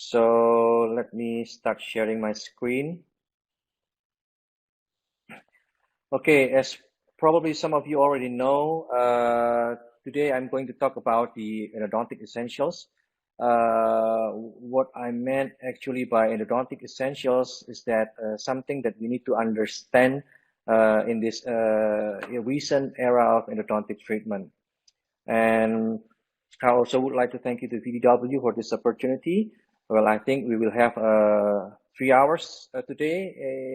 So let me start sharing my screen. Okay, as probably some of you already know, today I'm going to talk about the endodontic essentials. What I meant actually by endodontic essentials is that something that we need to understand in this recent era of endodontic treatment. And I also would like to thank you to VDW for this opportunity. Well, I think we will have 3 hours today,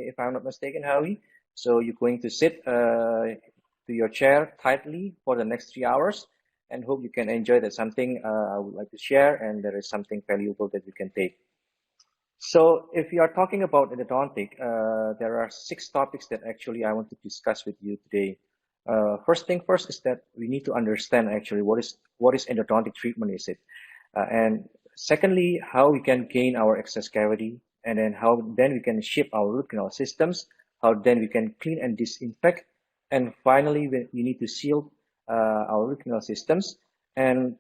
if I'm not mistaken, Howie. So you're going to sit to your chair tightly for the next 3 hours, and hope you can enjoy that something I would like to share, and there is something valuable that you can take. So if you are talking about endodontic, there are 6 topics that actually I want to discuss with you today. First thing first is that we need to understand actually what is endodontic treatment is it, and secondly, how we can gain our excess cavity, and then how then we can shape our root canal systems, how then we can clean and disinfect, and finally we need to seal our root canal systems. And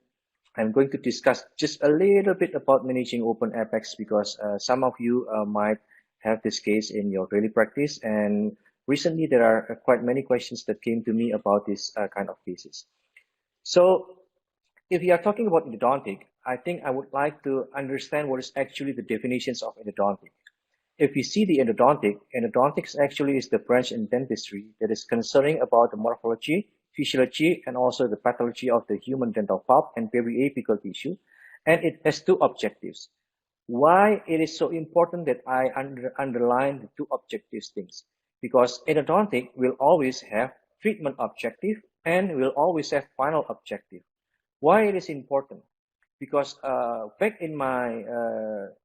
I'm going to discuss just a little bit about managing open apex because some of you might have this case in your daily practice, and recently there are quite many questions that came to me about this kind of cases. So if we are talking about endodontic, I think I would like to understand what is actually the definitions of endodontic. If we see the endodontics actually is the branch in dentistry that is concerning about the morphology, physiology, and also the pathology of the human dental pulp and periapical tissue. And it has 2 objectives. Why it is so important that I underline the 2 objectives things? Because endodontic will always have treatment objective and will always have final objective. Why it is important? Because back in my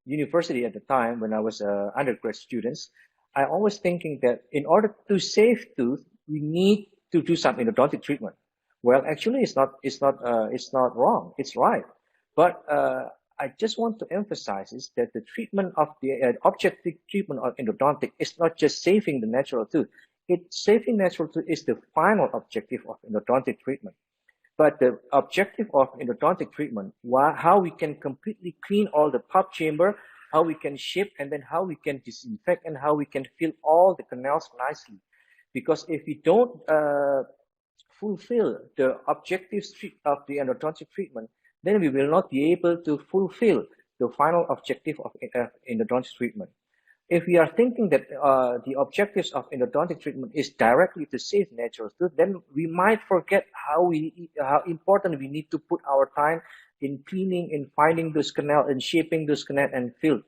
university at the time when I was undergrad students, I always thinking that in order to save tooth, we need to do some endodontic treatment. Well, actually, it's not wrong. It's right. But I just want to emphasize is that the treatment of the objective treatment of endodontic is not just saving the natural tooth. Saving natural tooth is the final objective of endodontic treatment. But the objective of endodontic treatment, how we can completely clean all the pulp chamber, how we can shape, and then how we can disinfect, and how we can fill all the canals nicely. Because if we don't fulfill the objectives of the endodontic treatment, then we will not be able to fulfill the final objective of endodontic treatment. If we are thinking that the objectives of endodontic treatment is directly to save natural tooth, then we might forget how important we need to put our time in cleaning, in finding those canal, and shaping those canal and fill.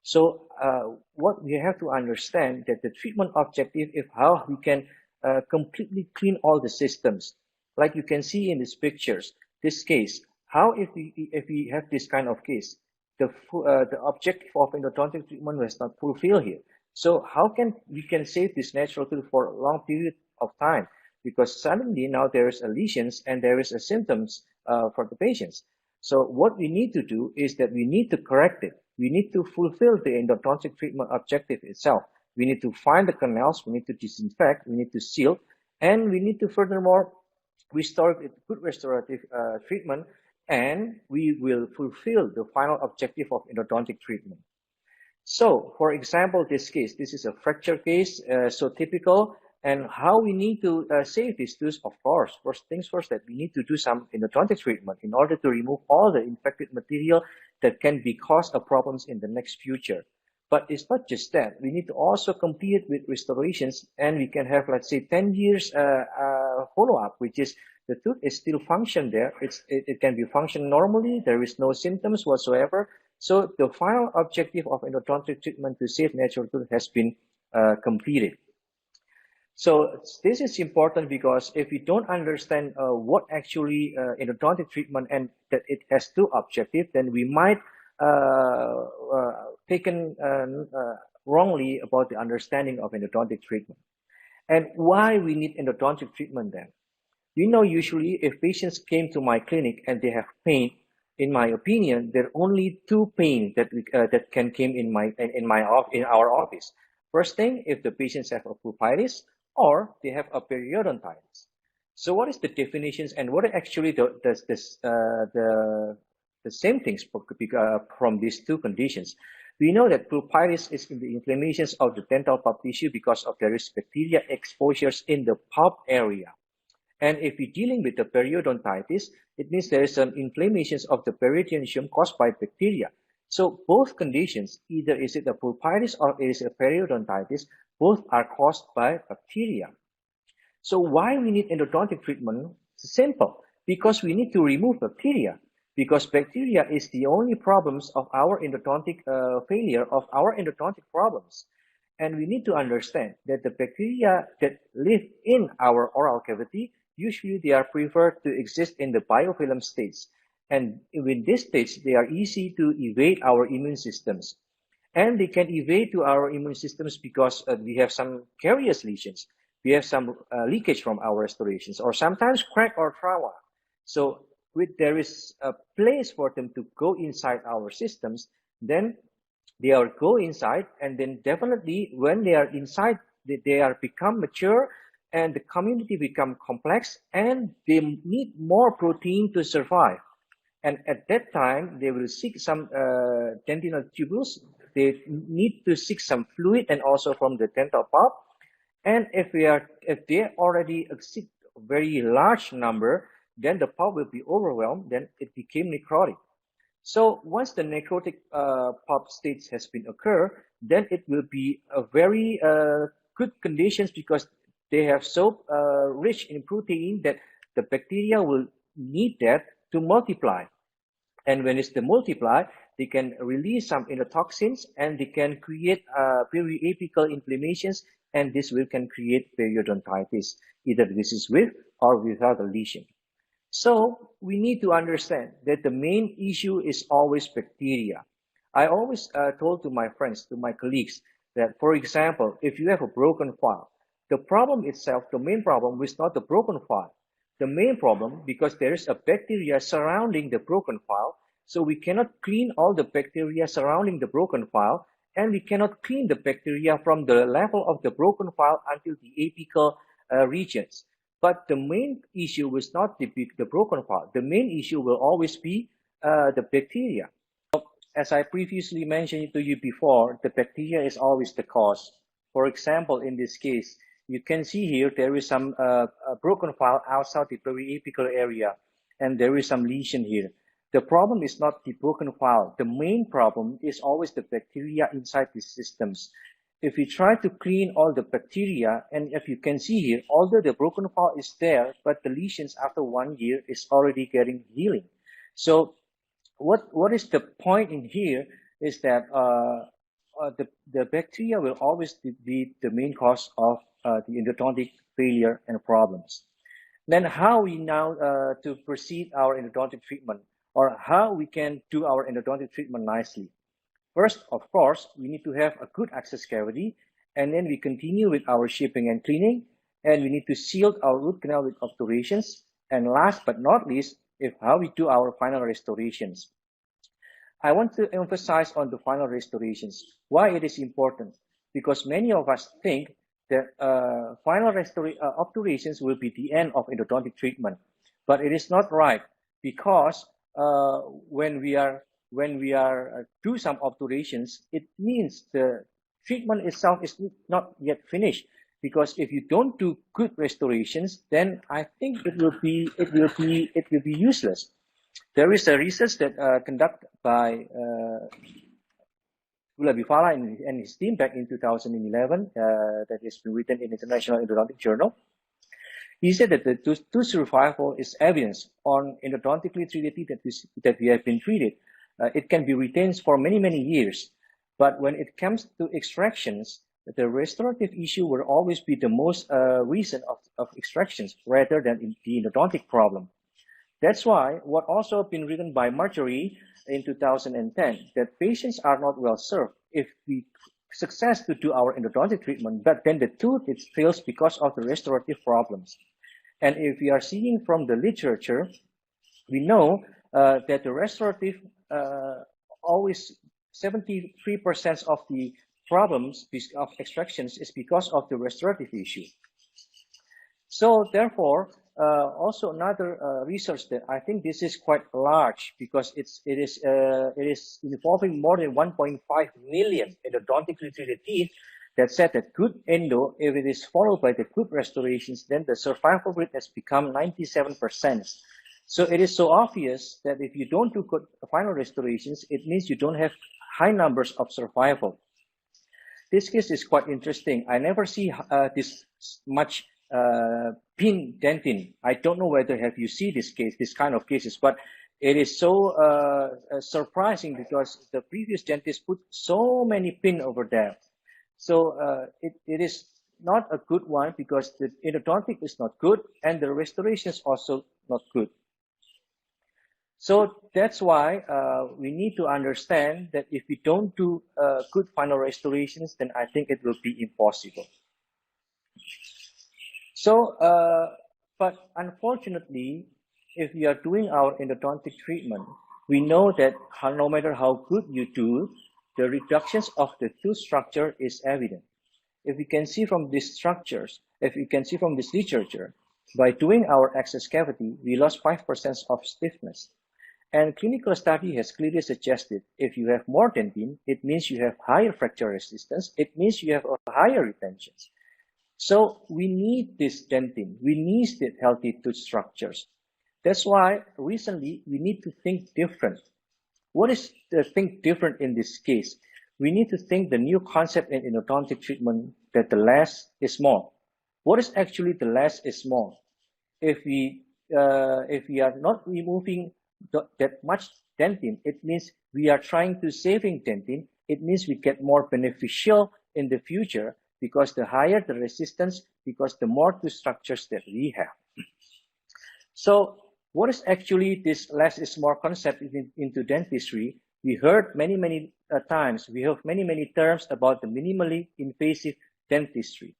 So what we have to understand that the treatment objective is how we can completely clean all the systems. Like you can see in these pictures, this case, how if we have this kind of case, the objective of endodontic treatment was not fulfilled here. So how can we save this natural tooth for a long period of time? Because suddenly now there is a lesions and there is a symptoms for the patients. So what we need to do is that we need to correct it. We need to fulfill the endodontic treatment objective itself. We need to find the canals, we need to disinfect, we need to seal, and we need to furthermore restore with good restorative treatment, and we will fulfill the final objective of endodontic treatment. So, for example, this is a fracture case, so typical, and how we need to save these tooth, of course, first things first, that we need to do some endodontic treatment in order to remove all the infected material that can be cause of problems in the next future. But it's not just that. We need to also complete with restorations, and we can have, let's say, 10 years follow-up, which is the tooth is still function there. It can be function normally. There is no symptoms whatsoever. So the final objective of endodontic treatment to save natural tooth has been completed. So this is important because if we don't understand what actually endodontic treatment and that it has 2 objectives, then we might taken wrongly about the understanding of endodontic treatment. And why we need endodontic treatment then? Usually if patients came to my clinic and they have pain, in my opinion, there are only 2 pain that that can come in our office. First thing, if the patients have a pulpitis or they have a periodontitis. So what is the definitions and what are actually the the same things from these two conditions. We know that pulpitis is in the inflammations of the dental pulp tissue because of there is bacteria exposures in the pulp area. And if we're dealing with the periodontitis, it means there is some inflammations of the periodontum caused by bacteria. So both conditions, either is it a pulpitis or is it a periodontitis, both are caused by bacteria. So why we need endodontic treatment? It's simple, because we need to remove bacteria. Because bacteria is the only problems of our endodontic failure of our endodontic problems. And we need to understand that the bacteria that live in our oral cavity, usually they are preferred to exist in the biofilm states. And in this stage, they are easy to evade our immune systems. And they can evade to our immune systems because we have some carious lesions. We have some leakage from our restorations, or sometimes crack or trauma. So there is a place for them to go inside our systems, then they are go inside, and then definitely when they are inside, they are become mature, and the community become complex, and they need more protein to survive. And at that time, they will seek some dentinal tubules. They need to seek some fluid and also from the dental pulp. And if they already exceed a very large number, then the pulp will be overwhelmed. Then it became necrotic. So once the necrotic pulp stage has been occurred, then it will be a very good conditions because they have so rich in protein that the bacteria will need that to multiply. And when it's the multiply, they can release some endotoxins and they can create periapical inflammations, and this can create periodontitis. Either this is with or without a lesion. So we need to understand that the main issue is always bacteria. I always told to my friends, to my colleagues, that for example, if you have a broken file, the problem itself, the main problem is not the broken file. The main problem, because there is a bacteria surrounding the broken file, so we cannot clean all the bacteria surrounding the broken file, and we cannot clean the bacteria from the level of the broken file until the apical regions. But the main issue is not the broken file. The main issue will always be the bacteria. As I previously mentioned to you before, the bacteria is always the cause. For example, in this case, you can see here there is some broken file outside the periapical area, and there is some lesion here. The problem is not the broken file. The main problem is always the bacteria inside these systems. If we try to clean all the bacteria, and if you can see here, although the broken file is there, but the lesions after 1 year is already getting healing. So what is the point in here is that the bacteria will always be the main cause of the endodontic failure and problems. Then how we now to proceed our endodontic treatment, or how we can do our endodontic treatment nicely. First, of course, we need to have a good access cavity, and then we continue with our shaping and cleaning, and we need to seal our root canal with obturations, and last but not least, how we do our final restorations. I want to emphasize on the final restorations. Why it is important? Because many of us think that final obturations will be the end of endodontic treatment, but it is not right, because when we are do some obturations, it means the treatment itself is not yet finished. Because if you don't do good restorations, then I think it will be useless. There is a research that conducted by Bivala and his team back in 2011 that has been written in International Endodontic Journal. He said that the tooth survival is evidence on endodontically treated teeth that we have been treated. It can be retained for many, many years. But when it comes to extractions, the restorative issue will always be the most recent of extractions rather than the endodontic problem. That's why what also been written by Marjorie in 2010, that patients are not well served if we success to do our endodontic treatment, but then the tooth it fails because of the restorative problems. And if we are seeing from the literature, we know that the restorative always 73% of the problems of extractions is because of the restorative issue. So therefore, also another research that I think this is quite large because it is involving more than 1.5 million endodontically treated teeth that said that good endo, if it is followed by the good restorations, then the survival rate has become 97%. So it is so obvious that if you don't do good final restorations, it means you don't have high numbers of survival. This case is quite interesting. I never see this much pin dentin. I don't know whether have you seen this kind of cases, but it is so surprising because the previous dentist put so many pin over there. So it is not a good one because the endodontic is not good and the restoration is also not good. So that's why we need to understand that if we don't do good final restorations, then I think it will be impossible. So, but unfortunately, if we are doing our endodontic treatment, we know that no matter how good you do, the reductions of the tooth structure is evident. If we can see from these structures, if we can see from this literature, by doing our access cavity, we lost 5% of stiffness. And clinical study has clearly suggested if you have more dentin, it means you have higher fracture resistance. It means you have a higher retention. So we need this dentin. We need the healthy tooth structures. That's why recently we need to think different. What is the think different in this case? We need to think the new concept in endodontic treatment that the less is more. What is actually the less is more? If we are not removing that much dentin, it means we are trying to saving dentin. It means we get more beneficial in the future because the higher the resistance, because the more tooth structures that we have. So what is actually this less is more concept into dentistry? We heard many times, we have many terms about the minimally invasive dentistry.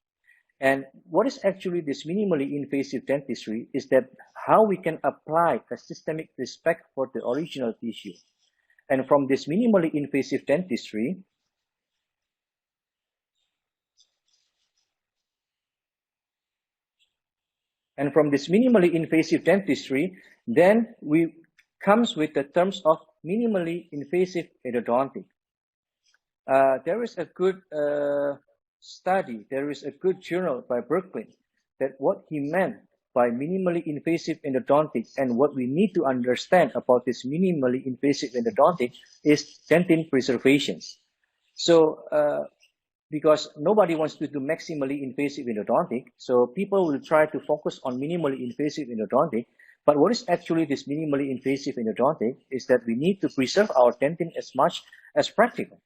And what is actually this minimally invasive dentistry is that how we can apply a systemic respect for the original tissue. And from this minimally invasive dentistry, then we comes with the terms of minimally invasive endodontic. There is a good study, there is a good journal by Berkeley that what he meant by minimally invasive endodontic and what we need to understand about this minimally invasive endodontic is dentin preservations. So because nobody wants to do maximally invasive endodontic, so people will try to focus on minimally invasive endodontic. But what is actually this minimally invasive endodontic is that we need to preserve our dentin as much as practical.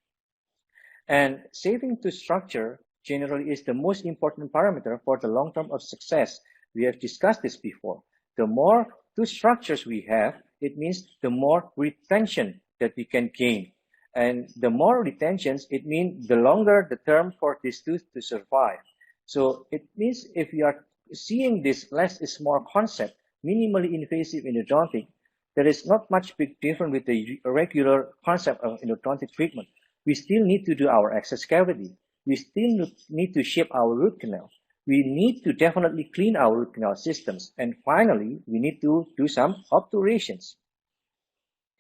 And saving tooth structure generally is the most important parameter for the long term of success. We have discussed this before. The more tooth structures we have, it means the more retention that we can gain. And the more retentions, it means the longer the term for this tooth to survive. So it means if we are seeing this less is more concept, minimally invasive endodontic, there is not much big difference with the regular concept of endodontic treatment. We still need to do our access cavity. We still need to shape our root canal. We need to definitely clean our root canal systems. And finally, we need to do some obturations.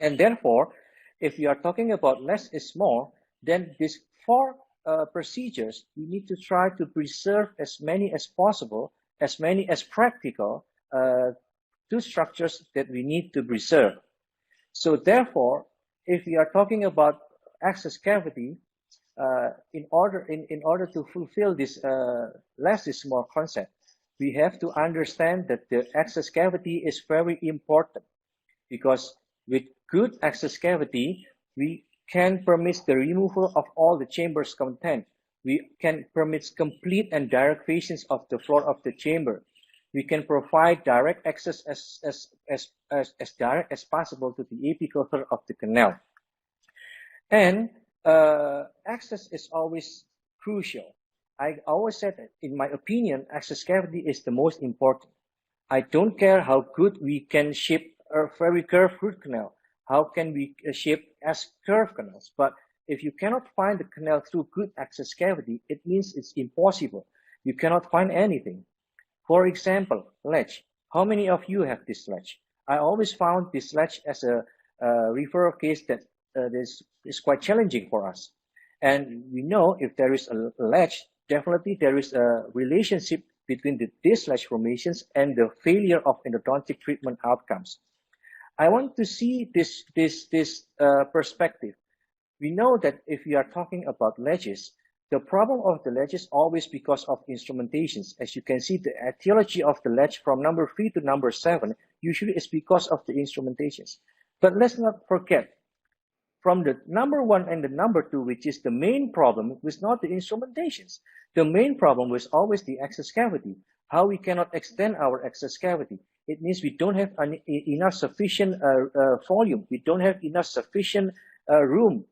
And therefore, if we are talking about less is more, then these four procedures, we need to try to preserve as many as possible, as many as practical tooth structures that we need to preserve. So therefore, if we are talking about access cavity, in order to fulfill this less is more concept, we have to understand that the access cavity is very important, because with good access cavity, we can permit the removal of all the chamber's content. We can permit complete and direct patients of the floor of the chamber. We can provide direct access as direct as possible to the apical third of the canal. And access is always crucial. I always said that, in my opinion, access cavity is the most important. I don't care how good we can shape a very curved root canal. How can we shape as curved canals? But if you cannot find the canal through good access cavity, it means it's impossible. You cannot find anything. For example, ledge. How many of you have this ledge? I always found this ledge as a referral case that is quite challenging for us. And we know if there is a ledge, definitely there is a relationship between these ledge formations and the failure of endodontic treatment outcomes. I want to see this perspective. We know that if we are talking about ledges, the problem of the ledge is always because of instrumentations. As you can see, the etiology of the ledge from number 3 to number 7 usually is because of the instrumentations. But let's not forget, from the number 1 and the number 2, which is the main problem, was not the instrumentations. The main problem was always the access cavity, how we cannot extend our access cavity. It means we don't have enough sufficient volume. We don't have enough sufficient room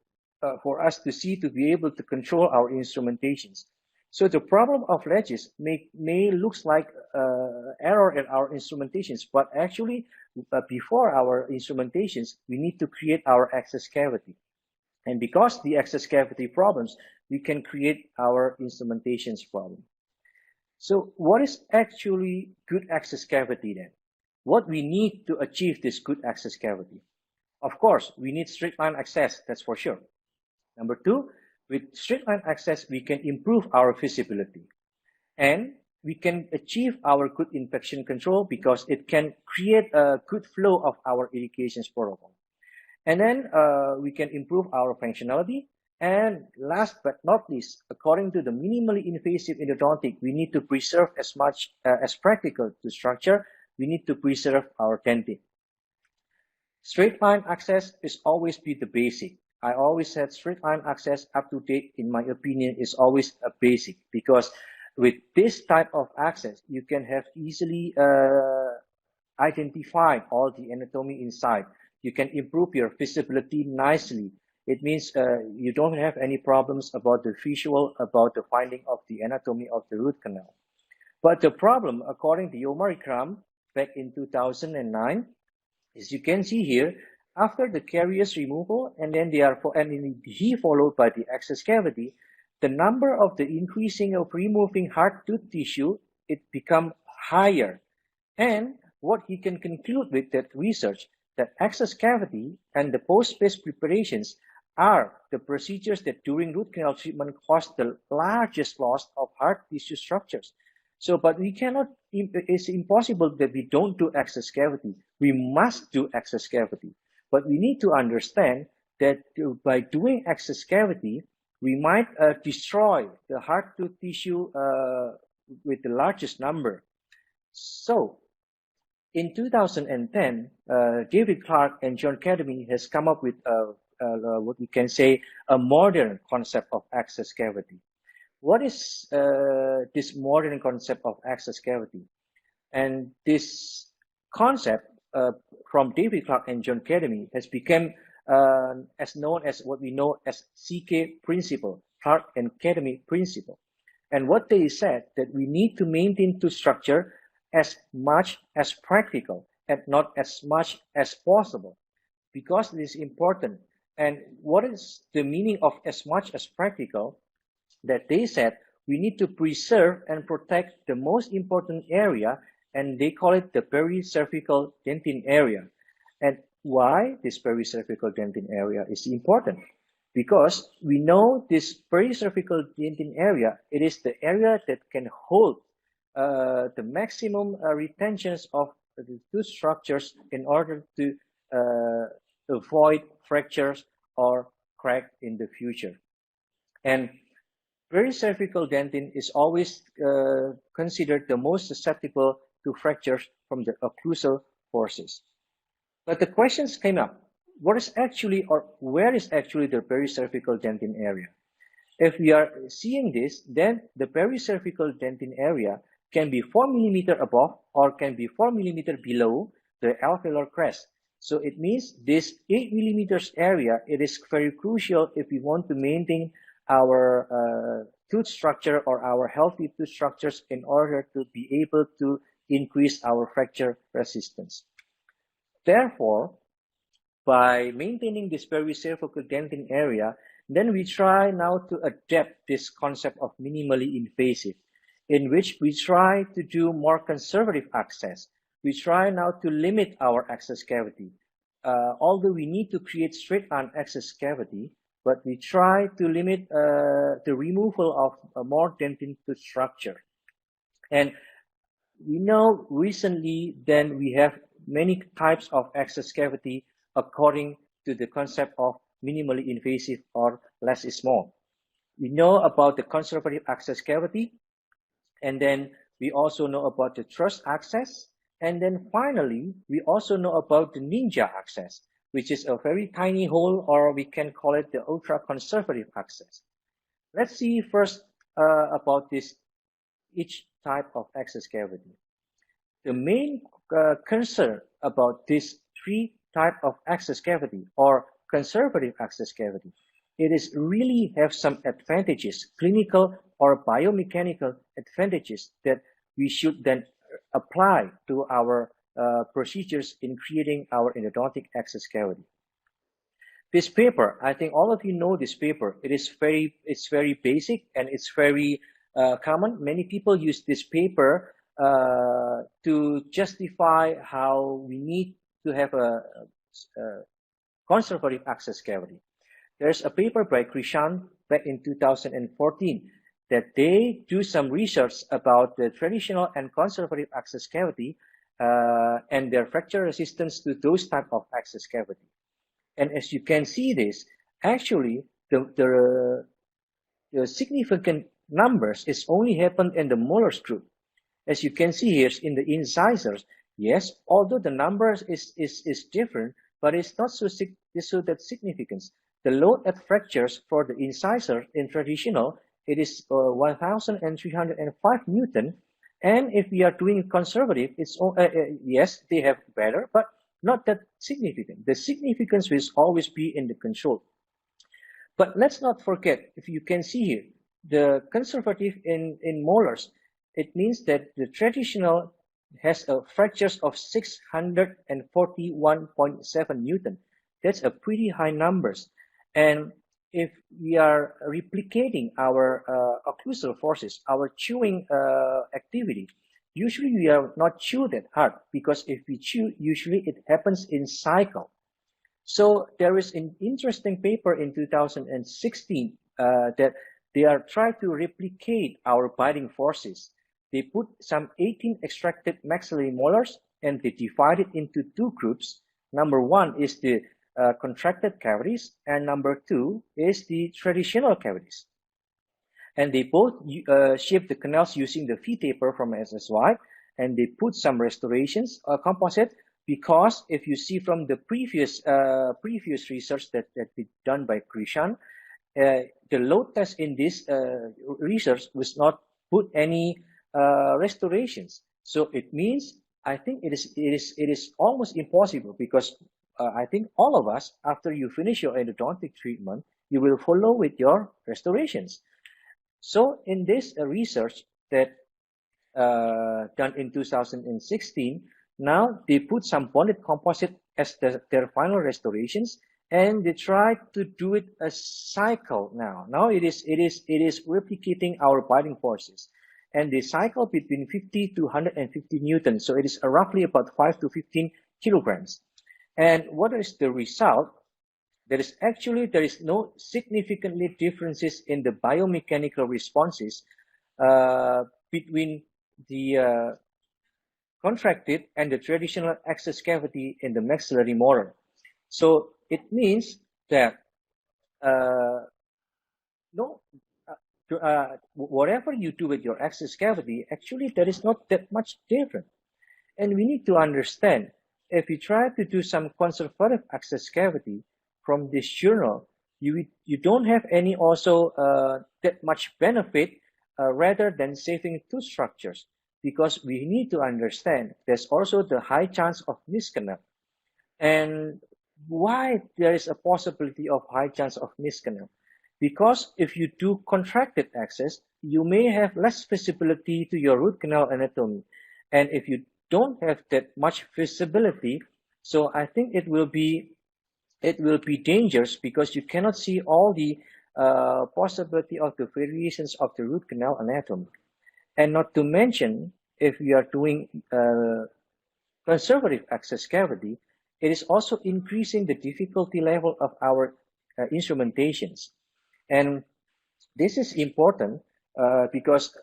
for us to see to be able to control our instrumentations. So the problem of ledges may looks like error in our instrumentations, but actually before our instrumentations, we need to create our access cavity. And because the access cavity problems, we can create our instrumentations problem. So what is actually good access cavity then? What we need to achieve this good access cavity? Of course, we need straight line access, that's for sure. Number 2, with straight line access, we can improve our visibility. And we can achieve our good infection control because it can create a good flow of our irrigation protocol. And then we can improve our functionality. And last but not least, according to the minimally invasive endodontic, we need to preserve as much as practical to structure. We need to preserve our dentin. Straight line access is always be the basic. I always said straight line access up to date, in my opinion, is always a basic, because with this type of access, you can have easily identify all the anatomy inside. You can improve your visibility nicely. It means you don't have any problems about the visual, about the finding of the anatomy of the root canal. But the problem, according to Omar Ikram, back in 2009, as you can see here, after the caries removal, and then he followed by the access cavity, the number of the increasing of removing hard tooth tissue, it become higher. And what he can conclude with that research, that access cavity and the post-space preparations are the procedures that during root canal treatment cause the largest loss of hard tissue structures. So, but we cannot, it's impossible that we don't do access cavity. We must do access cavity. But we need to understand that by doing access cavity, we might destroy the hard tooth tissue with the largest number. So, in 2010, David Clark and John Academy has come up with what we can say a modern concept of access cavity. What is this modern concept of access cavity? And this concept from David Clark and John Academy has become as known as what we know as CK principle, Clark and Academy principle. And what they said that we need to maintain tooth structure as much as practical and not as much as possible, because it is important. And what is the meaning of as much as practical? That they said we need to preserve and protect the most important area, and they call it the pericervical dentin area. And why this pericervical dentin area is important? Because we know this pericervical dentin area, it is the area that can hold the maximum retentions of the tooth structures in order to avoid fractures or crack in the future. And pericervical dentin is always considered the most susceptible to fractures from the occlusal forces. But the questions came up, what is actually, or where is actually the pericervical dentin area? If we are seeing this, then the pericervical dentin area can be 4 millimeter above or can be 4 millimeter below the alveolar crest. So it means this 8 millimeters area, it is very crucial if we want to maintain our tooth structure or our healthy tooth structures in order to be able to increase our fracture resistance. Therefore, by maintaining this pericervical dentin area, then we try now to adapt this concept of minimally invasive, in which we try to do more conservative access. we try now to limit our access cavity. Although we need to create straight arm access cavity, but we try to limit the removal of more dentin tooth structure. And we know recently then we have many types of access cavity according to the concept of minimally invasive or less is more. We know about the conservative access cavity, and then we also know about the truss access, and then finally we also know about the ninja access, which is a very tiny hole, or we can call it the ultra conservative access. Let's see first about this each type of access cavity. The main concern about this three type of access cavity or conservative access cavity, it is really have some advantages, clinical or biomechanical advantages that we should then apply to our procedures in creating our endodontic access cavity. This paper, I think all of you know this paper. It's very basic and it's very common. Many people use this paper to justify how we need to have a conservative access cavity. There's a paper by Krishan back in 2014 that they do some research about the traditional and conservative access cavity and their fracture resistance to those type of access cavity. And as you can see this, actually the significant numbers is only happened in the molars group. As you can see here in the incisors, yes, although the numbers is different, but it's not so that significance. The load at fractures for the incisor in traditional, it is 1,305 Newton. And if we are doing conservative, it's yes, they have better, but not that significant. The significance will always be in the control. But let's not forget, if you can see here, the conservative in molars, it means that the traditional has a fractures of 641.7 Newton. That's a pretty high numbers. And if we are replicating our occlusal forces, our chewing activity, usually we are not chew that hard, because if we chew, usually it happens in cycle. So there is an interesting paper in 2016 that they are trying to replicate our biting forces. They put some 18 extracted maxillary molars and they divide it into two groups. Number one is the contracted cavities, and number two is the traditional cavities. And they both shape the canals using the V taper from SSY, and they put some restorations composite, because if you see from the previous research that been done by Krishan, the load test in this research was not put any restorations. So it means, I think it is almost impossible, because I think all of us, after you finish your endodontic treatment, you will follow with your restorations. So in this research that done in 2016, now they put some bonded composite as their final restorations, and they try to do it a cycle now. Now it is replicating our biting forces, and they cycle between 50 to 150 Newton. So it is roughly about 5 to 15 kilograms. And what is the result? There is no significantly differences in the biomechanical responses between the contracted and the traditional access cavity in the maxillary molar. So it means that whatever you do with your access cavity, actually there is not that much different. And we need to understand, if you try to do some conservative access cavity from this journal, you don't have any also that much benefit rather than saving tooth structures, because we need to understand there's also the high chance of miscanal. And why there is a possibility of high chance of miscanal? Because if you do contracted access, you may have less visibility to your root canal anatomy. And if you don't have that much visibility, so I think it will be dangerous, because you cannot see all the possibility of the variations of the root canal anatomy. And not to mention, if you are doing conservative access cavity, it is also increasing the difficulty level of our instrumentations. And this is important because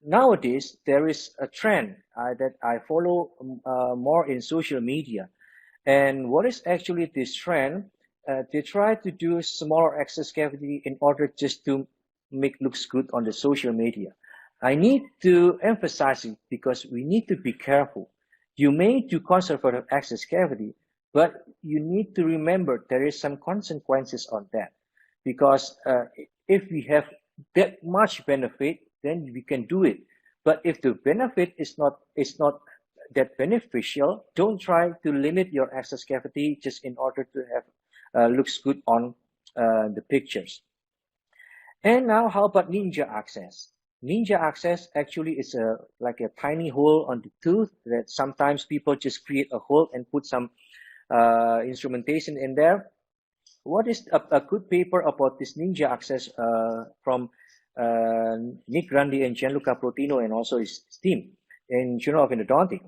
nowadays there is a trend that I follow more in social media. And what is actually this trend? They try to do smaller access cavity in order just to make looks good on the social media. I need to emphasize it because we need to be careful. You may do conservative access cavity, but you need to remember there is some consequences on that. Because if we have that much benefit, then we can do it. But if the benefit is not that beneficial, don't try to limit your access cavity just in order to have looks good on the pictures. And now how about ninja access? Ninja access actually is like a tiny hole on the tooth that sometimes people just create a hole and put some instrumentation in there. What is a good paper about this ninja access from Nick Grandi and Gianluca Protino and also his team in Journal of Endodontic?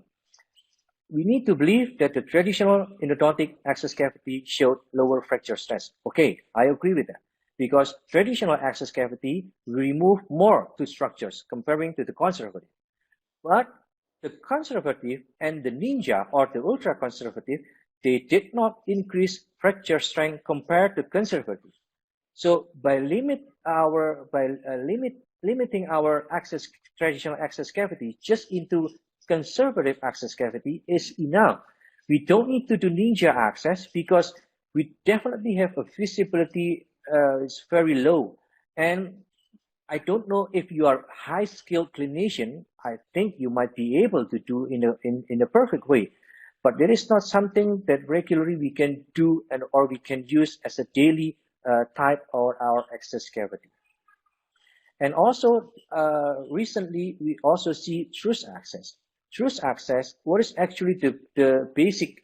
We need to believe that the traditional endodontic access cavity showed lower fracture stress. Okay, I agree with that because traditional access cavity remove more tooth structures comparing to the conservative. But the conservative and the ninja or the ultra conservative, they did not increase fracture strength compared to conservative. So by limiting our traditional access cavity just into conservative access cavity is enough. We don't need to do ninja access because we definitely have a visibility is very low. And I don't know if you are high skilled clinician, I think you might be able to do in a perfect way. But there is not something that regularly we can do or we can use as a daily type or our access cavity. And also recently we also see truth access. Truth access, what is actually the basic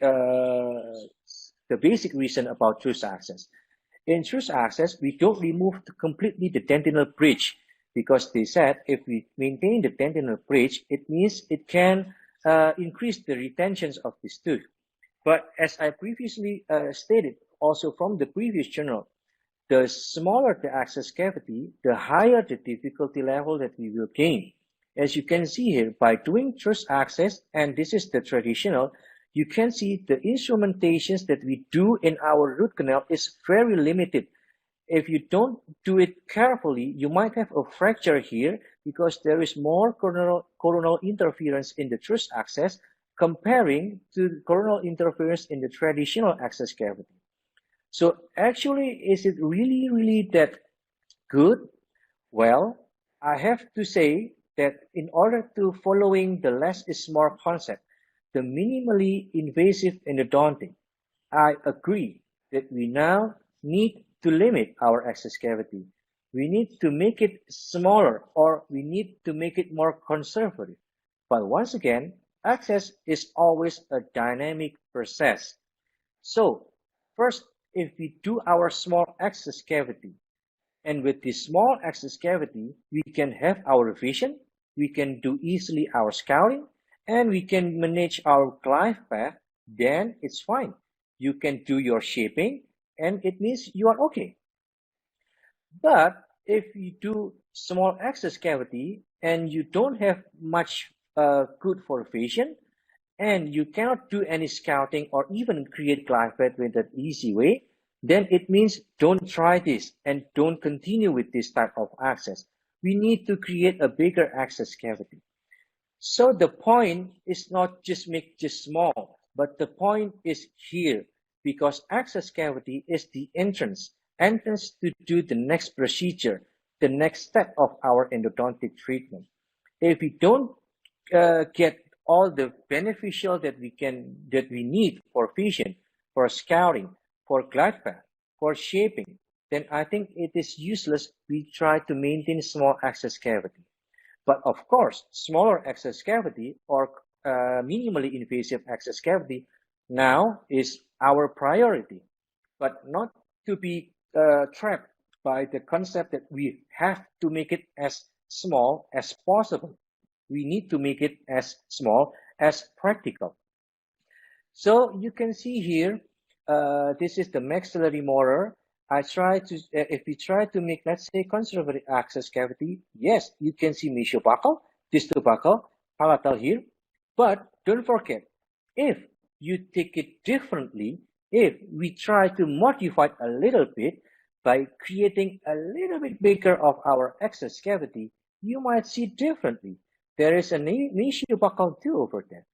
reason about truth access? In truth access, we don't remove completely the dentinal bridge because they said if we maintain the dentinal bridge, it means it can increase the retentions of this tooth. But as I previously stated, also from the previous journal, the smaller the access cavity, the higher the difficulty level that we will gain. As you can see here, by doing truth access, and this is the traditional, you can see the instrumentations that we do in our root canal is very limited. If you don't do it carefully, you might have a fracture here because there is more coronal interference in the truth access comparing to coronal interference in the traditional access cavity. So actually, is it really that good? Well, I have to say that in order to following the less is more concept, the minimally invasive endodontic, I agree that we now need to limit our access cavity. We need to make it smaller or we need to make it more conservative. But once again, access is always a dynamic process. So first, if we do our small access cavity, and with this small access cavity, we can have our vision, we can do easily our scouting, and we can manage our glide path, then it's fine. You can do your shaping, and it means you are okay. But if you do small access cavity and you don't have much good for vision, and you cannot do any scouting or even create glide path with an easy way, then it means don't try this and don't continue with this type of access. We need to create a bigger access cavity. So the point is not just make just small, but the point is here because access cavity is the entrance to do the next procedure, the next step of our endodontic treatment. If we don't get all the beneficial that we need for vision, for scouting, for glide path, for shaping, then I think it is useless we try to maintain small access cavity. But of course, smaller access cavity or minimally invasive access cavity now is our priority, but not to be trapped by the concept that we have to make it as small as possible. We need to make it as small as practical. So you can see here, this is the maxillary molar. If we try to make, let's say, conservative access cavity, yes, you can see mesiobuccal, distal buccal, palatal here. But don't forget, if you take it differently, if we try to modify it a little bit by creating a little bit bigger of our access cavity, you might see differently. There is a mesiobuccal too over there.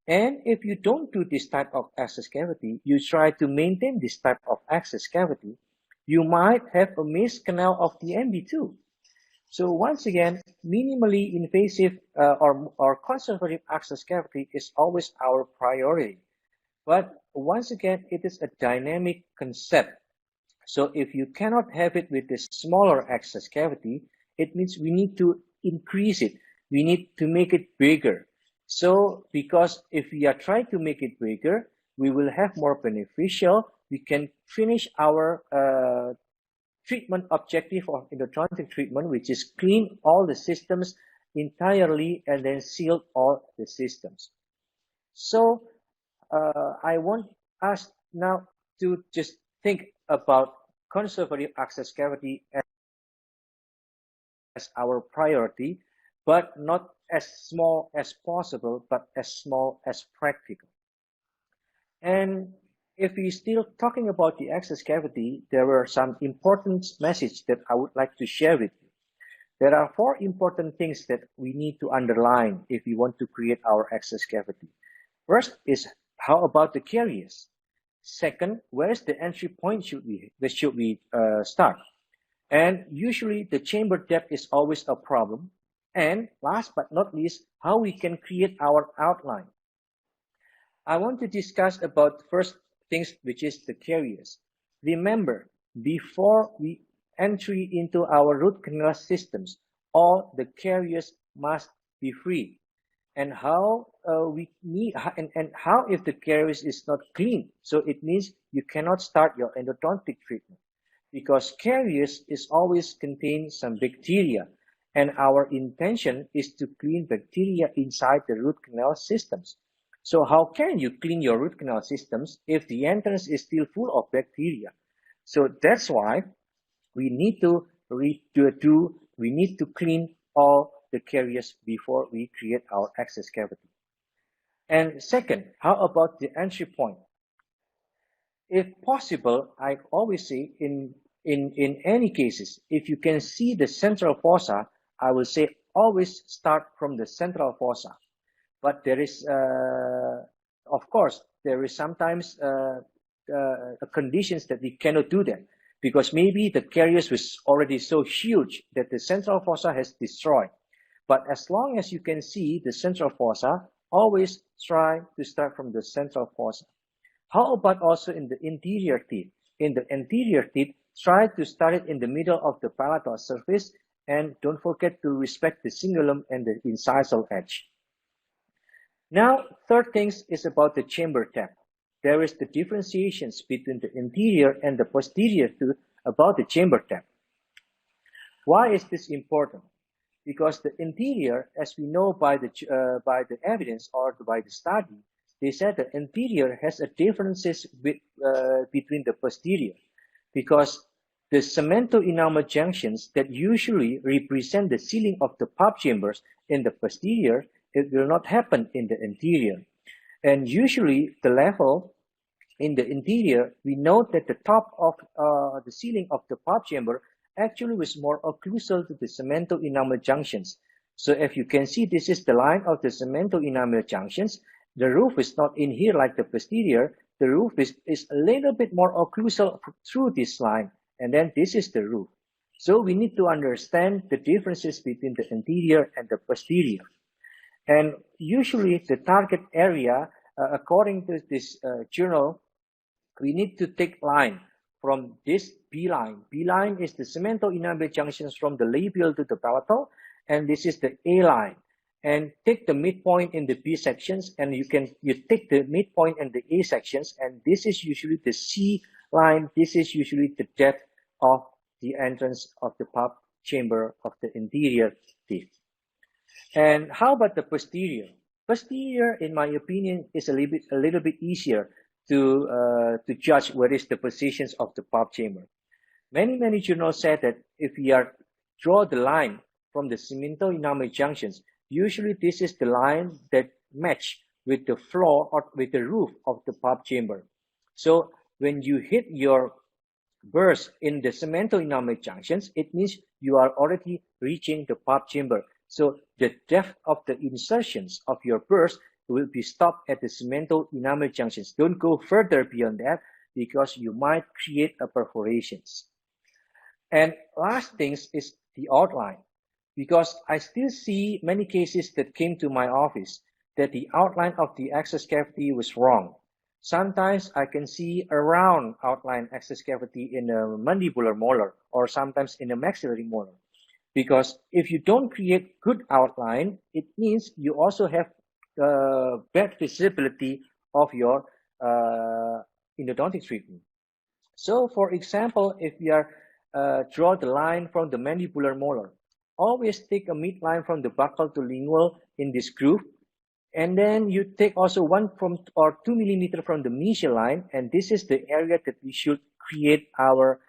And if you don't do this type of access cavity, you try to maintain this type of access cavity, you might have a missed canal of the MB2. So once again, minimally invasive or conservative access cavity is always our priority. But once again, it is a dynamic concept. So if you cannot have it with this smaller access cavity, it means we need to increase it. We need to make it bigger. So because if we are trying to make it bigger, we will have more beneficial. We can finish our treatment objective of endodontic treatment, which is clean all the systems entirely and then seal all the systems. So I want us now to just think about conservative access cavity as our priority, but not as small as possible, but as small as practical. And if we're still talking about the access cavity, there were some important messages that I would like to share with you. There are 4 important things that we need to underline if we want to create our access cavity. First is, how about the caries? Second, where is the entry point should we start? And usually the chamber depth is always a problem. And last but not least, how we can create our outline. I want to discuss about first things, which is the caries. Remember, before we entry into our root canal systems, all the caries must be free. And how how if the caries is not clean? So it means you cannot start your endodontic treatment, because caries is always contain some bacteria, and our intention is to clean bacteria inside the root canal systems. So how can you clean your root canal systems if the entrance is still full of bacteria? So that's why we need to clean all the caries before we create our access cavity. And second, how about the entry point? If possible, I always say in any cases, if you can see the central fossa, I will say always start from the central fossa. But there is, of course, there is sometimes conditions that we cannot do that, because maybe the caries was already so huge that the central fossa has destroyed. But as long as you can see the central fossa, always try to start from the central fossa. How about also in the interior teeth? In the anterior teeth, try to start it in the middle of the palatal surface, and don't forget to respect the cingulum and the incisal edge. Now, third things is about the chamber depth. There is the differentiations between the interior and the posterior tooth about the chamber depth. Why is this important? Because the interior, as we know by the evidence or by the study, they said the interior has a differences between the posterior, because the cemento-enamel junctions that usually represent the sealing of the pulp chambers in the posterior, it will not happen in the interior. And usually the level in the interior, we note that the top of the sealing of the pulp chamber actually was more occlusal to the cemento-enamel junctions. So if you can see, this is the line of the cemento-enamel junctions. The roof is not in here like the posterior. The roof is a little bit more occlusal through this line. And then this is the roof. So we need to understand the differences between the anterior and the posterior. And usually the target area, according to this journal, we need to take line from this B line. B line is the cemento-enamel junctions from the labial to the palatal, and this is the A line. And take the midpoint in the B sections, and you take the midpoint in the A sections, and this is usually the C line. This is usually the depth of the entrance of the pulp chamber of the interior teeth. And how about the posterior? Posterior, in my opinion, is a little bit easier to judge what is the positions of the pulp chamber. Many journals say that if we draw the line from the cemento enamel junctions, usually this is the line that match with the floor or with the roof of the pulp chamber. So when you hit your burst in the cemento enamel junctions, it means you are already reaching the pulp chamber. So the depth of the insertions of your burst will be stopped at the cemento enamel junctions. Don't go further beyond that because you might create a perforations. And last things is the outline, because I still see many cases that came to my office that the outline of the access cavity was wrong. Sometimes I can see a round outline access cavity in a mandibular molar or sometimes in a maxillary molar. Because if you don't create good outline, it means you also have bad visibility of your endodontic treatment. So for example, if we are draw the line from the mandibular molar, always take a midline from the buccal to lingual in this groove, and then you take also 1 or 2 millimeter from the mesial line, and this is the area that we should create our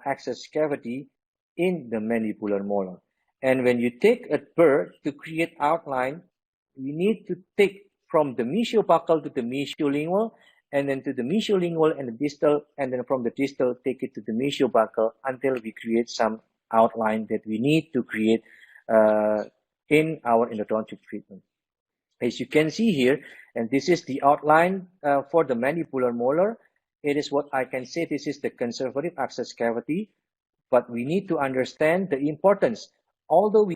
access cavity in the mandibular molar. And when you take a burr to create outline, we need to take from the mesiobuccal to the mesiolingual, and then to the mesiolingual and the distal, and then from the distal take it to the mesiobuccal until we create some outline that we need to create in our endodontic treatment. As you can see here, and this is the outline for the mandibular molar. It is what I can say, this is the conservative access cavity, but we need to understand the importance. Although we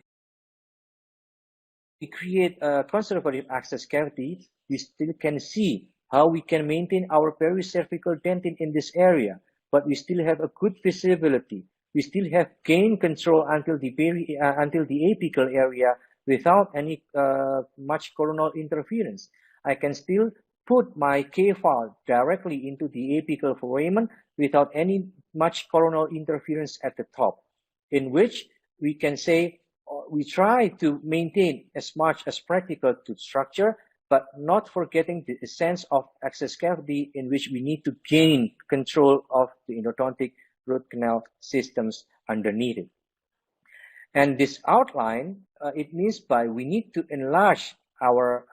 create a conservative access cavity, we still can see how we can maintain our pericervical dentin in this area, but we still have a good visibility. We still have gain control until the apical area without any much coronal interference. I can still put my K-file directly into the apical foramen without any much coronal interference at the top, in which we can say we try to maintain as much as practical tooth structure, but not forgetting the essence of access cavity, in which we need to gain control of the endodontic root canal systems underneath it. And this outline, it means by we need to enlarge our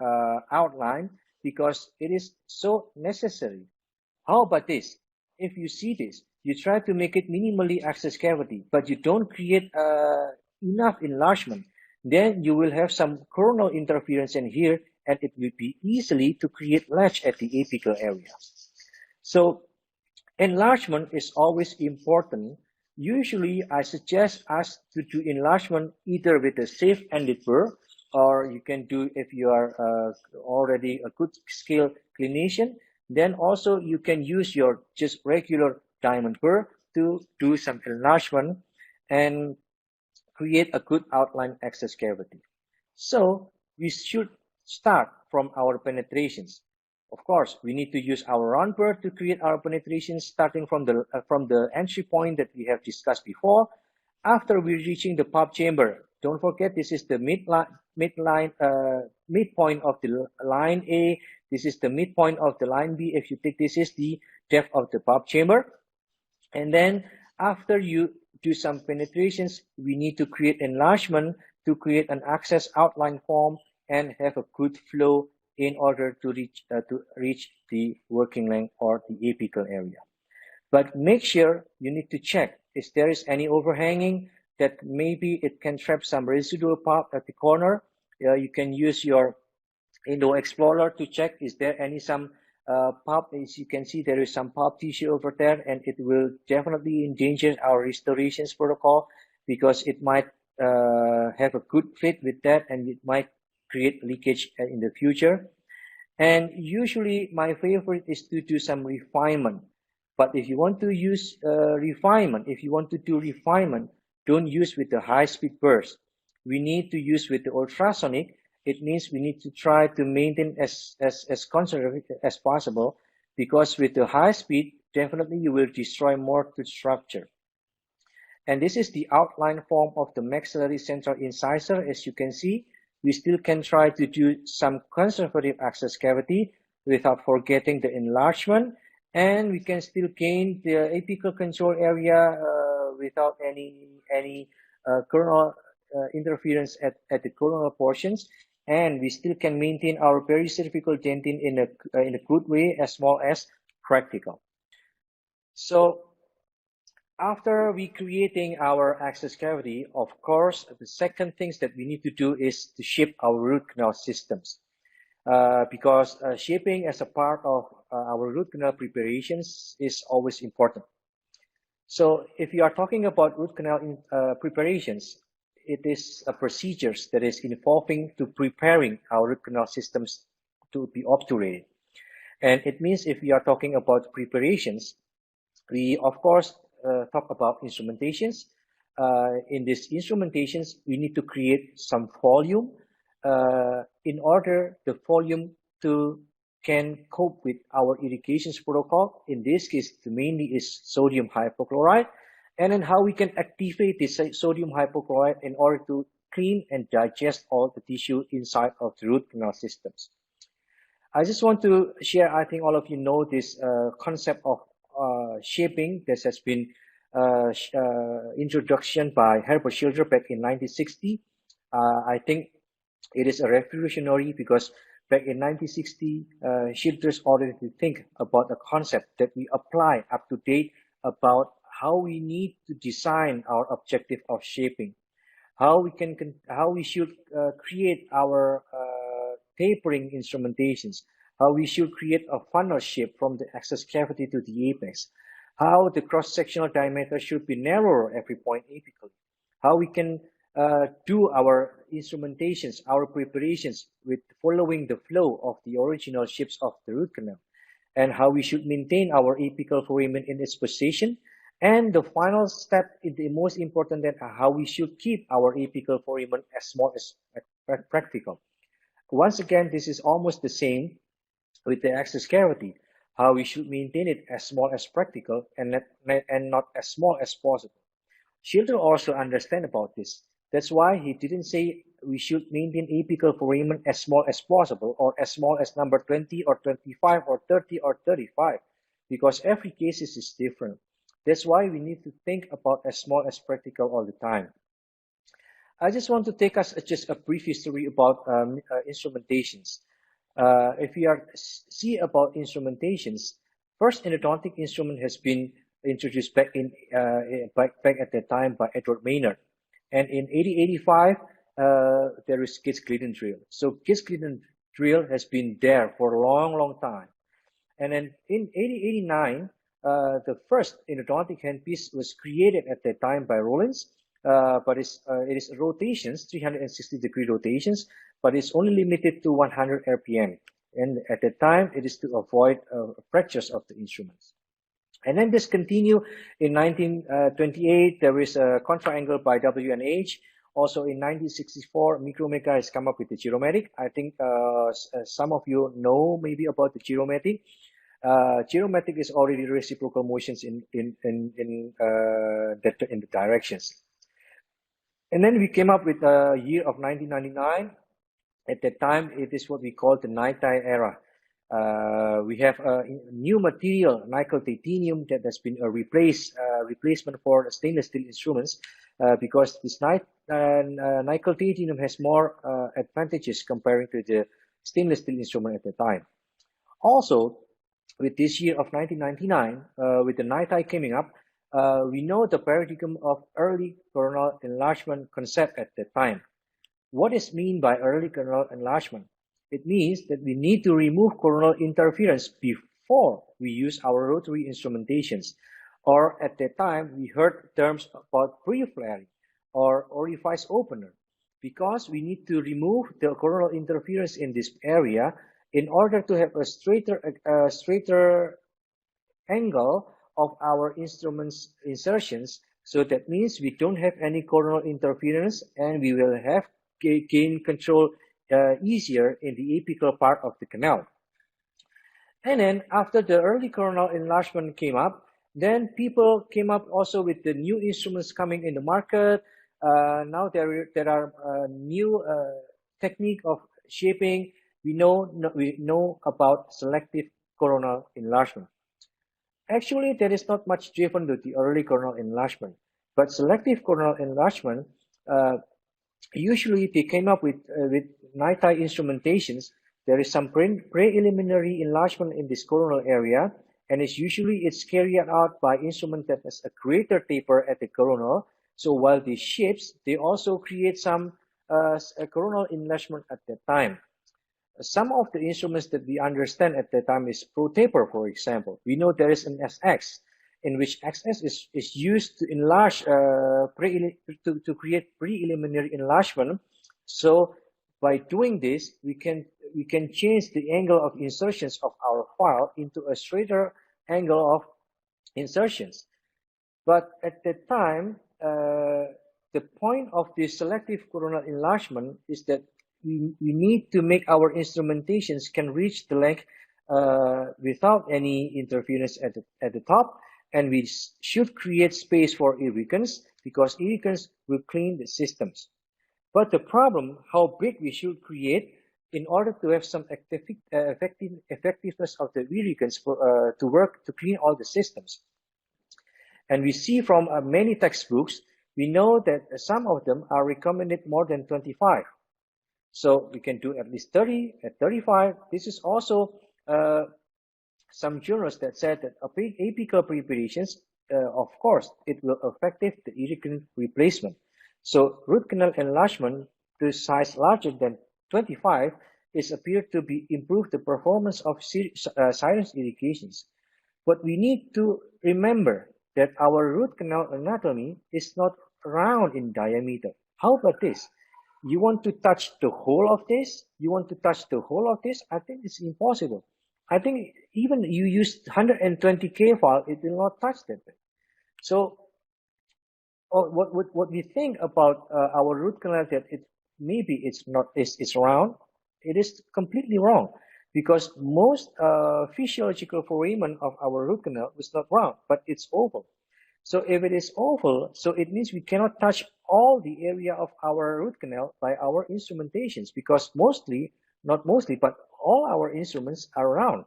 outline because it is so necessary. How about this? If you see this, you try to make it minimally access cavity, but you don't create enough enlargement, then you will have some coronal interference in here, and it will be easily to create latch at the apical area. So enlargement is always important. Usually I suggest us to do enlargement either with a safe-ended burr, or you can do if you are already a good skilled clinician, then also you can use your just regular diamond burr to do some enlargement and create a good outline access cavity. So we should start from our penetrations. Of course, we need to use our round burr to create our penetrations, starting from the entry point that we have discussed before. After we're reaching the pulp chamber, don't forget this is the midpoint of the line A. This is the midpoint of the line B. If you take this is the depth of the pulp chamber, and then after you do some penetrations, we need to create enlargement to create an access outline form and have a good flow in order to reach the working length or the apical area. But make sure you need to check if there is any overhanging that maybe it can trap some residual pulp at the corner. You can use your Endo Explorer to check is there any some pulp. As you can see, there is some pulp tissue over there, and it will definitely endanger our restorations protocol because it might have a good fit with that, and it might create leakage in the future. And usually my favorite is to do some refinement. But if you want to use refinement, if you want to do refinement, don't use with the high-speed burst. We need to use with the ultrasonic. It means we need to try to maintain as conservative as possible, because with the high speed, definitely you will destroy more tooth structure. And this is the outline form of the maxillary central incisor. As you can see, we still can try to do some conservative access cavity without forgetting the enlargement, and we can still gain the apical control area without any coronal interference at the coronal portions, and we still can maintain our pericervical dentin in a good way as small as practical. So after we creating our access cavity, of course, the second things that we need to do is to shape our root canal systems. Because shaping as a part of our root canal preparations is always important. So if you are talking about root canal preparations, it is a procedures that is involving to preparing our root canal systems to be obturated. And it means if we are talking about preparations, we of course talk about instrumentations. In these instrumentations, we need to create some volume in order the volume to can cope with our irrigation protocol. In this case, the mainly is sodium hypochlorite, and then how we can activate this sodium hypochlorite in order to clean and digest all the tissue inside of the root canal systems. I just want to share, I think all of you know this concept of shaping that has been introduction by Herbert Schilder back in 1960. I think it is a revolutionary because back in 1960, Schilder's already think about a concept that we apply up to date about how we need to design our objective of shaping, how we should create our tapering instrumentations, how we should create a funnel shape from the access cavity to the apex, how the cross-sectional diameter should be narrower every point apically, how we can do our instrumentations, our preparations with following the flow of the original shapes of the root canal, and how we should maintain our apical foramen in its position. And the final step is the most important, that how we should keep our apical foramen as small as practical. Once again, this is almost the same with the access cavity, how we should maintain it as small as practical and not as small as possible. Schilder also understand about this. That's why he didn't say we should maintain apical foramen as small as possible or as small as number 20 or 25 or 30 or 35, because every case is different. That's why we need to think about as small as practical all the time. I just want to take us just a brief history about instrumentations. If we see about instrumentations, first endodontic instrument has been introduced back at that time by Edward Maynard, and in 1885 there is Kids Glidden drill. So Kids Glidden drill has been there for a long time, and then in 1889 the first endodontic handpiece was created at that time by Rollins, but it is rotations, 360-degree rotations, but it's only limited to 100 RPM. And at that time, it is to avoid fractures of the instruments. And then this continue in 1928. There is a contra-angle by W&H. Also in 1964, Micromeca has come up with the Giromatic. I think some of you know maybe about the Giromatic. Giromatic is already reciprocal motions in the directions. And then we came up with the year of 1999. At that time, it is what we call the night-tie era. We have a new material, nickel titanium, that has been a replacement for stainless steel instruments, because this nickel titanium has more advantages comparing to the stainless steel instrument at the time. Also, with this year of 1999, with the night-tie coming up, we know the paradigm of early coronal enlargement concept at that time. What is mean by early coronal enlargement? It means that we need to remove coronal interference before we use our rotary instrumentations. Or at that time, we heard terms about pre-flaring or orifice opener, because we need to remove the coronal interference in this area in order to have a straighter angle of our instruments insertions. So that means we don't have any coronal interference, and we will have gain control easier in the apical part of the canal. And then after the early coronal enlargement came up, then people came up also with the new instruments coming in the market. Now there are new technique of shaping, we know about selective coronal enlargement. Actually, there is not much driven to the early coronal enlargement, but selective coronal enlargement, usually they came up with night-eye instrumentations. There is some preliminary enlargement in this coronal area, and it's carried out by instrument that has a greater taper at the coronal. So while these shapes, they also create some coronal enlargement at that time. Some of the instruments that we understand at that time is pro-taper, for example. We know there is an SX, in which XS is used to enlarge, to create preliminary enlargement. So by doing this, we can change the angle of insertions of our file into a straighter angle of insertions. But at that time, the point of the selective coronal enlargement is that we need to make our instrumentations can reach the length without any interference at the top, and we should create space for irrigants because irrigants will clean the systems. But the problem, how big we should create in order to have some effectiveness of the irrigants to work to clean all the systems. And we see from many textbooks, we know that some of them are recommended more than 25. So we can do at least 30, at 35. This is also some journals that said that apical preparations, of course, it will affect the irrigant replacement. So root canal enlargement to size larger than 25 is appeared to be improve the performance of sinus irrigations. But we need to remember that our root canal anatomy is not round in diameter. How about this? You want to touch the whole of this? You want to touch the whole of this? I think it's impossible. I think even you use 120K file, it will not touch that. So what we think about our root canal, that maybe it's round, it is completely wrong, because most physiological foramen of our root canal is not round, but it's oval. So if it is oval, so it means we cannot touch all the area of our root canal by our instrumentations, because not mostly, but all our instruments are round.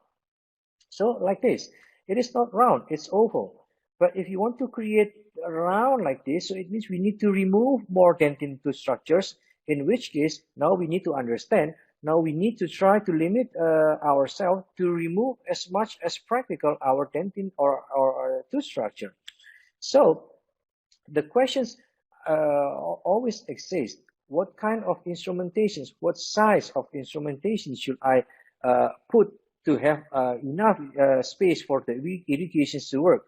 So like this, it is not round, it's oval. But if you want to create a round like this, so it means we need to remove more dentin tooth structures, in which case now we need to understand, now we need to try to limit ourselves to remove as much as practical our dentin or tooth structure. So the questions always exist. What kind of instrumentations, what size of instrumentation should I put to have enough space for the irrigations to work?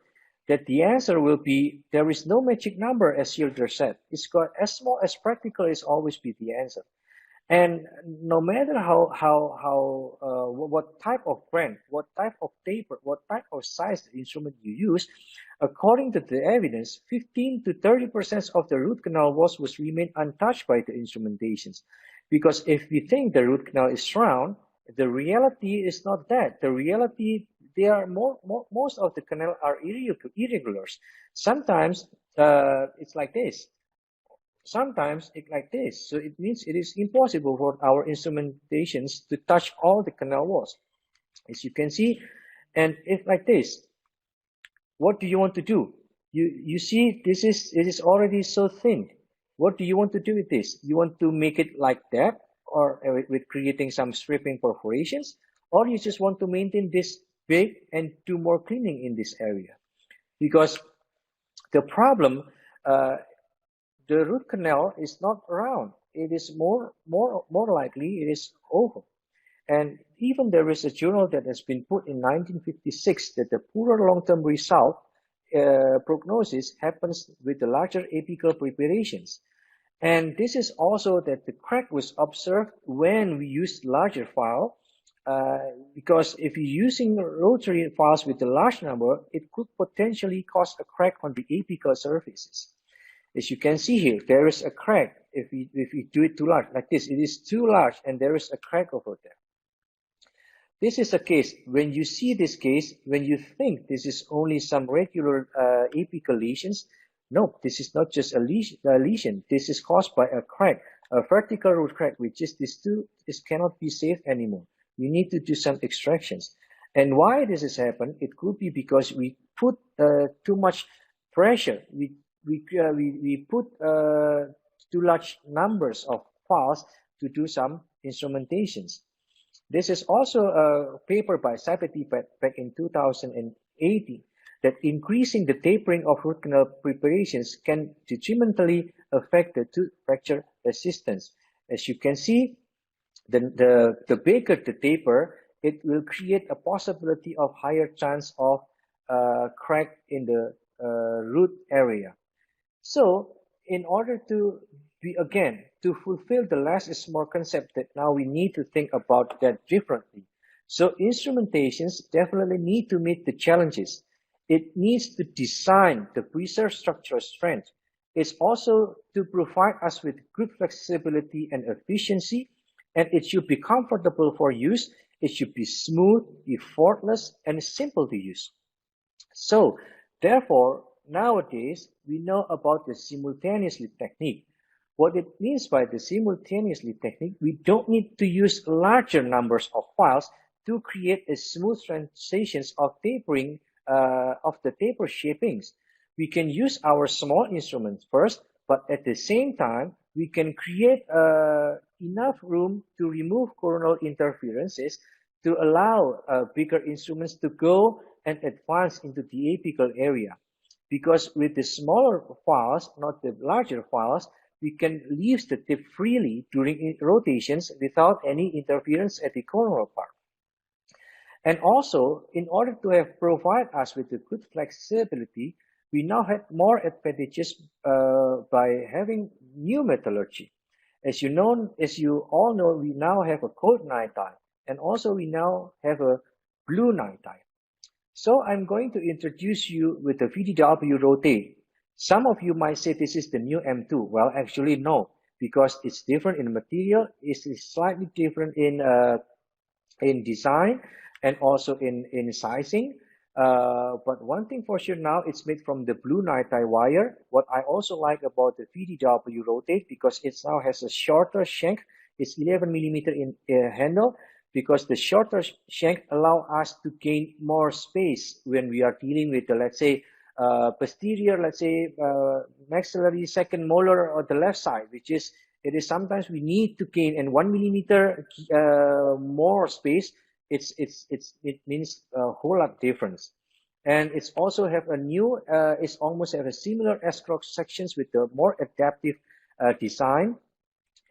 That the answer will be, there is no magic number, as Schilder said. It's got as small as practical is always be the answer. And no matter what type of brand, what type of taper, what type of size the instrument you use, according to the evidence, 15 to 30% of the root canal walls will remain untouched by the instrumentations. Because if we think the root canal is round, the reality is not that. The reality, most of the canal are irregulars. Sometimes it's like this. Sometimes it's like this. So it means it is impossible for our instrumentations to touch all the canal walls, as you can see. And it's like this. What do you want to do? You see, it is already so thin. What do you want to do with this? You want to make it like that, or with creating some stripping perforations, or you just want to maintain this big and do more cleaning in this area? Because the problem, the root canal is not round. It is more likely it is oval. And even there is a journal that has been put in 1956 that the poorer long-term result prognosis happens with the larger apical preparations. And this is also that the crack was observed when we use larger file, because if you're using rotary files with a large number, it could potentially cause a crack on the apical surfaces. As you can see here, there is a crack if we do it too large, like this. It is too large and there is a crack over there. This is a case, when you see this case, when you think this is only some regular apical lesions, no, this is not just a lesion. This is caused by a crack. A vertical root crack, which is this two, is cannot be saved anymore. We need to do some extractions. And why this has happened? It could be because we put too much pressure. We put too large numbers of files to do some instrumentations. This is also a paper by Saipati back in 2018 that increasing the tapering of root canal preparations can detrimentally affect the tooth fracture resistance. As you can see, the bigger the taper, it will create a possibility of higher chance of crack in the root area. So in order to to fulfill the less is more concept, that now we need to think about that differently. So instrumentations definitely need to meet the challenges. It needs to design to preserve structural strength. It's also to provide us with good flexibility and efficiency, and it should be comfortable for use. It should be smooth, effortless, and simple to use. So therefore, nowadays, we know about the simultaneously technique. What it means by the simultaneously technique, we don't need to use larger numbers of files to create a smooth transitions of tapering of the taper shapings. We can use our small instruments first, but at the same time, we can create enough room to remove coronal interferences to allow bigger instruments to go and advance into the apical area. Because with the smaller files, not the larger files, we can leave the tip freely during rotations without any interference at the coronal part. And also, in order to provide us with a good flexibility, we now have more advantages by having new metallurgy. As you all know, we now have a cold night time, and also we now have a blue night time. So I'm going to introduce you with the VDW rotate. Some of you might say this is the new M2. Well, actually no, because it's different in material, it's slightly different in design and also in sizing. But one thing for sure now, it's made from the blue night-tie wire. What I also like about the VDW rotate, because it now has a shorter shank, it's 11 millimeter in handle, because the shorter shank allow us to gain more space when we are dealing with the, let's say, posterior, let's say, maxillary second molar on the left side, which is, it is sometimes we need to gain, and 1 millimeter more space, it means a whole lot difference. And it's also have a new, it's almost have a similar S-cross sections with the more adaptive design.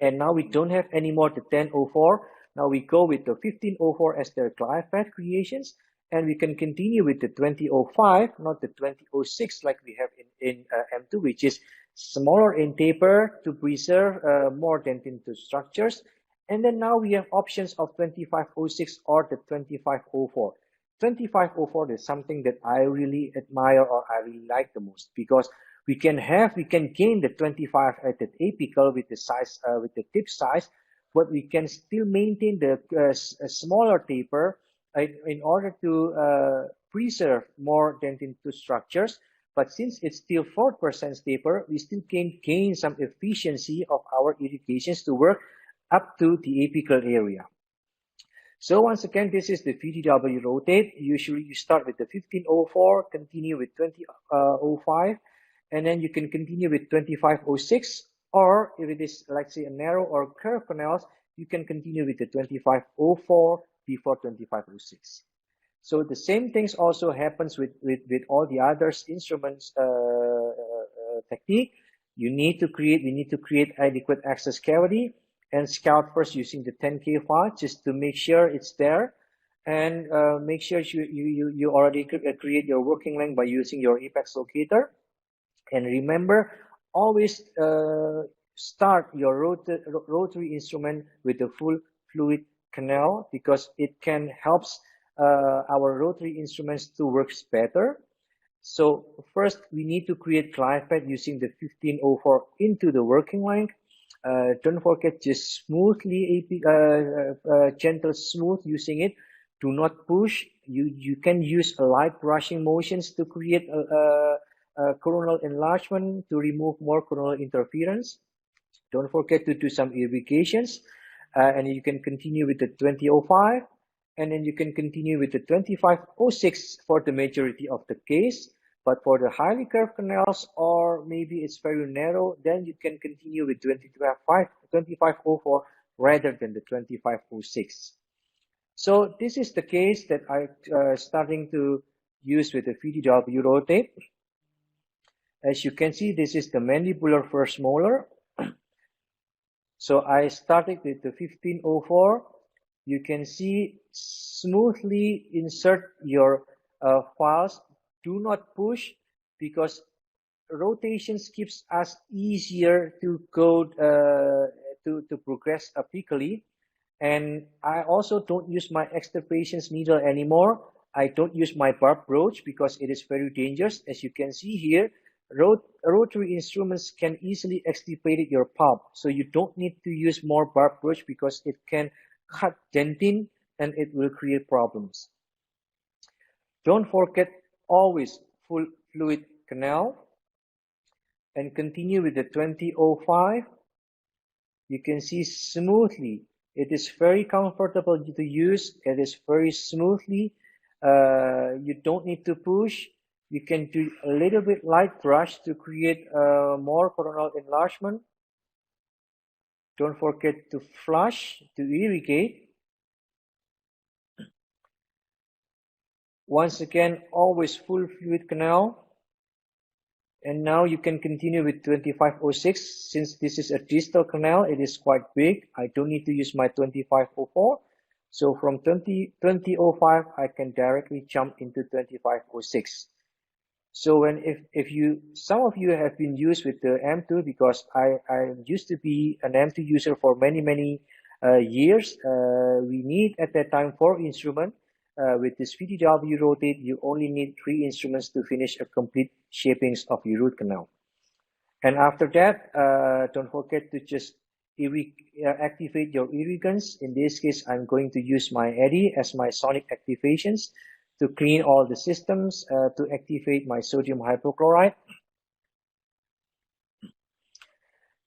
And now we don't have anymore the 1004. Now we go with the 1504 as the glide path creations, and we can continue with the 2005, not the 2006 like we have in M2, which is smaller in taper to preserve more dentin to structures. And then now we have options of 2506 or the 2504. 2504 is something that I really admire or I really like the most, because we can gain the 25 at the apical with the size, with the tip size, but we can still maintain the smaller taper in order to preserve more dentin tooth structures. But since it's still 4% taper, we still can gain some efficiency of our irrigations to work up to the apical area. So once again, this is the VDW rotate. Usually you start with the 1504, continue with 2005, and then you can continue with 2506, or if it is, like say, a narrow or curved canals, you can continue with the 2504 before 2506. So the same things also happens with all the other instruments technique. We need to create adequate access cavity and scout first using the 10K file just to make sure it's there, and make sure you already create your working length by using your apex locator. And remember, always start your rotary instrument with the full fluid canal, because it can helps our rotary instruments to work better. So first we need to create glide path using the 1504 into the working length. Don't forget, just smoothly, gentle smooth using it. Do not push. You can use a light brushing motions to create a coronal enlargement to remove more coronal interference. Don't forget to do some irrigations, and you can continue with the 2005, and then you can continue with the 2506 for the majority of the case. But for the highly curved canals, or maybe it's very narrow, then you can continue with 2504 rather than the 2506. So this is the case that I starting to use with the VDW rotate. As you can see, this is the mandibular first molar. So I started with the 1504. You can see smoothly insert your files. Do not push, because rotations keeps us easier to go to progress apically. And I also don't use my extirpation needle anymore. I don't use my barb broach because it is very dangerous. As you can see here, rotary instruments can easily extirpate your pulp. So you don't need to use more barb broach because it can cut dentin and it will create problems. Don't forget always full fluid canal, and continue with the 2005. You can see smoothly. It is very comfortable to use. It is very smoothly. You don't need to push. You can do a little bit light brush to create more coronal enlargement. Don't forget to flush, to irrigate. Once again, always full fluid canal. And now you can continue with 2506. Since this is a distal canal, it is quite big. I don't need to use my 2504. So from 2005, I can directly jump into 2506. So if some of you have been used with the M2, because I used to be an M2 user for many years. We need at that time 4 instruments. With this VDW rotate, you only need 3 instruments to finish a complete shapings of your root canal. And after that, don't forget to just activate your irrigants. In this case, I'm going to use my eddy as my sonic activations to clean all the systems, to activate my sodium hypochlorite.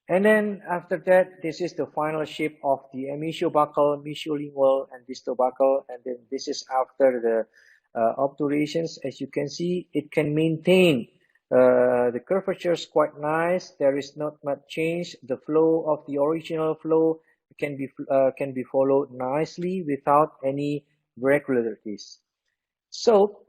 And then after that, this is the final shape of the mesiobuccal, mesiolingual, and distal buccal. And then this is after the obturations. As you can see, it can maintain the curvature is quite nice. There is not much change. The flow of the original flow can be followed nicely without any irregularities. So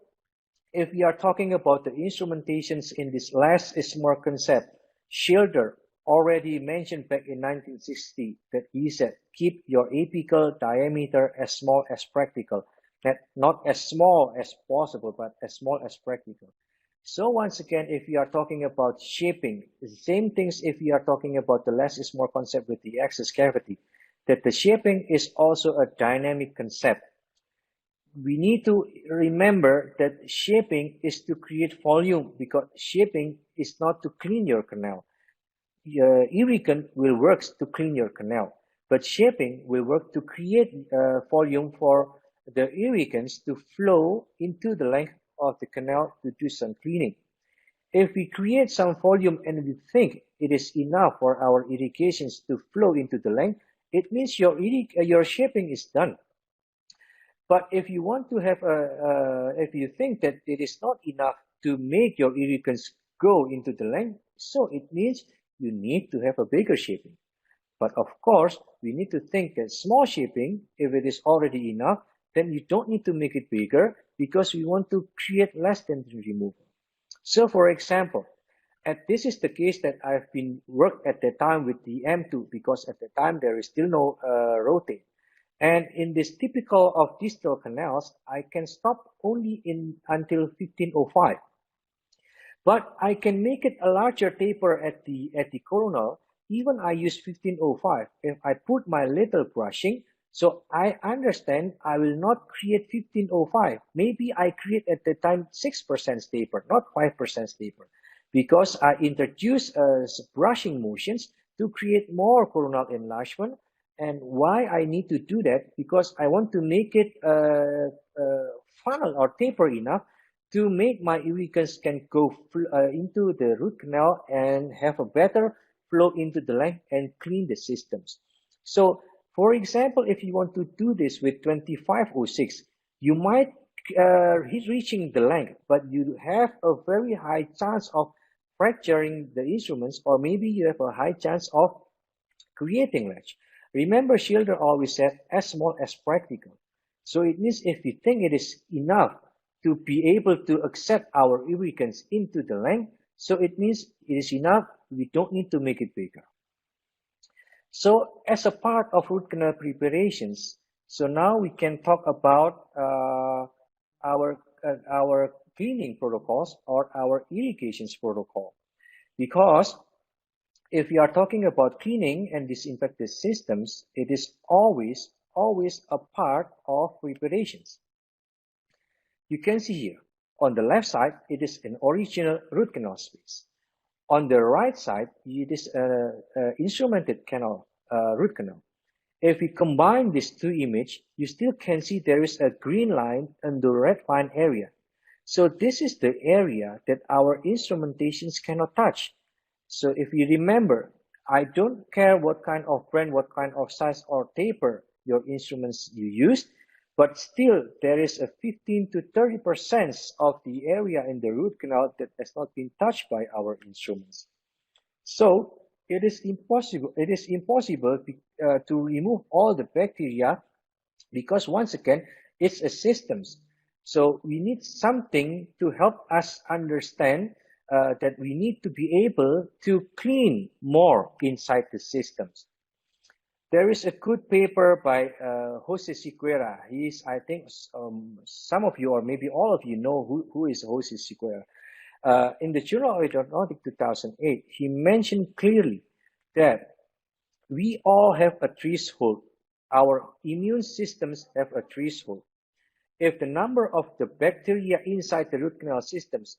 if we are talking about the instrumentations in this less is more concept, Schilder already mentioned back in 1960 that he said, keep your apical diameter as small as practical. Not as small as possible, but as small as practical. So once again, if we are talking about shaping, the same things if we are talking about the less is more concept with the access cavity, that the shaping is also a dynamic concept. We need to remember that shaping is to create volume, because shaping is not to clean your canal. Irrigant will work to clean your canal, but shaping will work to create volume for the irrigants to flow into the length of the canal to do some cleaning. If we create some volume and we think it is enough for our irrigations to flow into the length, it means your shaping is done. But if you want to have if you think that it is not enough to make your irrigants go into the length, so it means you need to have a bigger shaping. But of course, we need to think that small shaping, if it is already enough, then you don't need to make it bigger, because we want to create less dentin removal. So for example, this is the case that I've been worked at the time with the M2, because at the time there is still no rotate. And in this typical of distal canals, I can stop only until 1505. But I can make it a larger taper at the coronal. Even I use 1505. If I put my little brushing, so I understand I will not create 1505. Maybe I create at the time 6% taper, not 5% taper, because I introduce brushing motions to create more coronal enlargement. And why I need to do that? Because I want to make it funnel or taper enough to make my irrigants can go into the root canal and have a better flow into the length and clean the systems. So, for example, if you want to do this with 2506, you might reaching the length, but you have a very high chance of fracturing the instruments, or maybe you have a high chance of creating ledge. Remember, Schilder always said as small as practical. So it means if we think it is enough to be able to accept our irrigants into the length, so it means it is enough, we don't need to make it bigger. So as a part of root canal preparations, so now we can talk about our cleaning protocols or our irrigations protocol. Because if we are talking about cleaning and disinfected systems, it is always a part of preparations. You can see here, on the left side, it is an original root canal space. On the right side, it is an instrumented canal, root canal. If we combine these two images, you still can see there is a green line and the red line area. So this is the area that our instrumentations cannot touch. So if you remember, I don't care what kind of brand, what kind of size or taper your instruments you use, but still there is a 15 to 30% of the area in the root canal that has not been touched by our instruments. So it is impossible to remove all the bacteria, because once again, it's a systems. So we need something to help us understand that we need to be able to clean more inside the systems. There is a good paper by Jose Siqueira. I think some of you or maybe all of you know who is Jose Siqueira. In the Journal of Endodontic 2008, he mentioned clearly that we all have a threshold. Our immune systems have a threshold. If the number of the bacteria inside the root canal systems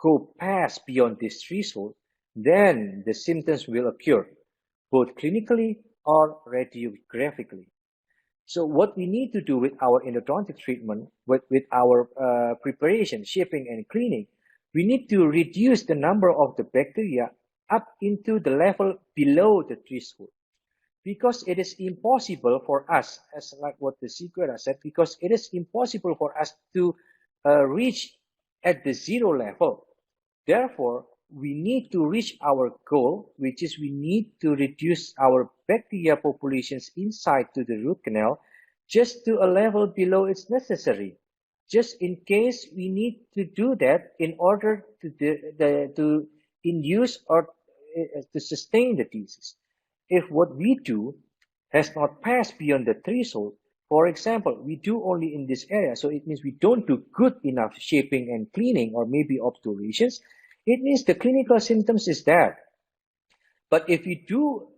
go past beyond this threshold, then the symptoms will occur, both clinically or radiographically. So what we need to do with our endodontic treatment, with our preparation, shaping, and cleaning, we need to reduce the number of the bacteria up into the level below the threshold. Because it is impossible for us, as like what the Siqueira said, because it is impossible for us to reach at the zero level. Therefore, we need to reach our goal, which is we need to reduce our bacteria populations inside to the root canal just to a level below it's necessary. Just in case we need to do that in order to induce or to sustain the disease. If what we do has not passed beyond the threshold, for example, we do only in this area, so it means we don't do good enough shaping and cleaning or maybe obturations, it means the clinical symptoms is there. But if we do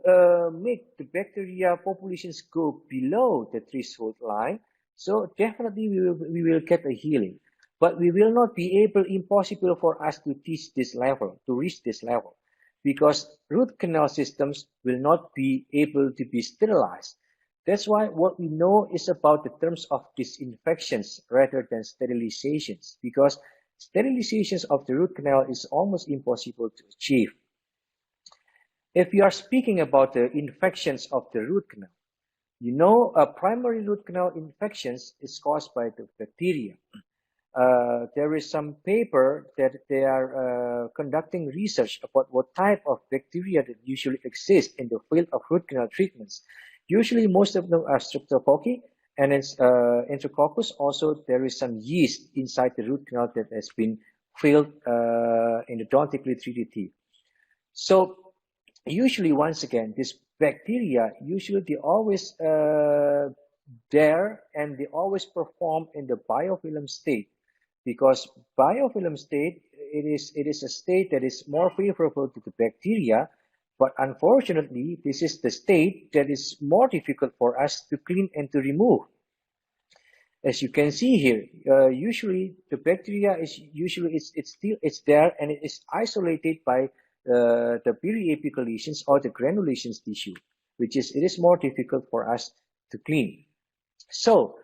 make the bacteria populations go below the threshold line, so definitely we will get a healing. But we will not be impossible for us to reach this level, because root canal systems will not be able to be sterilized. That's why what we know is about the terms of disinfections rather than sterilizations, because sterilizations of the root canal is almost impossible to achieve. If we are speaking about the infections of the root canal, you know, primary root canal infections is caused by the bacteria. There is some paper that they are conducting research about what type of bacteria that usually exist in the field of root canal treatments. Usually most of them are streptococci, and it's enterococcus. Also, there is some yeast inside the root canal that has been filled endodontically 3D. So usually, once again, this bacteria, usually they always there, and they always perform in the biofilm state, because biofilm state, it is a state that is more favorable to the bacteria, but unfortunately, this is the state that is more difficult for us to clean and to remove. As you can see here, usually the bacteria is it's there, and it is isolated by the periapical lesions or the granulations tissue, which is it is more difficult for us to clean. So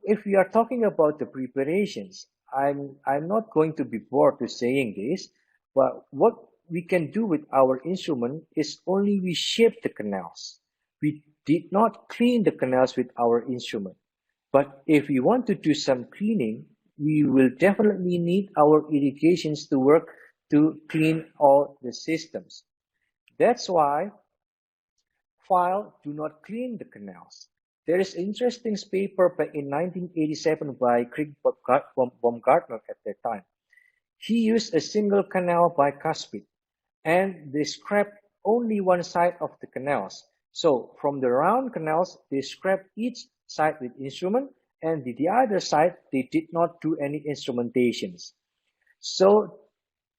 if we are talking about the preparations, I'm not going to be bored to saying this, but what we can do with our instrument is only we shape the canals. We did not clean the canals with our instrument. But if we want to do some cleaning, we will definitely need our irrigations to work to clean all the systems. That's why file do not clean the canals. There is an interesting paper back in 1987 by Craig Baumgartner at that time. He used a single canal bicuspid, and they scraped only one side of the canals. So from the round canals, they scraped each side with instrument, and the other side, they did not do any instrumentations. So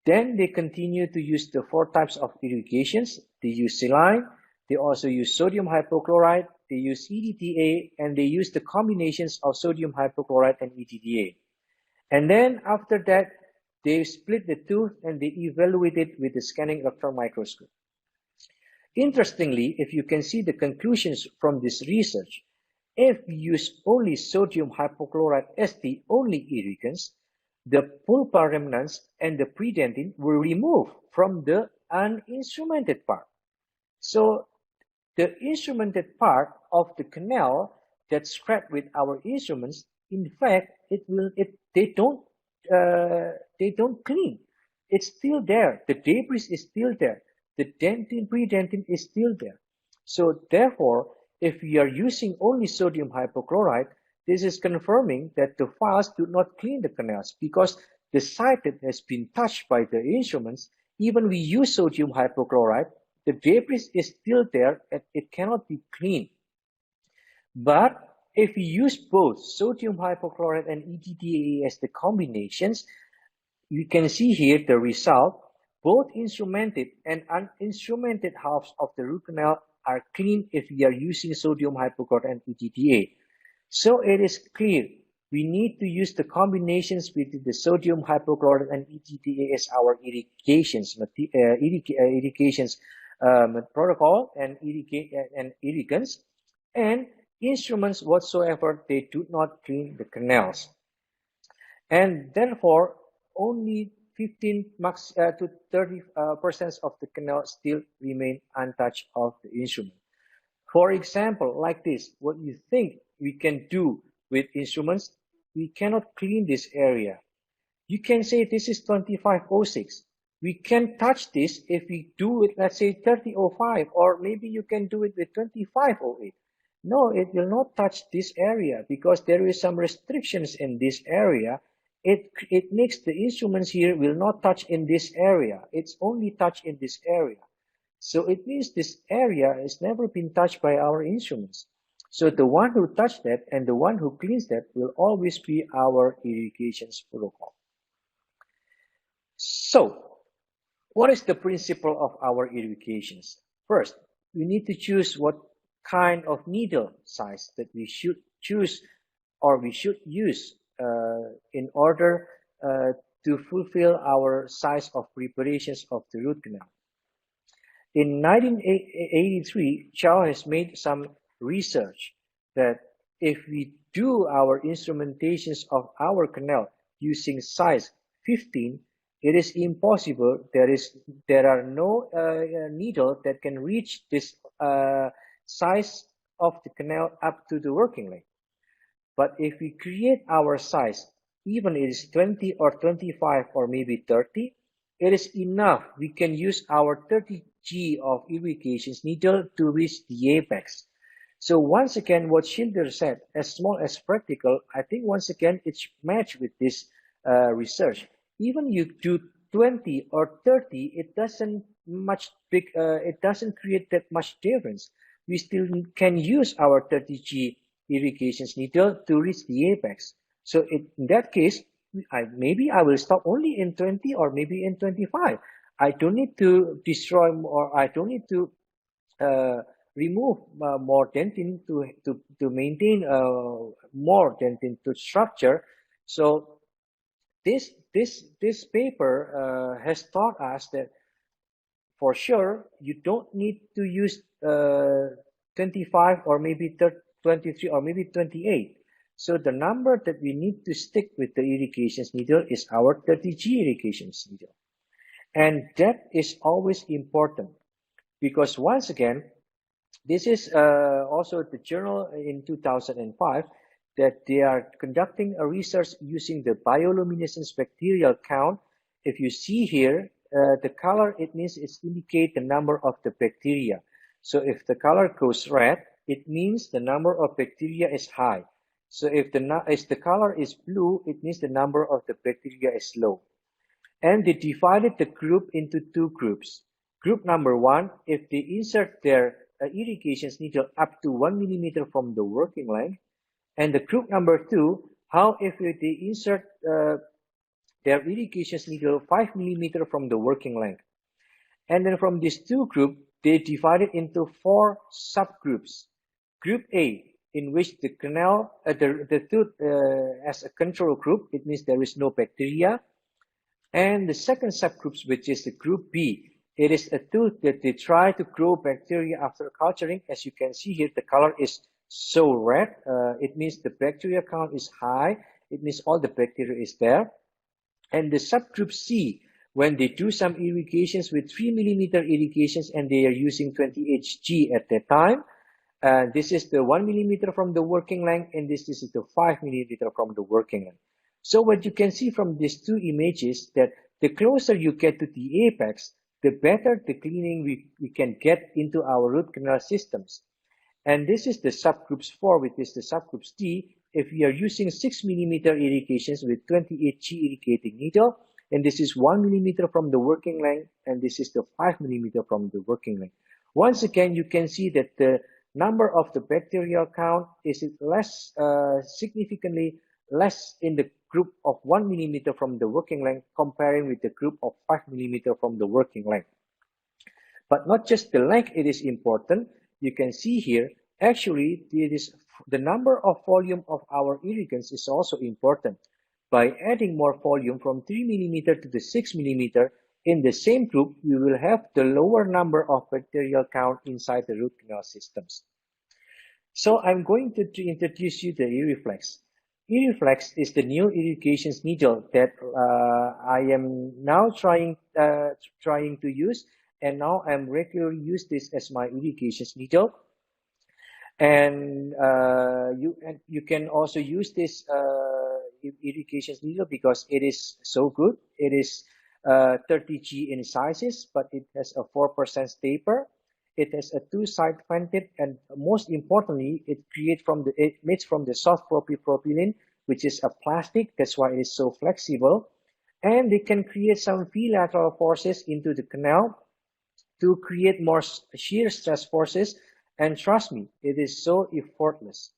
then they continue to use the 4 types of irrigations. They use saline, they also use sodium hypochlorite, they use EDTA, and they use the combinations of sodium hypochlorite and EDTA. And then after that, they split the tooth and they evaluate it with the scanning electron microscope. Interestingly, if you can see the conclusions from this research, if we use only sodium hypochlorite as the only irrigants, the pulpal remnants and the predentin were removed from the uninstrumented part. So the instrumented part of the canal that's scraped with our instruments, in fact, they don't clean. It's still there. The debris is still there. The dentin, predentin is still there. So therefore, if we are using only sodium hypochlorite, this is confirming that the files do not clean the canals, because the site that has been touched by the instruments, even we use sodium hypochlorite, the debris is still there and it cannot be cleaned. But if we use both sodium hypochlorite and EDTA as the combinations, you can see here the result. Both instrumented and uninstrumented halves of the root canal are clean if we are using sodium hypochlorite and EDTA. So it is clear we need to use the combinations with the sodium hypochlorite and EDTA as our irrigations protocol and irrigants, and instruments whatsoever, they do not clean the canals. And therefore, only 15 max to 30% of the canal still remain untouched of the instrument. For example, like this, what you think we can do with instruments, we cannot clean this area. You can say this is 2506. We can touch this if we do it, let's say 3005, or maybe you can do it with 2508. No, it will not touch this area because there is some restrictions in this area. It makes the instruments here will not touch in this area. It's only touch in this area. So it means this area has never been touched by our instruments. So the one who touched that and the one who cleans that will always be our irrigations protocol. So what is the principle of our irrigations? First, we need to choose what kind of needle size that we should choose or we should use in order to fulfill our size of preparations of the root canal. In 1983, Chow has made some research that if we do our instrumentations of our canal using size 15, it is impossible. There are no needle that can reach this size of the canal up to the working length. But if we create our size, even it is 20 or 25 or maybe 30, it is enough. We can use our 30G of irrigations needle to reach the apex. So once again, what Schilder said, as small as practical, I think once again it's matched with this research. Even you do 20 or 30, it doesn't create that much difference. We still can use our 30G irrigations needle to reach the apex. So in that case, maybe I will stop only in 20 or maybe in 25. I don't need to destroy or I don't need to remove more dentin to maintain more dentin to structure. So this paper has taught us that for sure you don't need to use 25 or maybe 23 or maybe 28. So the number that we need to stick with the irrigations needle is our 30G irrigations needle. And that is always important because once again, this is also the journal in 2005 that they are conducting a research using the bioluminescence bacterial count. If you see here, the color, it means it's indicate the number of the bacteria. So if the color goes red, it means the number of bacteria is high. So if the color is blue, it means the number of the bacteria is low. And they divided the group into two groups. Group number one, if they insert their irrigation needle up to 1 millimeter from the working length. And the group number two, how if they insert their irrigation needle 5 millimeter from the working length. And then from these two groups, they divided into four subgroups. Group A, in which the canal, the tooth as a control group, it means there is no bacteria. And the second subgroup, which is the group B, it is a tooth that they try to grow bacteria after culturing. As you can see here, the color is so red. It means the bacteria count is high. It means all the bacteria is there. And the subgroup C, when they do some irrigations with 3 millimeter irrigations and they are using 20 Hg at that time, this is the 1 millimeter from the working length, and this is the 5 millimeter from the working length. So what you can see from these two images, that the closer you get to the apex, the better the cleaning we can get into our root canal systems. And this is the subgroups 4, which is the subgroups D. If we are using 6 millimeter irrigations with 20 Hg irrigating needle, and this is 1 millimeter from the working length, and this is the 5 millimeter from the working length. Once again, you can see that the number of the bacterial count is less, significantly less in the group of 1 millimeter from the working length comparing with the group of 5 millimeter from the working length. But not just the length, it is important. You can see here, actually, it is the number of volume of our irrigants is also important. By adding more volume from 3 millimeter to the 6 millimeter, in the same group, we will have the lower number of bacterial count inside the root canal systems. So I'm going to introduce you the Irriflex. Irriflex is the new irrigation needle that I am now trying to use, and now I'm regularly use this as my irrigation needle. And you can also use this irrigation needle because it is so good. It is 30G in sizes, but it has a 4% taper. It has a two-side vented, and most importantly, it makes from the soft polypropylene, which is a plastic. That's why it is so flexible. And they can create some bilateral forces into the canal to create more shear stress forces. And trust me, it is so effortless.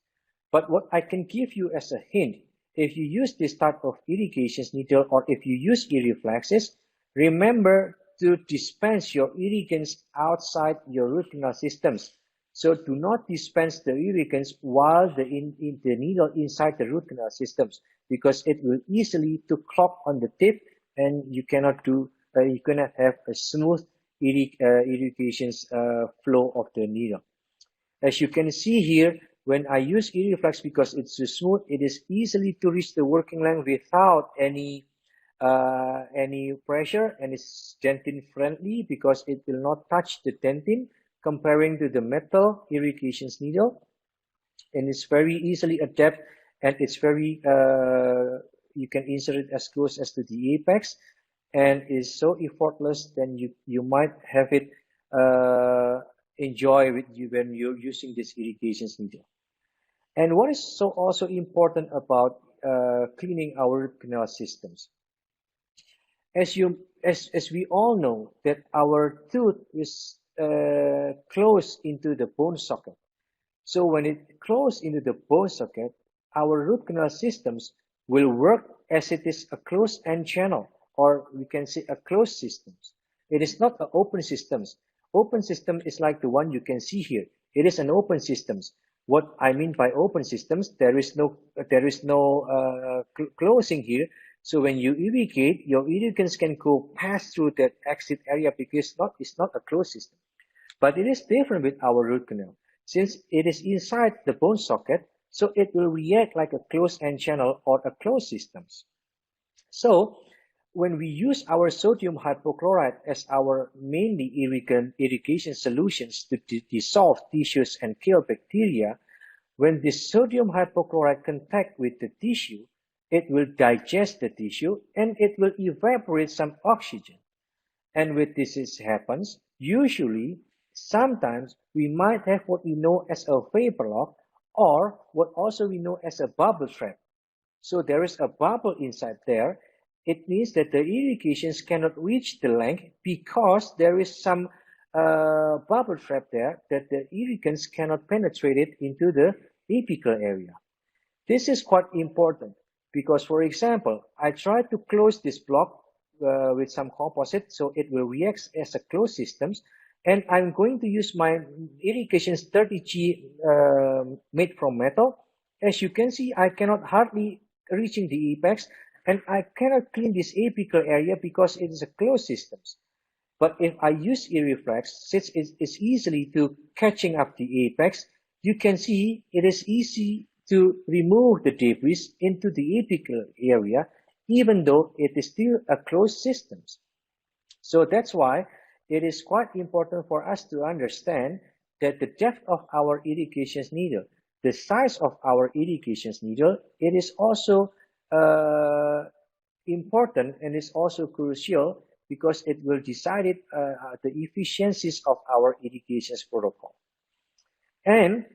But what I can give you as a hint, if you use this type of irrigation needle or if you use Irriflexes, remember to dispense your irrigants outside your root canal systems. So do not dispense the irrigants while the needle inside the root canal systems, because it will easily to clog on the tip, and you cannot have a smooth irrigation flow of the needle. As you can see here, when I use Irriflex, because it's so smooth, it is easily to reach the working length without any pressure, and it's dentin friendly because it will not touch the dentin comparing to the metal irrigation needle, and it's very easily adapt, and it's very you can insert it as close as to the apex, and is so effortless. Then you might have it enjoy with you when you're using this irrigation needle. And what is so also important about cleaning our root canal systems? As we all know that our tooth is close into the bone socket. So when it close into the bone socket, our root canal systems will work as it is a closed end channel, or we can say a closed system. It is not an open systems. Open system is like the one you can see here. It is an open systems. What I mean by open systems, there is no closing here. So when you irrigate, your irrigants can go pass through that exit area because it's not a closed system. But it is different with our root canal. Since it is inside the bone socket, so it will react like a closed end channel or a closed systems. So when we use our sodium hypochlorite as our mainly irrigation solutions to dissolve tissues and kill bacteria, when the sodium hypochlorite contact with the tissue, it will digest the tissue and it will evaporate some oxygen. And when this happens, usually, sometimes we might have what we know as a vapor lock or what also we know as a bubble trap. So there is a bubble inside there. It means that the irrigations cannot reach the length because there is some bubble trap there that the irrigants cannot penetrate it into the apical area. This is quite important because, for example, I try to close this block with some composite so it will react as a closed system, and I'm going to use my irrigation 30G made from metal. As you can see, I cannot hardly reaching the apex, and I cannot clean this apical area because it is a closed system. But if I use Irriflex, since it's easily to catching up the apex, you can see it is easy to remove the debris into the apical area, even though it is still a closed system. So that's why it is quite important for us to understand that the depth of our irrigation needle, the size of our irrigation needle, it is also important and is also crucial because it will decide the efficiencies of our irrigation protocol. And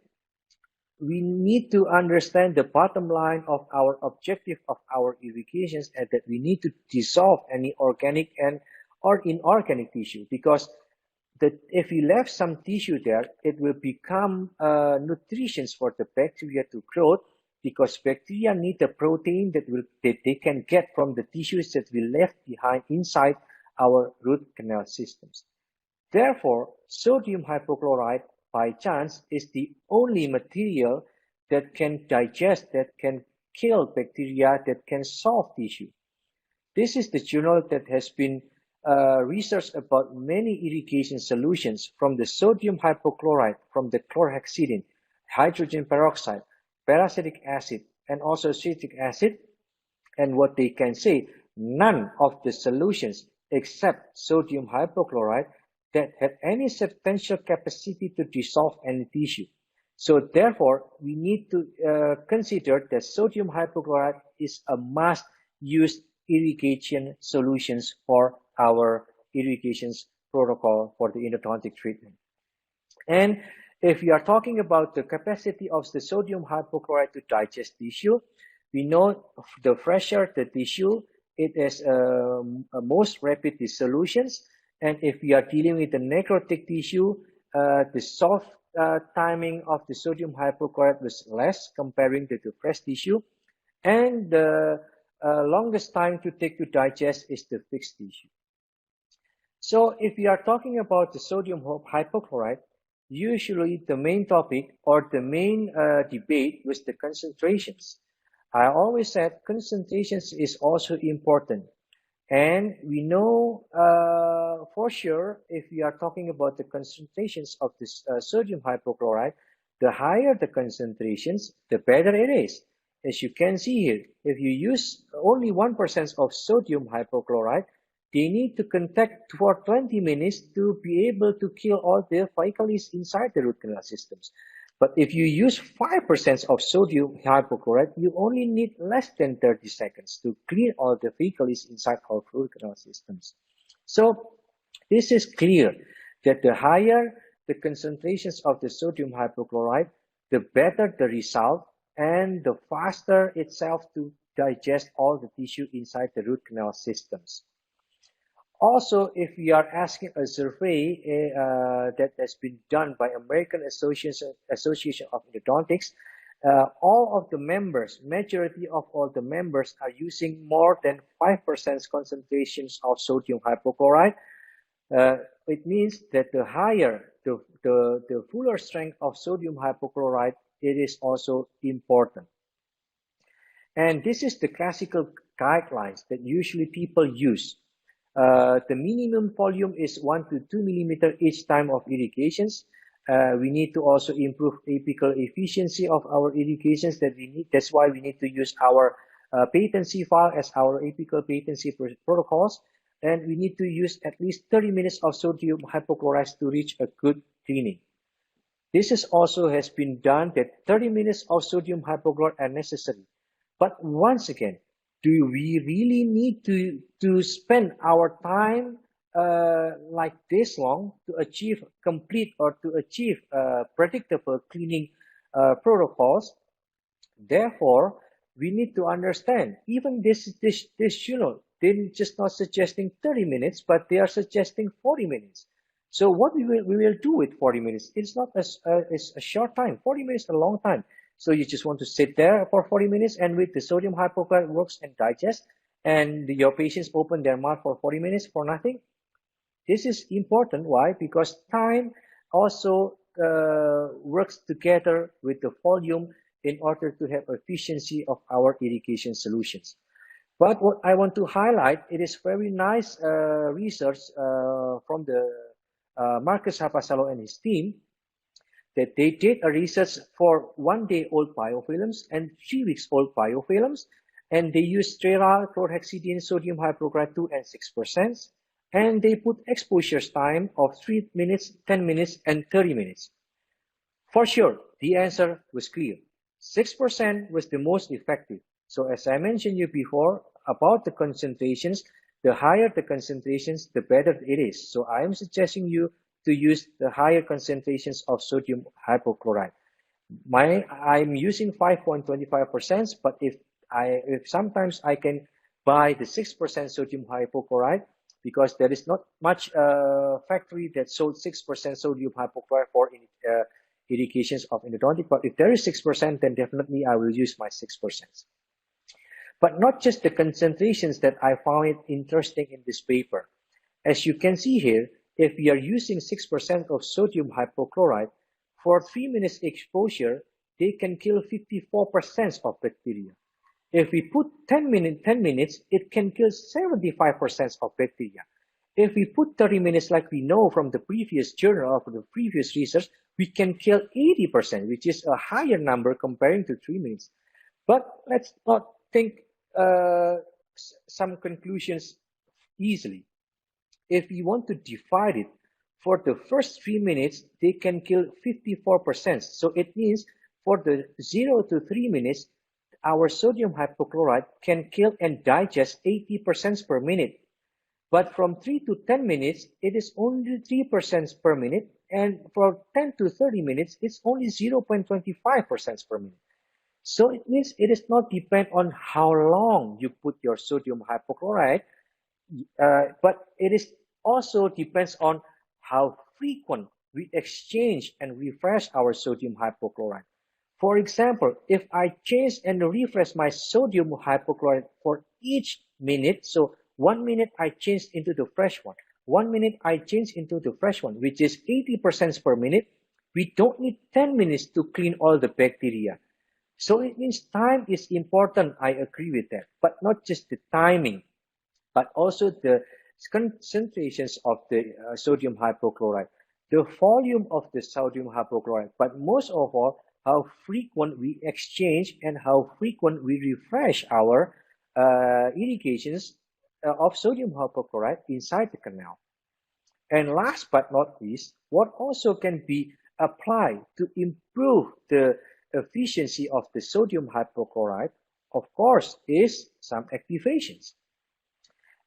we need to understand the bottom line of our objective of our irrigations, and that we need to dissolve any organic and or inorganic tissue, because if we left some tissue there, it will become nutrition for the bacteria to grow, because bacteria need the protein that they can get from the tissues that we left behind inside our root canal systems. Therefore, sodium hypochlorite by chance is the only material that can digest, that can kill bacteria, that can solve tissue. This is the journal that has been researched about many irrigation solutions, from the sodium hypochlorite, from the chlorhexidine, hydrogen peroxide, peracetic acid, and also citric acid. And what they can say, none of the solutions except sodium hypochlorite that have any substantial capacity to dissolve any tissue. So therefore, we need to consider that sodium hypochlorite is a must-use irrigation solutions for our irrigation protocol for the endodontic treatment. And if we are talking about the capacity of the sodium hypochlorite to digest tissue, we know the fresher the tissue, it is a most rapid dissolutions. And if we are dealing with the necrotic tissue, the soft timing of the sodium hypochlorite was less comparing to the fresh tissue. And the longest time to take to digest is the fixed tissue. So if we are talking about the sodium hypochlorite, usually the main topic or the main debate was the concentrations. I always said concentrations is also important. And we know for sure, if we are talking about the concentrations of this sodium hypochlorite, the higher the concentrations, the better it is. As you can see here, if you use only 1% of sodium hypochlorite, they need to contact for 20 minutes to be able to kill all the faecalis inside the root canal systems. But if you use 5% of sodium hypochlorite, you only need less than 30 seconds to clear all the faecalis inside our root canal systems. So this is clear that the higher the concentrations of the sodium hypochlorite, the better the result and the faster itself to digest all the tissue inside the root canal systems. Also, if we are asking a survey that has been done by American Association of Endodontics, all of the members, majority of all the members are using more than 5% concentrations of sodium hypochlorite. It means that the higher, the fuller strength of sodium hypochlorite, it is also important. And this is the classical guidelines that usually people use. The minimum volume is 1 to 2 millimeter each time of irrigations. We need to also improve apical efficiency of our irrigations that we need. That's why we need to use our patency file as our apical patency protocols, and we need to use at least 30 minutes of sodium hypochlorite to reach a good cleaning. This is also has been done that 30 minutes of sodium hypochlorite are necessary. But once again, do we really need to spend our time like this long to achieve complete or to achieve predictable cleaning protocols? Therefore, we need to understand, even this journal, they're just not suggesting 30 minutes, but they are suggesting 40 minutes. So what we will do with 40 minutes, it's not it's a short time. 40 minutes is a long time. So you just want to sit there for 40 minutes and with the sodium hypochlorite works and digest, and your patients open their mouth for 40 minutes for nothing. This is important. Why? Because time also works together with the volume in order to have efficiency of our irrigation solutions. But what I want to highlight, it is very nice research from the Marcus Hapasalo and his team, that they did a research for 1 day old biofilms and 3 weeks old biofilms, and they used sterile chlorhexidine, sodium hypochlorite 2 and 6%, and they put exposure time of 3 minutes, 10 minutes, and 30 minutes. For sure, the answer was clear. 6% was the most effective. So as I mentioned you before about the concentrations, the higher the concentrations, the better it is. So I am suggesting you to use the higher concentrations of sodium hypochlorite. I'm using 5.25%, but if sometimes I can buy the 6% sodium hypochlorite, because there is not much factory that sold 6% sodium hypochlorite for irrigations of endodontic. But if there is 6%, then definitely I will use my 6%. But not just the concentrations that I found it interesting in this paper. As you can see here, if we are using 6% of sodium hypochlorite, for 3 minutes exposure, they can kill 54% of bacteria. If we put 10 minutes, it can kill 75% of bacteria. If we put 30 minutes, like we know from the previous journal of the previous research, we can kill 80%, which is a higher number comparing to 3 minutes. But let's not think some conclusions easily. If we want to divide it, for the first 3 minutes, they can kill 54%. So it means for the 0 to 3 minutes, our sodium hypochlorite can kill and digest 80% per minute. But from 3 to 10 minutes, it is only 3% per minute. And for 10 to 30 minutes, it's only 0.25% per minute. So it means it is not depend on how long you put your sodium hypochlorite, but it is also depends on how frequent we exchange and refresh our sodium hypochlorite. For example, if I change and refresh my sodium hypochlorite for each minute, so 1 minute I change into the fresh one, 1 minute I change into the fresh one, which is 80% per minute, we don't need 10 minutes to clean all the bacteria. So it means time is important, I agree with that, but not just the timing, but also the concentrations of the sodium hypochlorite, the volume of the sodium hypochlorite, but most of all, how frequent we exchange and how frequent we refresh our irrigations of sodium hypochlorite inside the canal. And last but not least, what also can be applied to improve the efficiency of the sodium hypochlorite, of course, is some activations.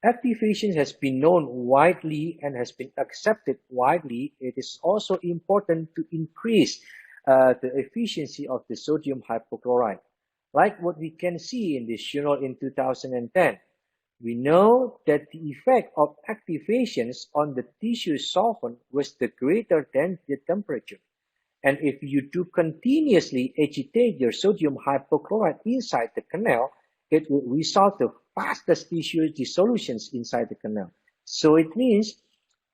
Activation has been known widely and has been accepted widely. It is also important to increase the efficiency of the sodium hypochlorite. Like what we can see in this journal in 2010, we know that the effect of activations on the tissue solvent was the greater than the temperature. And if you do continuously agitate your sodium hypochlorite inside the canal, it will result the fastest tissue dissolutions inside the canal. So it means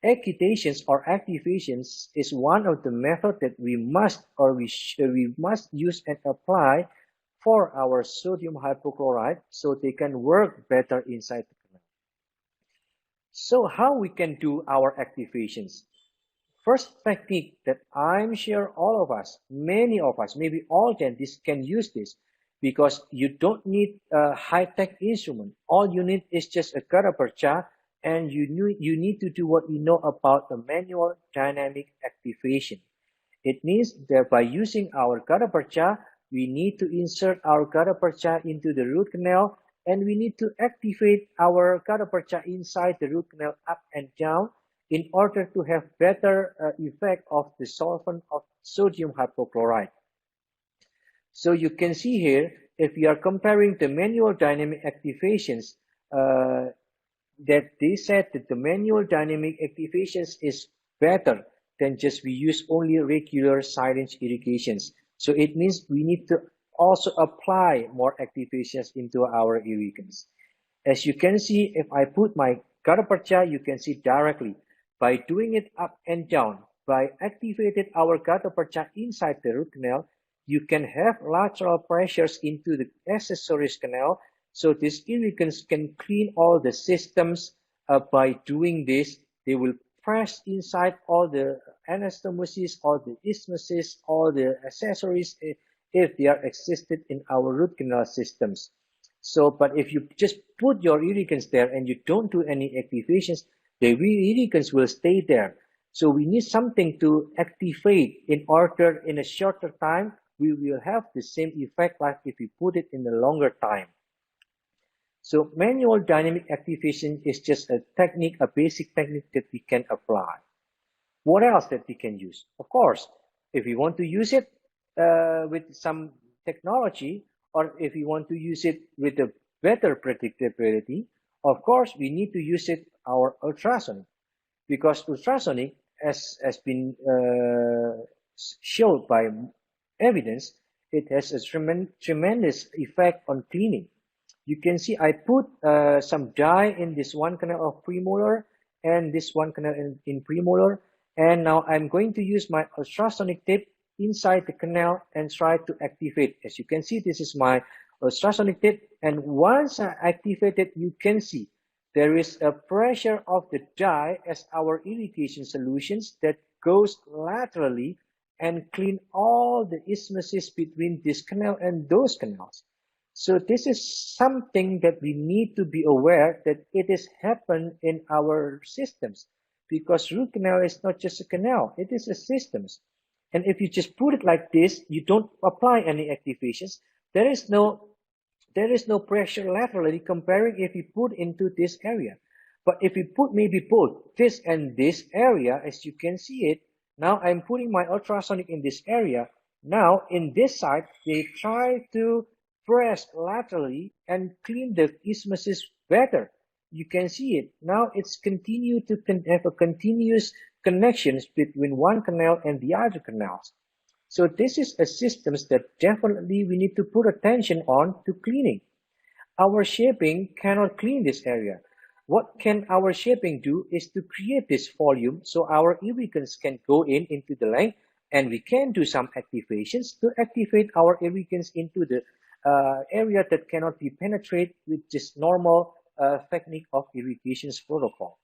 agitations or activations is one of the methods that we must use and apply for our sodium hypochlorite so they can work better inside the canal. So how we can do our activations? First technique that I'm sure all of us, many of us, maybe all dentists can use this, because you don't need a high-tech instrument. All you need is just a gutta percha, and you need to do what we know about the manual dynamic activation. It means that by using our gutta percha, we need to insert our gutta percha into the root canal, and we need to activate our gutta percha inside the root canal up and down in order to have better effect of the solvent of sodium hypochlorite. So you can see here, if we are comparing the manual dynamic activations, that they said that the manual dynamic activations is better than just we use only regular syringe irrigations. So it means we need to also apply more activations into our irrigants. As you can see, if I put my gutta percha, you can see directly by doing it up and down, by activating our gutta percha inside the root canal, you can have lateral pressures into the accessories canal. So these irrigants can clean all the systems. By doing this, they will press inside all the anastomosis, all the isthmuses, all the accessories if they are existed in our root canal systems. So, but if you just put your irrigants there and you don't do any activations, the irrigants will stay there. So we need something to activate in order in a shorter time, we will have the same effect like if we put it in a longer time. So manual dynamic activation is just a technique, a basic technique that we can apply. What else that we can use? Of course, if we want to use it with some technology, or if we want to use it with a better predictability, of course, we need to use it our ultrasonic, because ultrasonic has been shown by evidence, it has a tremendous effect on cleaning. You can see I put some dye in this one canal of premolar and this one canal in premolar, and now I'm going to use my ultrasonic tip inside the canal and try to activate. As you can see, this is my ultrasonic tip, and once I activate it, you can see there is a pressure of the dye as our irrigation solutions that goes laterally and clean all the isthmuses between this canal and those canals. So this is something that we need to be aware that it is happened in our systems, because root canal is not just a canal, it is a systems. And if you just put it like this, you don't apply any activations, there is no pressure laterally comparing if you put into this area. But if you put maybe both this and this area, as you can see it, now I'm putting my ultrasonic in this area. Now in this side, they try to press laterally and clean the isthmuses better. You can see it. Now it's continue to have a continuous connections between one canal and the other canals. So this is a systems that definitely we need to put attention on to cleaning. Our shaping cannot clean this area. What can our shaping do is to create this volume so our irrigants can go into the length, and we can do some activations to activate our irrigants into the area that cannot be penetrated with just normal technique of irrigations protocol.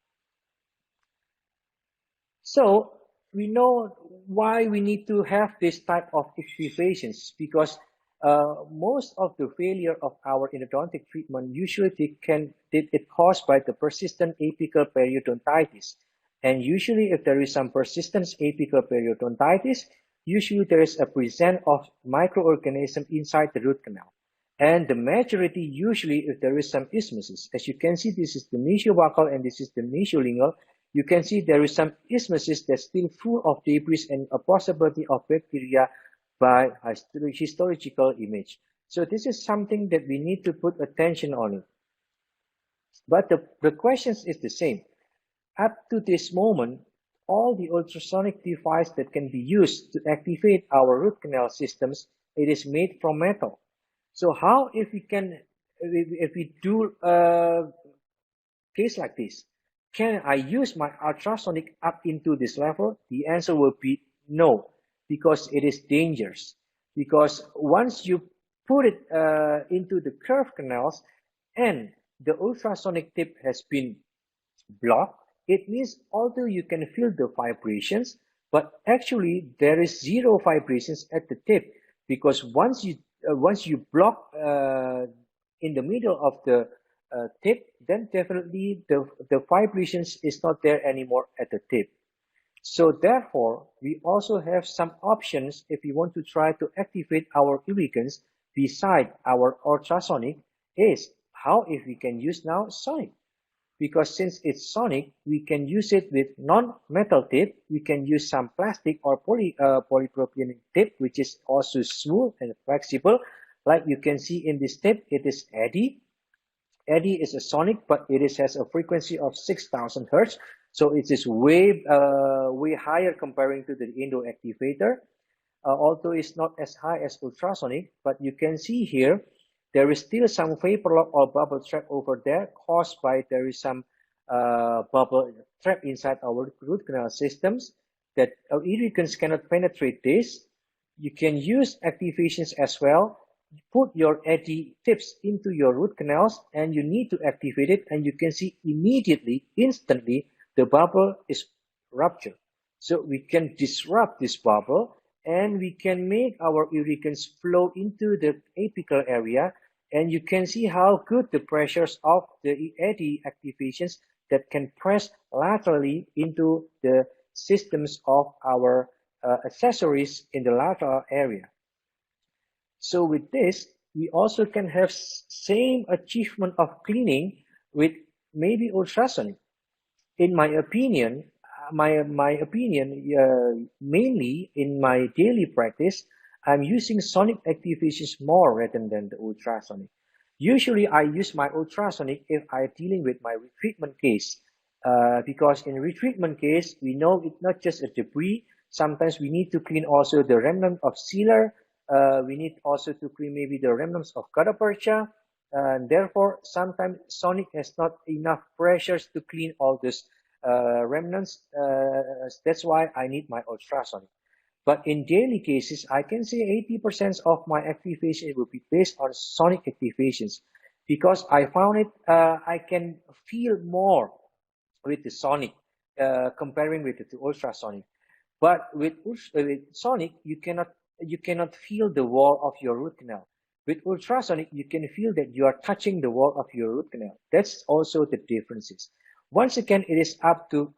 So we know why we need to have this type of activations, because most of the failure of our endodontic treatment usually it caused by the persistent apical periodontitis. And usually if there is some persistent apical periodontitis, usually there is a presence of microorganism inside the root canal. And the majority usually if there is some isthmuses. As you can see, this is the mesiobuccal and this is the mesiolingual. You can see there is some isthmuses that's still full of debris and a possibility of bacteria by histological image. So this is something that we need to put attention on it. But the question is the same. Up to this moment, all the ultrasonic device that can be used to activate our root canal systems, it is made from metal. So how if we do a case like this, can I use my ultrasonic up into this level? The answer will be no, because it is dangerous. Because once you put it into the curved canals and the ultrasonic tip has been blocked, it means although you can feel the vibrations, but actually there is zero vibrations at the tip, because once you once you block in the middle of the tip, then definitely the vibrations is not there anymore at the tip. So therefore, we also have some options if we want to try to activate our irrigants beside our ultrasonic, is how if we can use now sonic. Because since it's sonic, we can use it with non-metal tip. We can use some plastic or polypropylene tip, which is also smooth and flexible. Like you can see in this tip, it is eddy. Eddy is a sonic, but has a frequency of 6,000 hertz. So it is way higher comparing to the Endo activator. Although it's not as high as ultrasonic, but you can see here, there is still some vapor lock or bubble trap over there caused by there is some bubble trap inside our root canal systems that our irrigants cannot penetrate this. You can use activations as well. Put your eddy tips into your root canals and you need to activate it, and you can see immediately, instantly, the bubble is ruptured. So we can disrupt this bubble and we can make our irrigants flow into the apical area, and you can see how good the pressures of the eddy activations that can press laterally into the systems of our accessories in the lateral area. So with this, we also can have same achievement of cleaning with maybe ultrasonic. In my opinion, mainly in my daily practice, I'm using sonic activations more rather than the ultrasonic. Usually, I use my ultrasonic if I'm dealing with my retreatment case, because in retreatment case, we know it's not just a debris. Sometimes we need to clean also the remnant of sealer. We need also to clean maybe the remnants of gutta percha. And therefore, sometimes sonic has not enough pressures to clean all these remnants. That's why I need my ultrasonic. But in daily cases, I can say 80% of my activation will be based on sonic activations, because I found it, I can feel more with the sonic comparing with the ultrasonic. But with sonic, you cannot feel the wall of your root canal. With ultrasonic, you can feel that you are touching the wall of your root canal. That's also the differences. Once again, it is up to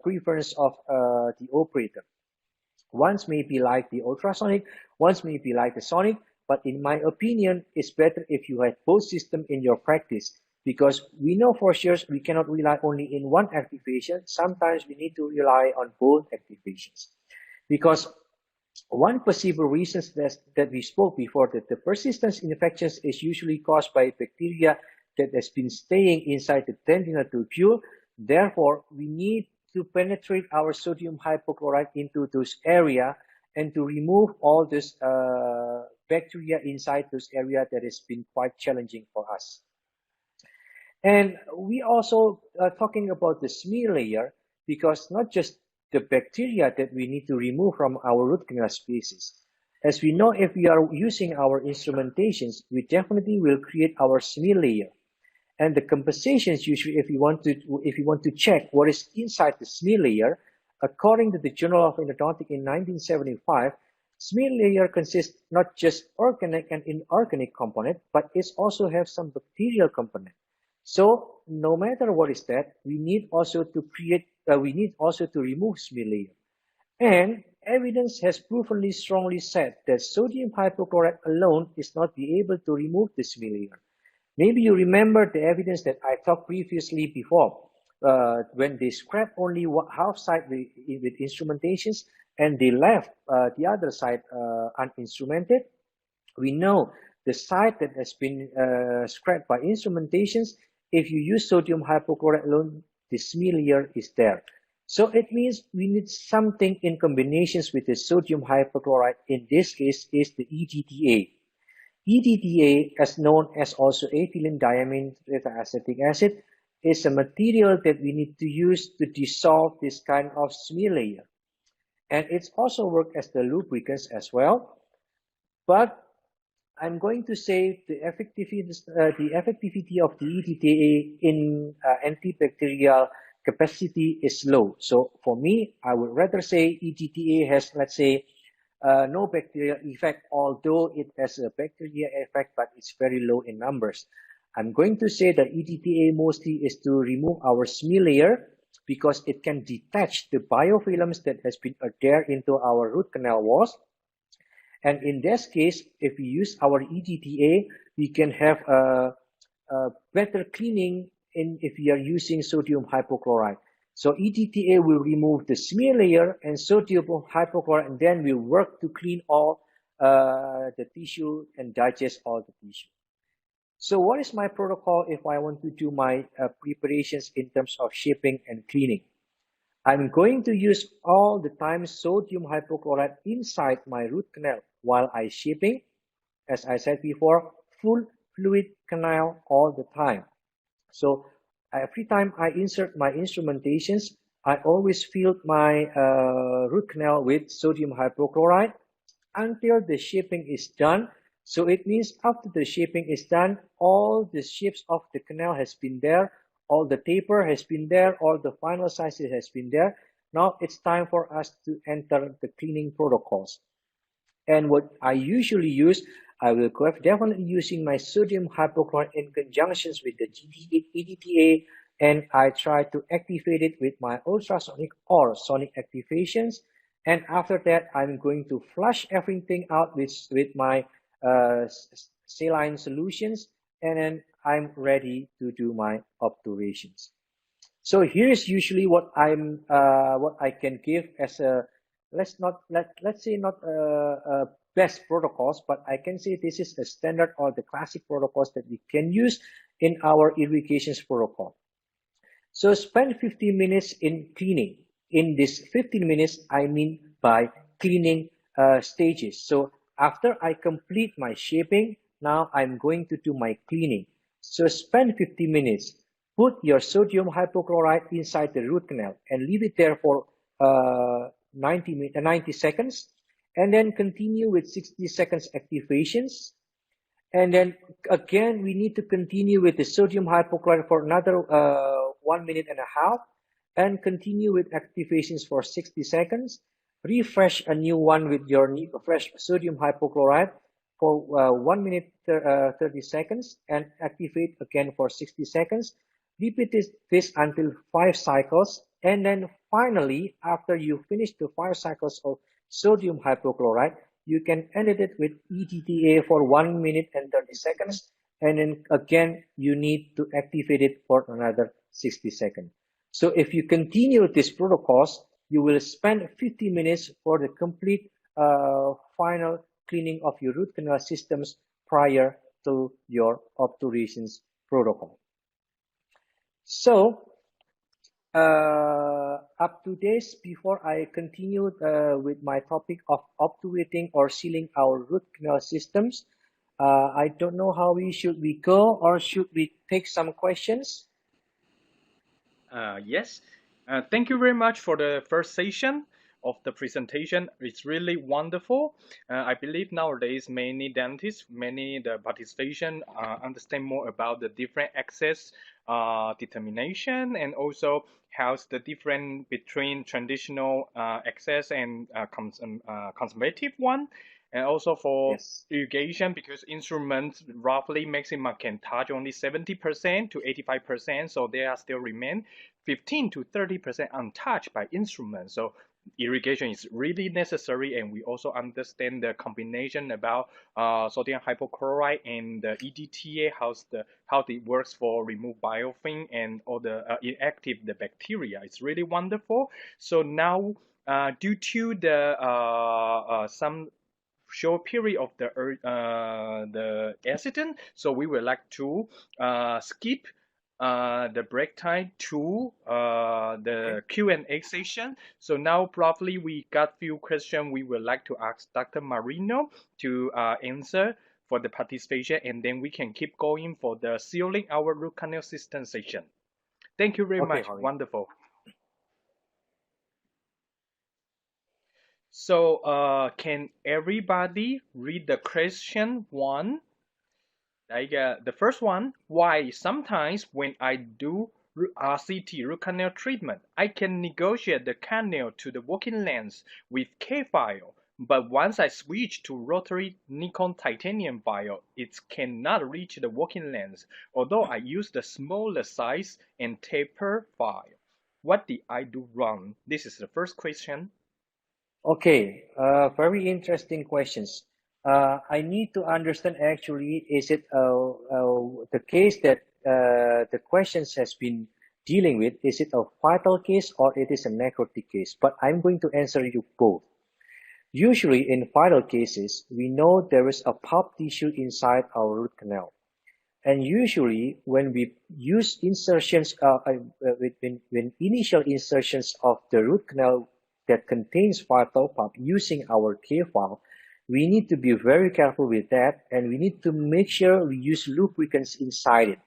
preference of the operator. Once may be like the ultrasonic, once may be like the sonic, but in my opinion, it's better if you have both systems in your practice, because we know for sure we cannot rely only in one activation. Sometimes we need to rely on both activations, because one possible reason that we spoke before, that the persistence infections is usually caused by bacteria that has been staying inside the tendinal tubule. Therefore, we need to penetrate our sodium hypochlorite into those area and to remove all this bacteria inside those area that has been quite challenging for us. And we also are talking about the smear layer, because not just the bacteria that we need to remove from our root canal spaces. As we know, if we are using our instrumentations, we definitely will create our smear layer. And the compensations, usually if you want to check what is inside the smear layer, according to the Journal of Endodontic in 1975, smear layer consists not just organic and inorganic component, but it also has some bacterial component. So no matter what is that, we need also to remove smear layer. And evidence has provenly strongly said that sodium hypochlorite alone is not be able to remove the smear layer. Maybe you remember the evidence that I talked previously before, when they scrap only half side with instrumentations and they left the other side uninstrumented. We know the side that has been scrapped by instrumentations, if you use sodium hypochlorite alone, the smear layer is there. So it means we need something in combinations with the sodium hypochlorite. In this case is the EDTA. EDTA, as known as also ethylene diamine tetraacetic acid, is a material that we need to use to dissolve this kind of smear layer. And it's also work as the lubricants as well. But I'm going to say the effectivity of the EDTA in antibacterial capacity is low. So for me, I would rather say EDTA has, let's say, no bacterial effect, although it has a bacteria effect, but it's very low in numbers. I'm going to say that EDTA mostly is to remove our smear layer because it can detach the biofilms that has been adhered into our root canal walls. And in this case, if we use our EDTA, we can have a better cleaning if we are using sodium hypochlorite. So EDTA will remove the smear layer and sodium hypochlorite, and then we'll work to clean all the tissue and digest all the tissue. So what is my protocol if I want to do my preparations in terms of shaping and cleaning? I'm going to use all the time sodium hypochlorite inside my root canal while I shaping. As I said before, full fluid canal all the time. So every time I insert my instrumentations, I always fill my root canal with sodium hypochlorite until the shaping is done. So it means after the shaping is done, all the shapes of the canal has been there, all the taper has been there, all the final sizes has been there. Now it's time for us to enter the cleaning protocols. And what I usually use, I will definitely using my sodium hypochlorite in conjunction with the EDTA, and I try to activate it with my ultrasonic or sonic activations. And after that, I'm going to flush everything out with my saline solutions, and then I'm ready to do my obturations. So here's usually what I can give as a let's say not best protocols, but I can say this is the standard or the classic protocols that we can use in our irrigations protocol. So spend 15 minutes in cleaning. In this 15 minutes, I mean by cleaning stages. So after I complete my shaping, now I'm going to do my cleaning. So spend 15 minutes. Put your sodium hypochlorite inside the root canal and leave it there for 90 seconds, and then continue with 60 seconds activations. And then again, we need to continue with the sodium hypochlorite for another 1 minute and a half, and continue with activations for 60 seconds. Refresh a new one with your fresh sodium hypochlorite for 1 minute 30 seconds, and activate again for 60 seconds. Repeat this until 5 cycles, and then finally, after you finish the 5 cycles of sodium hypochlorite, you can end it with EDTA for 1 minute and 30 seconds, and then again you need to activate it for another 60 seconds. So if you continue these protocols, you will spend 50 minutes for the complete final cleaning of your root canal systems prior to your obturations protocol. So up to this, before I continue with my topic of obturating or sealing our root canal systems, I don't know how should we go, or should we take some questions? Yes. Thank you very much for the first session of the presentation. It's really wonderful. I believe nowadays many dentists, the participation understand more about the different access determination, and also how's the difference between traditional access and conservative one. And also for Yes. irrigation, because instruments roughly maximum can touch only 70% to 85%, so they are still remain 15 to 30% untouched by instruments. So irrigation is really necessary, and we also understand the combination about sodium hypochlorite and the EDTA, how it works for remove biofilm and all the inactive the bacteria. It's really wonderful. So now, due to the some short period of the accident, so we would like to skip the break time to the Q&A session. So now probably we got few questions we would like to ask Dr. Marino to answer for the participation, and then we can keep going for the sealing our root canal system session. Thank you very much. Holly. Wonderful. So can everybody read the question one? Like the first one, why sometimes when I do RCT, root canal treatment, I can negotiate the canal to the working length with K-file, But once I switch to rotary Nikon titanium file, it cannot reach the working length, although I use the smaller size and taper file. What did I do wrong? This is the first question. Okay, very interesting questions. I need to understand actually, is it the case that the questions has been dealing with, is it a vital case or it is a necrotic case? But I'm going to answer you both. Usually in vital cases, we know there is a pulp tissue inside our root canal. And usually when we use insertions, when initial insertions of the root canal that contains vital pulp using our K file, we need to be very careful with that, and we need to make sure we use lubricants inside it.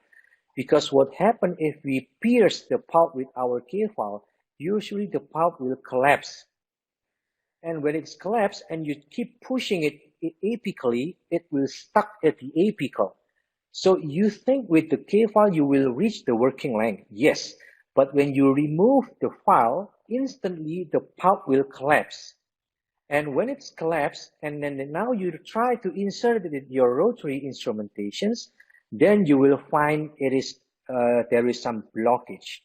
Because what happens if we pierce the pulp with our K file, usually the pulp will collapse. And when it's collapsed and you keep pushing it apically, it will stuck at the apical. So you think with the K file you will reach the working length. Yes, but when you remove the file, instantly the pulp will collapse. And when it's collapsed, and then now you try to insert it in your rotary instrumentations, then you will find there is some blockage.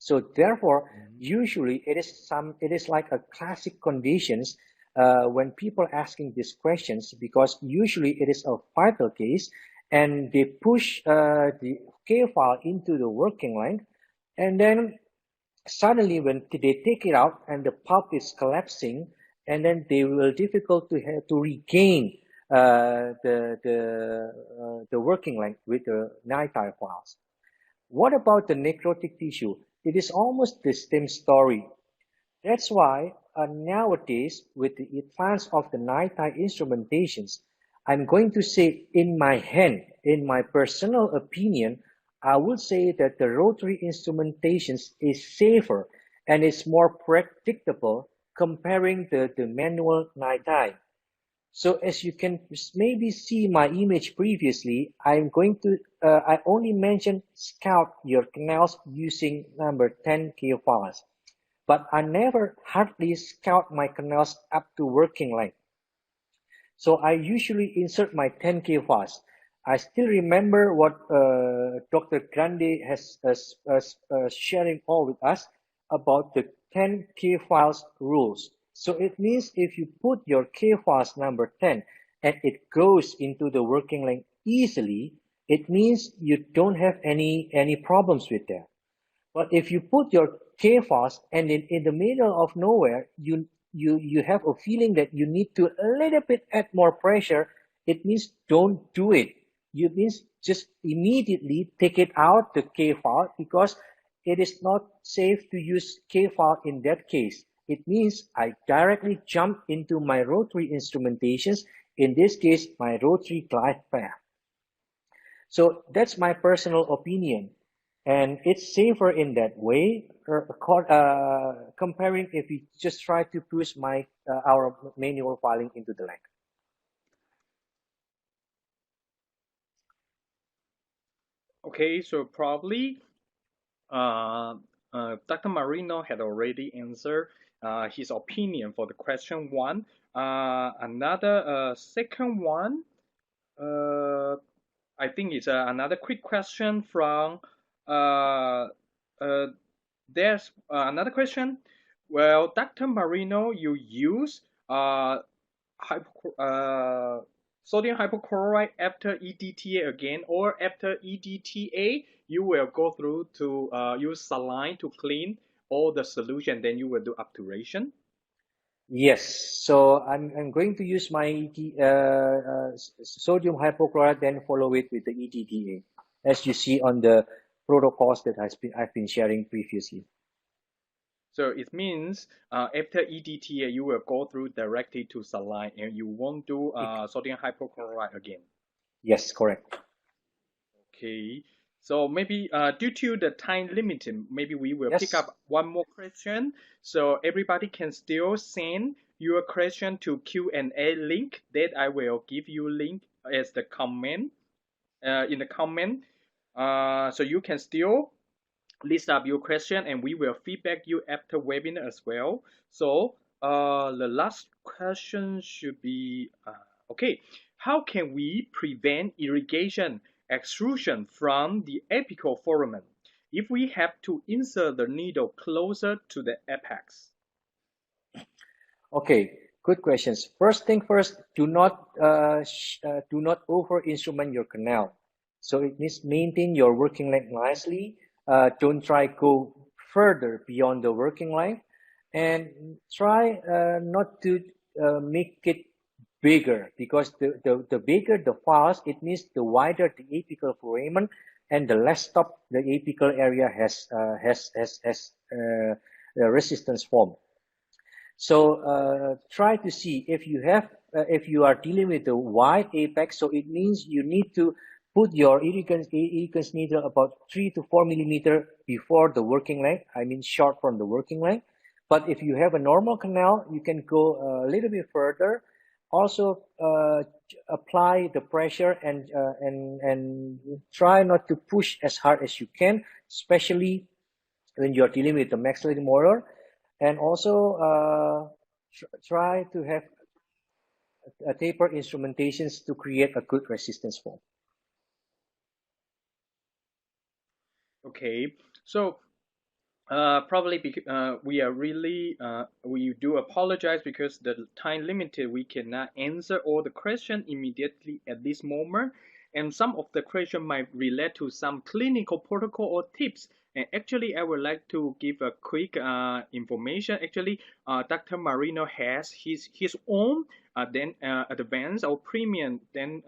So therefore, usually it is like a classic conditions when people asking these questions, because usually it is a vital case and they push the K file into the working length, and then suddenly when they take it out and the pulp is collapsing, and then they will difficult to regain the working length with the nitrile files. What about the necrotic tissue? It is almost the same story. That's why nowadays, with the advance of the nitrile instrumentations, I'm going to say in my personal opinion, I would say that the rotary instrumentations is safer and is more predictable comparing the manual nitrile. So as you can maybe see my image previously, I only mentioned scout your canals using number 10 files, but I never hardly scout my canals up to working length. So I usually insert my 10K files. I still remember what Dr. Grande has sharing all with us about the 10K files rules. So it means if you put your K files number 10 and it goes into the working length easily, it means you don't have any problems with that. But if you put your K files and in the middle of nowhere, you have a feeling that you need to a little bit add more pressure, it means don't do it. You means just immediately take it out the K file, because it is not safe to use K file in that case. It means I directly jump into my rotary instrumentations, in this case my rotary glide path. So that's my personal opinion, and it's safer in that way, comparing if we just try to push our manual filing into the length. Okay, so probably Dr. Marino had already answered his opinion for the question one. Another second one, I think it's another quick question from there's another question. Well, Dr. Marino, you use sodium hypochlorite after EDTA again, or after EDTA, you will go through to use saline to clean all the solution, then you will do obturation? Yes, so I'm going to use my sodium hypochlorite, then follow it with the EDTA, as you see on the protocols that I've been sharing previously. So it means after EDTA, you will go through directly to saline and you won't do sodium hypochlorite again. Yes, correct. Okay. So maybe due to the time limit, maybe we will pick Yes. up one more question. So everybody can still send your question to Q&A link that I will give you link as the comment in the comment. So you can still list up your question and we will feedback you after webinar as well. So The last question should be okay. How can we prevent irrigation extrusion from the apical foramen if we have to insert the needle closer to the apex? Okay, good questions. First thing first, do not over instrument your canal. So it means maintain your working length nicely. Don't try go further beyond the working length, and try not to make it bigger, because the bigger the files, it means the wider the apical foramen and the less stop the apical area has resistance form. So try to see if you are dealing with the wide apex. So it means you need to put your irrigans needle about 3 to 4 millimeter before the working length. I mean short from the working length. But if you have a normal canal, you can go a little bit further. Also apply the pressure and try not to push as hard as you can, especially when you're dealing with the maxillary molar. And also try to have a taper instrumentations to create a good resistance form. Okay, so probably we are really we do apologize because the time limited. We cannot answer all the questions immediately at this moment, and some of the questions might relate to some clinical protocol or tips. And actually, I would like to give a quick information. Actually, Dr. Marino has his own then advanced or premium then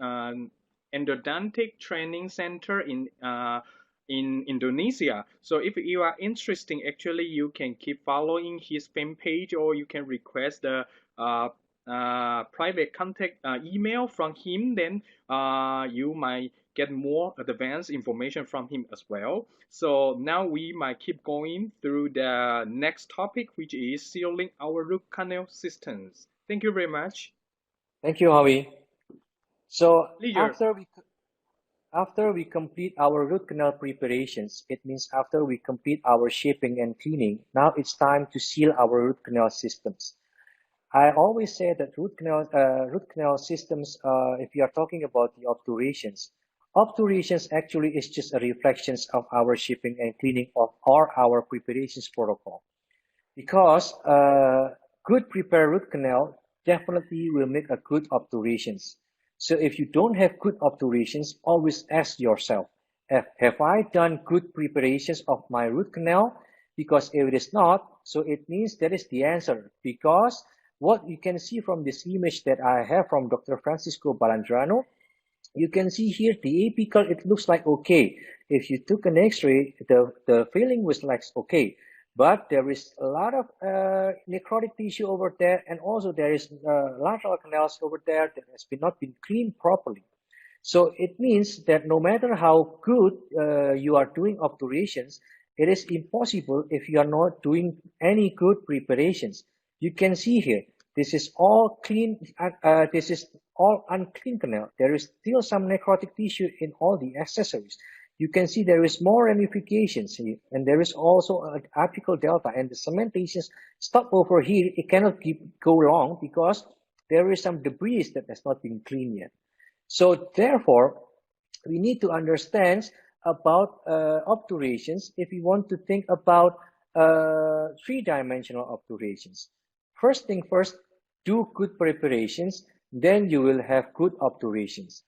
endodontic training center in Indonesia. So if you are interested, actually you can keep following his fan page, or you can request the private contact email from him. Then you might get more advanced information from him as well. So now we might keep going through the next topic, which is sealing our root canal systems. Thank you very much. Thank you, Howie. So Pleasure. after we complete our root canal preparations, it means after we complete our shaping and cleaning, now it's time to seal our root canal systems. I always say that root canal systems, if you are talking about the obturations actually is just a reflections of our shaping and cleaning of or our preparations protocol. Because good prepared root canal definitely will make a good obturations. So if you don't have good obturations, always ask yourself, have I done good preparations of my root canal? Because if it is not, so it means that is the answer. Because what you can see from this image that I have from Dr. Francisco Balandrano, you can see here the apical, it looks like okay. If you took an x-ray, the feeling was like okay. But there is a lot of necrotic tissue over there, and also there is lateral canals over there that has not been cleaned properly. So it means that no matter how good you are doing obturations, it is impossible if you are not doing any good preparations. You can see here, this is all clean, this is all unclean canal. There is still some necrotic tissue in all the accessories. You can see there is more ramifications here, and there is also an apical delta, and the cementations stop over here. It cannot go long because there is some debris that has not been cleaned yet. So therefore, we need to understand about obturations if we want to think about three-dimensional obturations. First thing first, do good preparations, then you will have good obturations.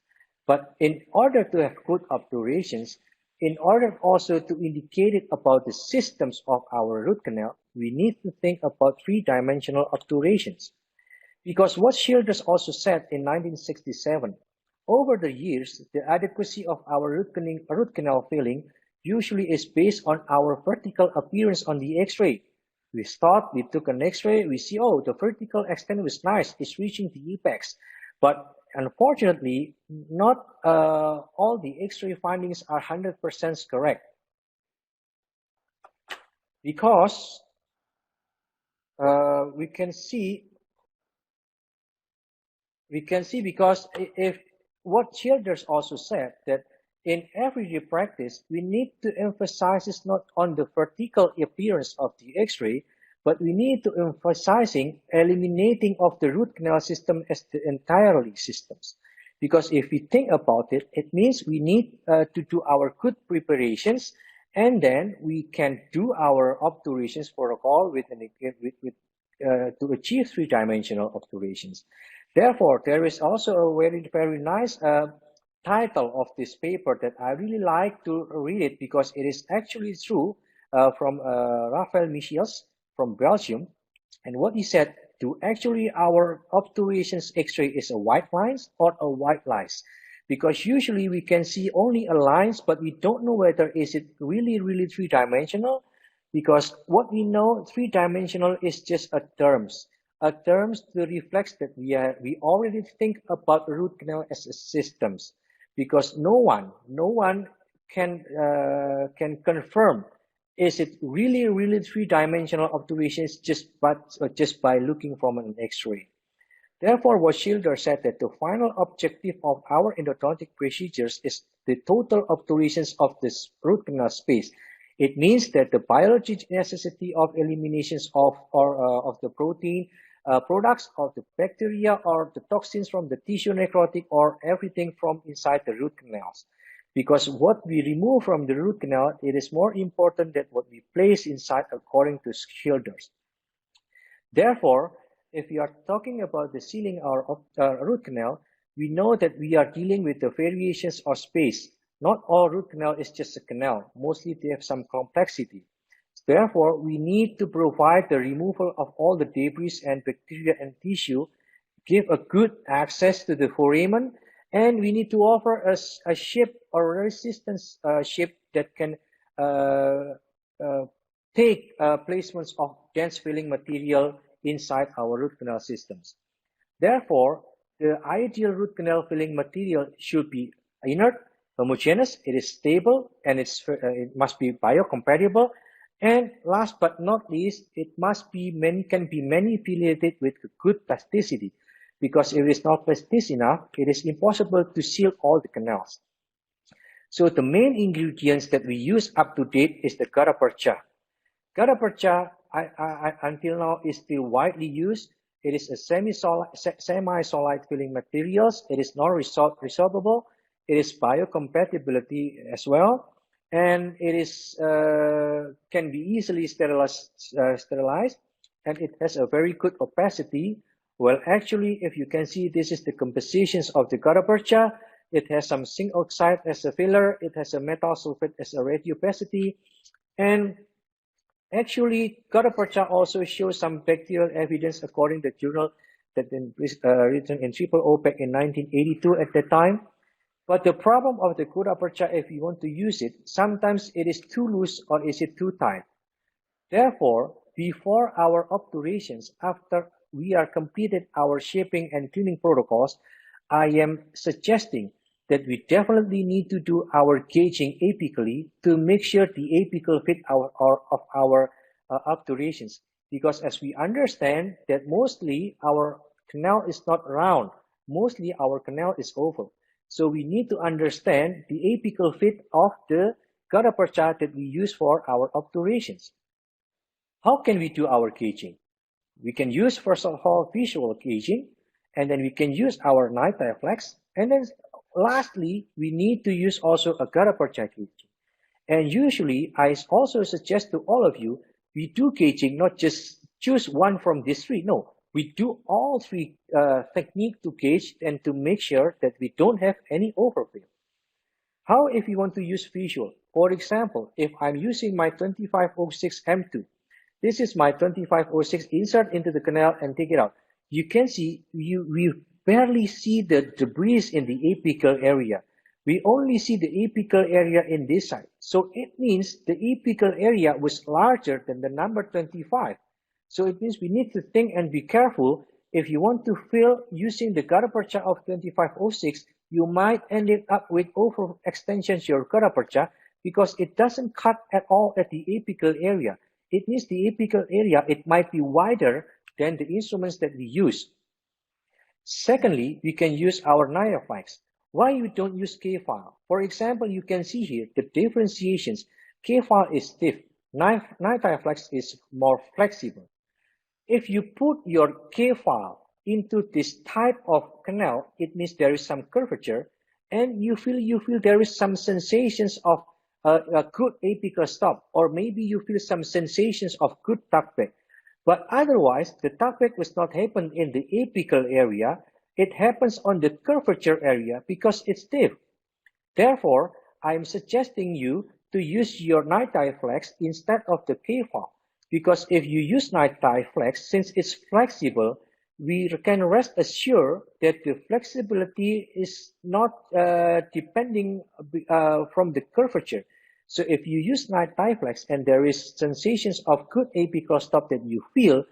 But in order to have good obturations, in order also to indicate it about the systems of our root canal, we need to think about three-dimensional obturations. Because what Childress also said in 1967, over the years, the adequacy of our root canal filling usually is based on our vertical appearance on the X-ray. We took an X-ray, we see, oh, the vertical extent was nice, it's reaching the apex. But unfortunately, not all the X-ray findings are 100% correct. Because we can see because if what Childers also said, that in everyday practice, we need to emphasize not on the vertical appearance of the X-ray, but we need to emphasizing eliminating of the root canal system as the entirely systems. Because if we think about it, it means we need to do our good preparations, and then we can do our obturations protocol to achieve three-dimensional obturations. Therefore, there is also a very nice title of this paper that I really like to read it, because it is actually true, from Raphael Michiels from Belgium. And what he said, to actually our obturations X-ray is a white lines or a white lies. Because usually we can see only a lines, but we don't know whether is it really three-dimensional. Because what we know, three-dimensional is just a terms to reflect that we already think about root canal as a systems. Because no one can confirm is it really three-dimensional obturations just by looking from an X-ray. Therefore, what Schilder said that the final objective of our endodontic procedures is the total obturations of this root canal space. It means that the biologic necessity of eliminations of the protein products of the bacteria or the toxins from the tissue necrotic or everything from inside the root canals. Because what we remove from the root canal, it is more important than what we place inside, according to Schilders. Therefore, if we are talking about the sealing our root canal, we know that we are dealing with the variations of space. Not all root canal is just a canal. Mostly they have some complexity. Therefore, we need to provide the removal of all the debris and bacteria and tissue, give a good access to the foramen, and we need to offer a shape or resistance shape that can take placements of dense filling material inside our root canal systems. Therefore, the ideal root canal filling material should be inert, homogeneous, it is stable, and it must be biocompatible. And last but not least, it can be manipulated with good plasticity, because if it is not plastic enough, it is impossible to seal all the canals. So the main ingredients that we use up to date is the gutta percha. Gutta percha, until now, is still widely used. It is a semi-solid filling materials. It is non-resorbable. It is biocompatibility as well. And it is can be easily sterilized, and it has a very good opacity. Well, actually, if you can see, this is the compositions of the gutta percha. It has some zinc oxide as a filler. It has a metal sulfate as a radiopacity. And actually, gutta percha also shows some bacterial evidence, according to the journal that been written in Triple back in 1982 at that time. But the problem of the gutta percha, if you want to use it, sometimes it is too loose or is it too tight. Therefore, before our obturations, after we are completed our shaping and cleaning protocols, I am suggesting that we definitely need to do our gauging apically to make sure the apical fit of our obturations. Because as we understand that mostly our canal is not round, mostly our canal is oval. So we need to understand the apical fit of the gutta percha that we use for our obturations. How can we do our gauging? We can use, first of all, visual gauging, and then we can use our knife diaflex, and then lastly, we need to use also a gutta percha gauging. And usually, I also suggest to all of you, we do gauging, not just choose one from these three. No, we do all three techniques to gauge and to make sure that we don't have any overfill. How if you want to use visual? For example, if I'm using my 2506 M2, this is my 2506, insert into the canal and take it out. You can see we barely see the debris in the apical area. We only see the apical area in this side. So it means the apical area was larger than the number 25. So it means we need to think and be careful. If you want to fill using the gutta percha of 2506, you might end up with overextensions of your gutta percha because it doesn't cut at all at the apical area. It means the apical area, it might be wider than the instruments that we use. Secondly, we can use our Niaflex. Why you don't use K-file? For example, you can see here the differentiations. K-file is stiff. Niaflex is more flexible. If you put your K file into this type of canal, it means there is some curvature, and you feel there is some sensations of a good apical stop, or maybe you feel some sensations of good tuckback. But otherwise, the tuckback does not happen in the apical area. It happens on the curvature area because it's stiff. Therefore, I am suggesting you to use your night flex instead of the K-file, because if you use night flex, since it's flexible, we can rest assured that the flexibility is not depending from the curvature. So if you use night flex and there is sensations of good apical stop that you feel,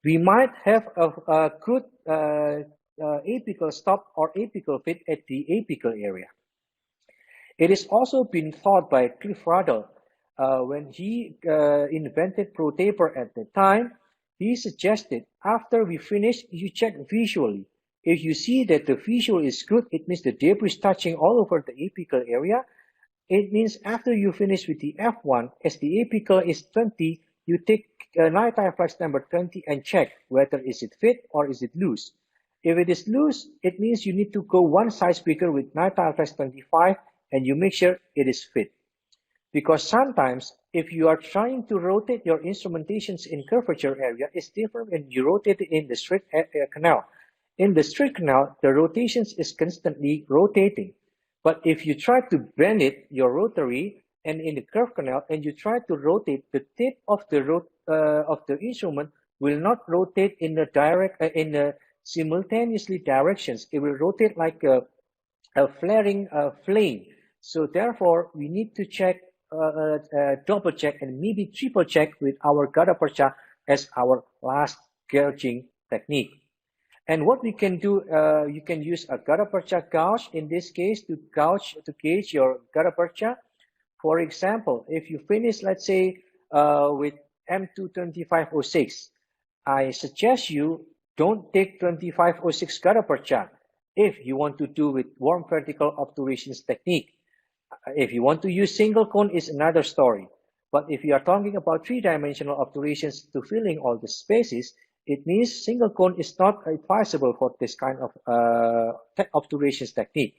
we might have a good apical stop or apical fit at the apical area. It is also been thought by Cliff Ruddle, when he invented ProTaper at the time, he suggested after we finish, you check visually. If you see that the visual is good, it means the debris touching all over the apical area. It means after you finish with the F1, as the apical is 20, you take night flex number 20 and check whether is it fit or is it loose. If it is loose, it means you need to go one size bigger with night flex 25 and you make sure it is fit. Because sometimes if you are trying to rotate your instrumentations in curvature area, it's different when you rotate it in the straight canal. In the straight canal, the rotations is constantly rotating. But if you try to bend it, your rotary, and in the curved canal, and you try to rotate, the tip of the instrument will not rotate in the simultaneously directions. It will rotate like a flaring flame. So therefore, we need to check, double check, and maybe triple check with our gutta percha as our last gauging technique. And what we can do, you can use a gutta percha gauge in this case to gauge your gutta percha. For example, if you finish, let's say, with M22506, I suggest you don't take 2506 gutta percha if you want to do with warm vertical obturations technique. If you want to use single cone is another story. But if you are talking about three-dimensional obturations to filling all the spaces, it means single cone is not advisable for this kind of obturations technique.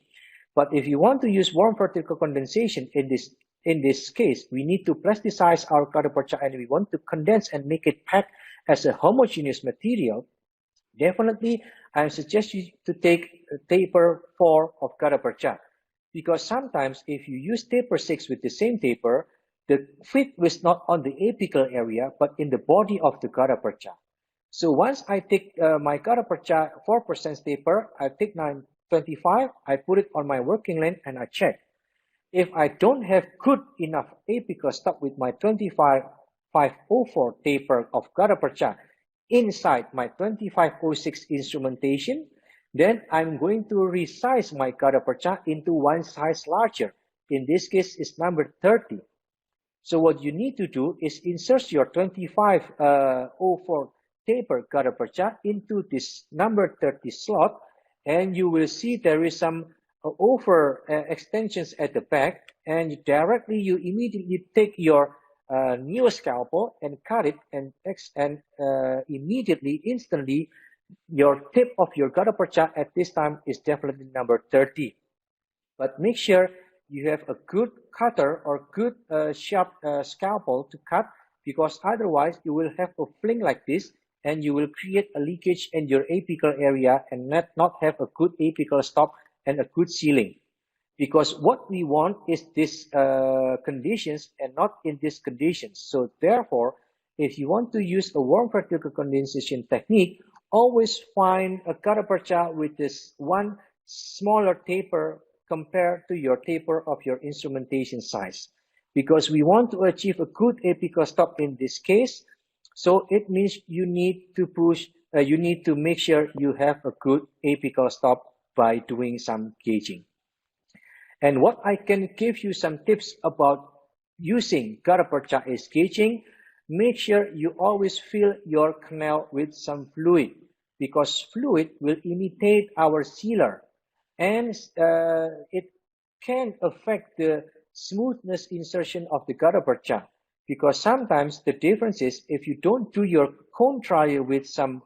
But if you want to use warm vertical condensation in this case, we need to plasticize our gutta percha and we want to condense and make it pack as a homogeneous material. Definitely, I suggest you to take taper 4 of gutta percha. Because sometimes if you use taper 6 with the same taper, the fit was not on the apical area, but in the body of the gutta percha. So once I take my gutta percha 4% taper, I take 925, I put it on my working length and I check. If I don't have good enough apical stop with my 25504 taper of gutta percha inside my 2506 instrumentation, then I'm going to resize my gutta percha into one size larger. In this case, it's number 30. So what you need to do is insert your 2504 taper gutta percha into this number 30 slot, and you will see there is some over extensions at the back, and you immediately take your new scalpel and cut it, and immediately, instantly, your tip of your gutta percha at this time is definitely number 30. But make sure you have a good cutter or good sharp scalpel to cut, because otherwise you will have a fling like this and you will create a leakage in your apical area and not have a good apical stop and a good sealing. Because what we want is this conditions and not in these conditions. So therefore, if you want to use a warm vertical condensation technique, always find a gutta percha with this one smaller taper compared to your taper of your instrumentation size. Because we want to achieve a good apical stop in this case, so it means you need to make sure you have a good apical stop by doing some gauging. And what I can give you some tips about using gutta percha is gauging. Make sure you always fill your canal with some fluid, because fluid will imitate our sealer, and it can affect the smoothness insertion of the gutta percha. because sometimes the difference is if you don't do your cone trial with some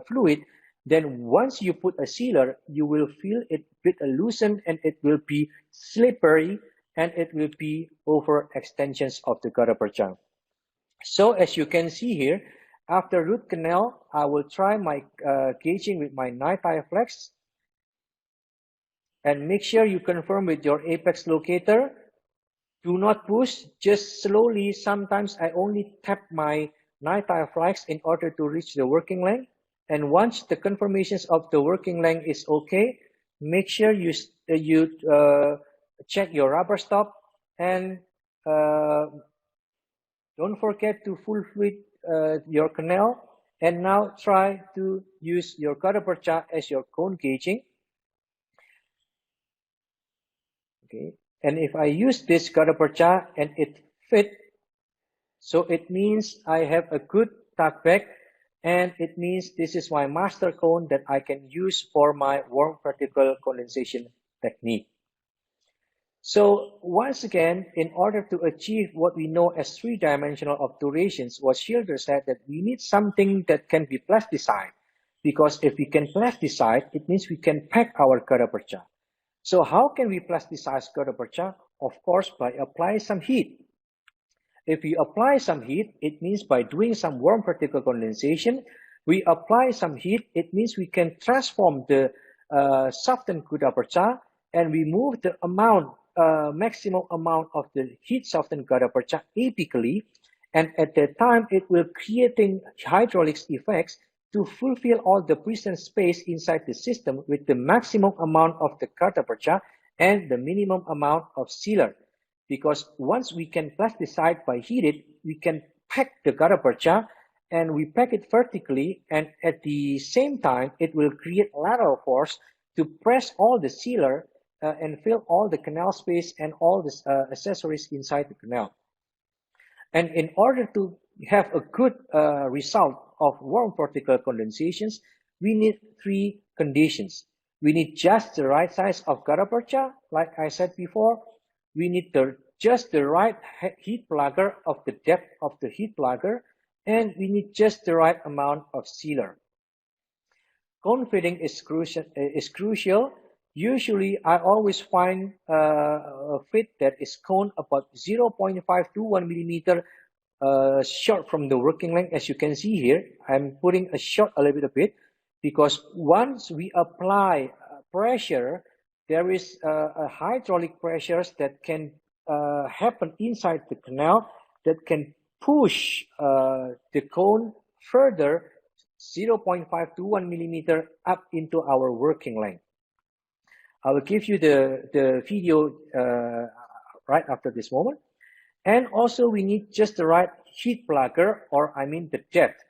fluid, then once you put a sealer, you will feel it bit loosened and it will be slippery and it will be over extensions of the gutta percha. So as you can see here, after root canal, I will try my gauging with my knife flex, and make sure you confirm with your apex locator. Do not push, just slowly. Sometimes I only tap my knife flex in order to reach the working length. And once the confirmations of the working length is okay, make sure you check your rubber stop, and don't forget to full fluid your canal. And now try to use your gutta percha as your cone gauging. Okay, and if I use this gutta percha and it fit, so it means I have a good tuck back, and it means this is my master cone that I can use for my warm particle condensation technique. So once again, in order to achieve what we know as three-dimensional obturations, what Schilder said that we need something that can be plasticized, because if we can plasticize, it means we can pack our gutta percha. So how can we plasticize gutta percha? Of course, by applying some heat. If we apply some heat, it means by doing some warm particle condensation. We apply some heat, it means we can transform the softened gutta percha, and we move the maximum amount of the heat softened gutta percha apically, and at that time it will creating hydraulic effects to fulfill all the present space inside the system with the maximum amount of the gutta percha and the minimum amount of sealer. Because once we can plasticize by heated, we can pack the gutta percha, and we pack it vertically, and at the same time it will create lateral force to press all the sealer and fill all the canal space and all the accessories inside the canal. And in order to have a good result of warm particle condensations, we need three conditions. We need just the right size of gutta percha, like I said before. We need just the right heat plugger of the depth of the heat plugger, and we need just the right amount of sealer. Cone fitting is crucial. Usually, I always find a fit that is cone about 0.5 to 1 millimeter short from the working length. As you can see here, I'm putting a short a little bit because once we apply pressure, there is a hydraulic pressures that can happen inside the canal that can push the cone further 0.5 to 1 millimeter up into our working length. I will give you the video right after this moment. And also we need just the right heat plugger, or I mean the depth.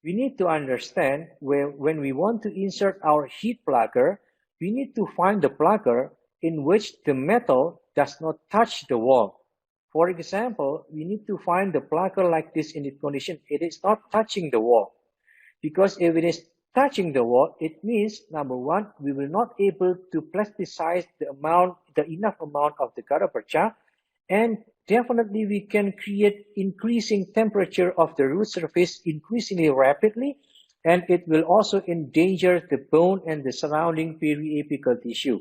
We need to understand when we want to insert our heat plugger, we need to find the plugger in which the metal does not touch the wall. For example, we need to find the plugger like this in the condition it is not touching the wall. Because if it is touching the wall, it means number one, we will not able to plasticize the enough amount of the gutta percha, and definitely we can create increasing temperature of the root surface increasingly rapidly, and it will also endanger the bone and the surrounding periapical tissue.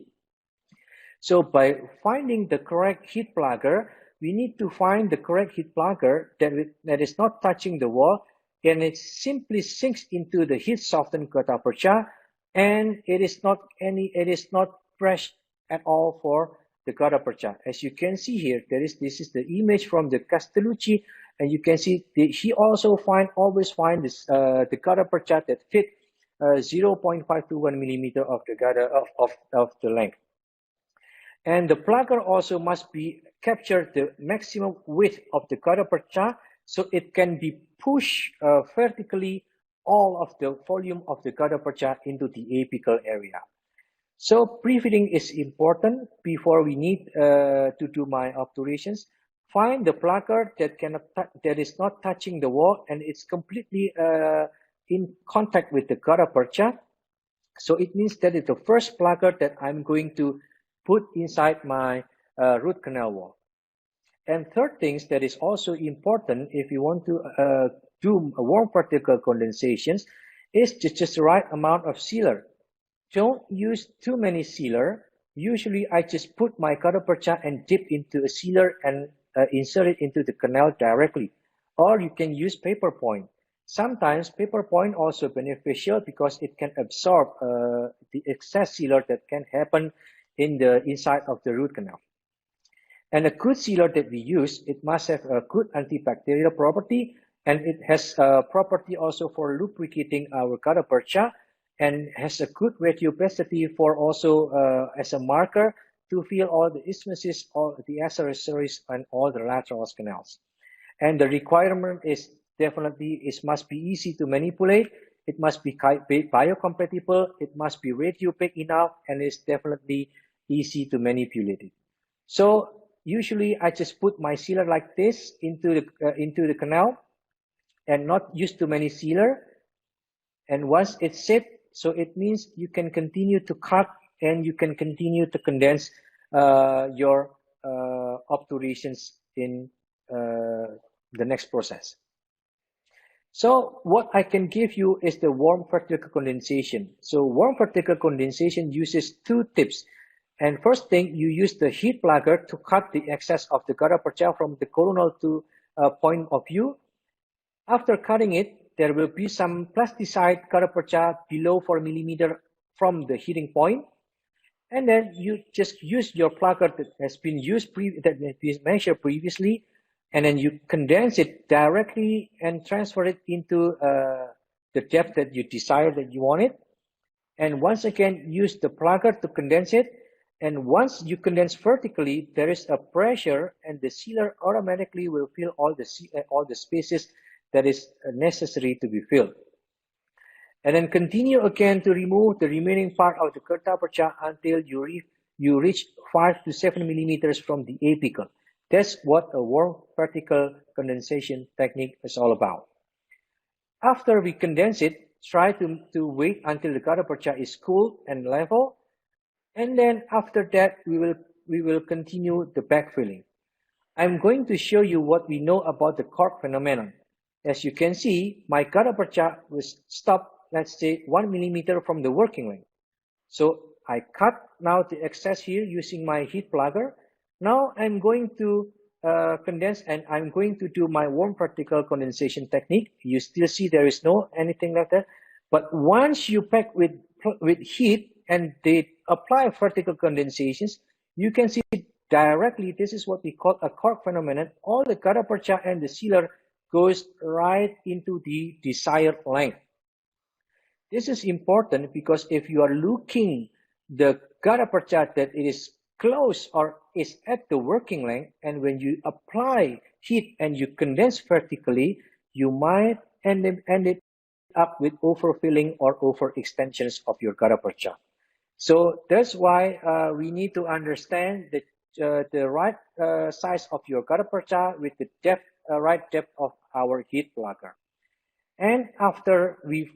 So by finding the correct heat plugger, we need to find the correct heat plugger that is not touching the wall, and it simply sinks into the heat softened gutta percha, and it is not fresh at all for the gutta percha. As you can see here, this is the image from the Castellucci, and you can see he also always find this the gutta percha that fit 0.5 to 1 millimeter of the gutta of the length. And the plugger also must be capture the maximum width of the gutta percha, so it can be pushed vertically all of the volume of the gutta percha into the apical area. So pre-fitting is important before we need to do my obturations. Find the plugger that is not touching the wall and it's completely in contact with the gutta percha. So it means that is the first plugger that I'm going to put inside my root canal wall. And third things that is also important if you want to do warm particle condensations is just the right amount of sealer. Don't use too many sealer. Usually I just put my gutta percha and dip into a sealer and insert it into the canal directly. Or you can use paper point. Sometimes paper point also beneficial because it can absorb the excess sealer that can happen in the inside of the root canal. And a good sealer that we use, it must have a good antibacterial property, and it has a property also for lubricating our gutta percha, and has a good radiopacity for also as a marker to fill all the isthmuses, all the accessories, and all the lateral canals. And the requirement is definitely it must be easy to manipulate, it must be biocompatible, it must be radiopaque enough, and it's definitely easy to manipulate it. So usually I just put my sealer like this into the canal and not use too many sealer. And once it's set, so it means you can continue to cut and you can continue to condense your obturations in the next process. So what I can give you is the warm particle condensation. So warm particle condensation uses two tips. And first thing, you use the heat plugger to cut the excess of the gutta percha from the coronal to point of view. After cutting it, there will be some plasticide gutta percha below 4 millimeter from the heating point. And then you just use your plugger that has been measured previously, and then you condense it directly and transfer it into the depth that you desire that you want it. And once again, use the plugger to condense it. And once you condense vertically, there is a pressure, and the sealer automatically will fill all the spaces that is necessary to be filled. And then continue again to remove the remaining part of the gutta percha until you reach 5 to 7 millimeters from the apical. That's what a warm particle condensation technique is all about. After we condense it, try to wait until the gutta percha is cool and level. And then after that, we will continue the backfilling. I'm going to show you what we know about the cork phenomenon. As you can see, my gutta percha was stopped, let's say 1 millimeter from the working length. So I cut now the excess here using my heat plugger. Now I'm going to condense, and I'm going to do my warm particle condensation technique. You still see there is no anything like that. But once you pack with heat and they apply vertical condensations, you can see directly, this is what we call a cork phenomenon. All the gutta percha and the sealer goes right into the desired length. This is important because if you are looking the gutta percha that it is close or is at the working length, and when you apply heat and you condense vertically, you might end it up with overfilling or overextensions of your gutta percha. So that's why we need to understand the right size of your gutta percha with the depth, right depth of our heat plugger. And after we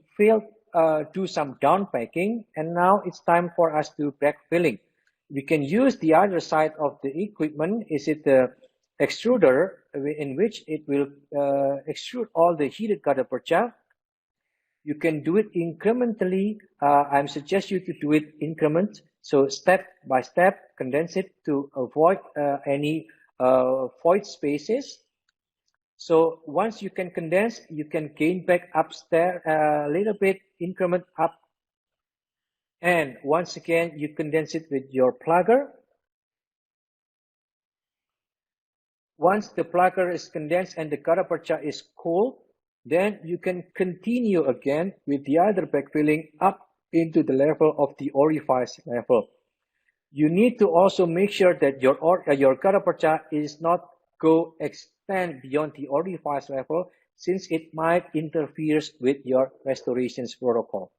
do some down packing, and now it's time for us to backfilling. We can use the other side of the equipment. Is it the extruder in which it will extrude all the heated gutta percha? You can do it incrementally. I suggest you to do it increment. So step by step, condense it to avoid any void spaces. So once you can condense, you can gain back upstairs a little bit, increment up. And once again, you condense it with your plugger. Once the plugger is condensed and the gutta percha is cool, then you can continue again with the other backfilling up into the level of the orifice level. You need to also make sure that your gutta percha is not extend beyond the orifice level, since it might interfere with your restorations protocol.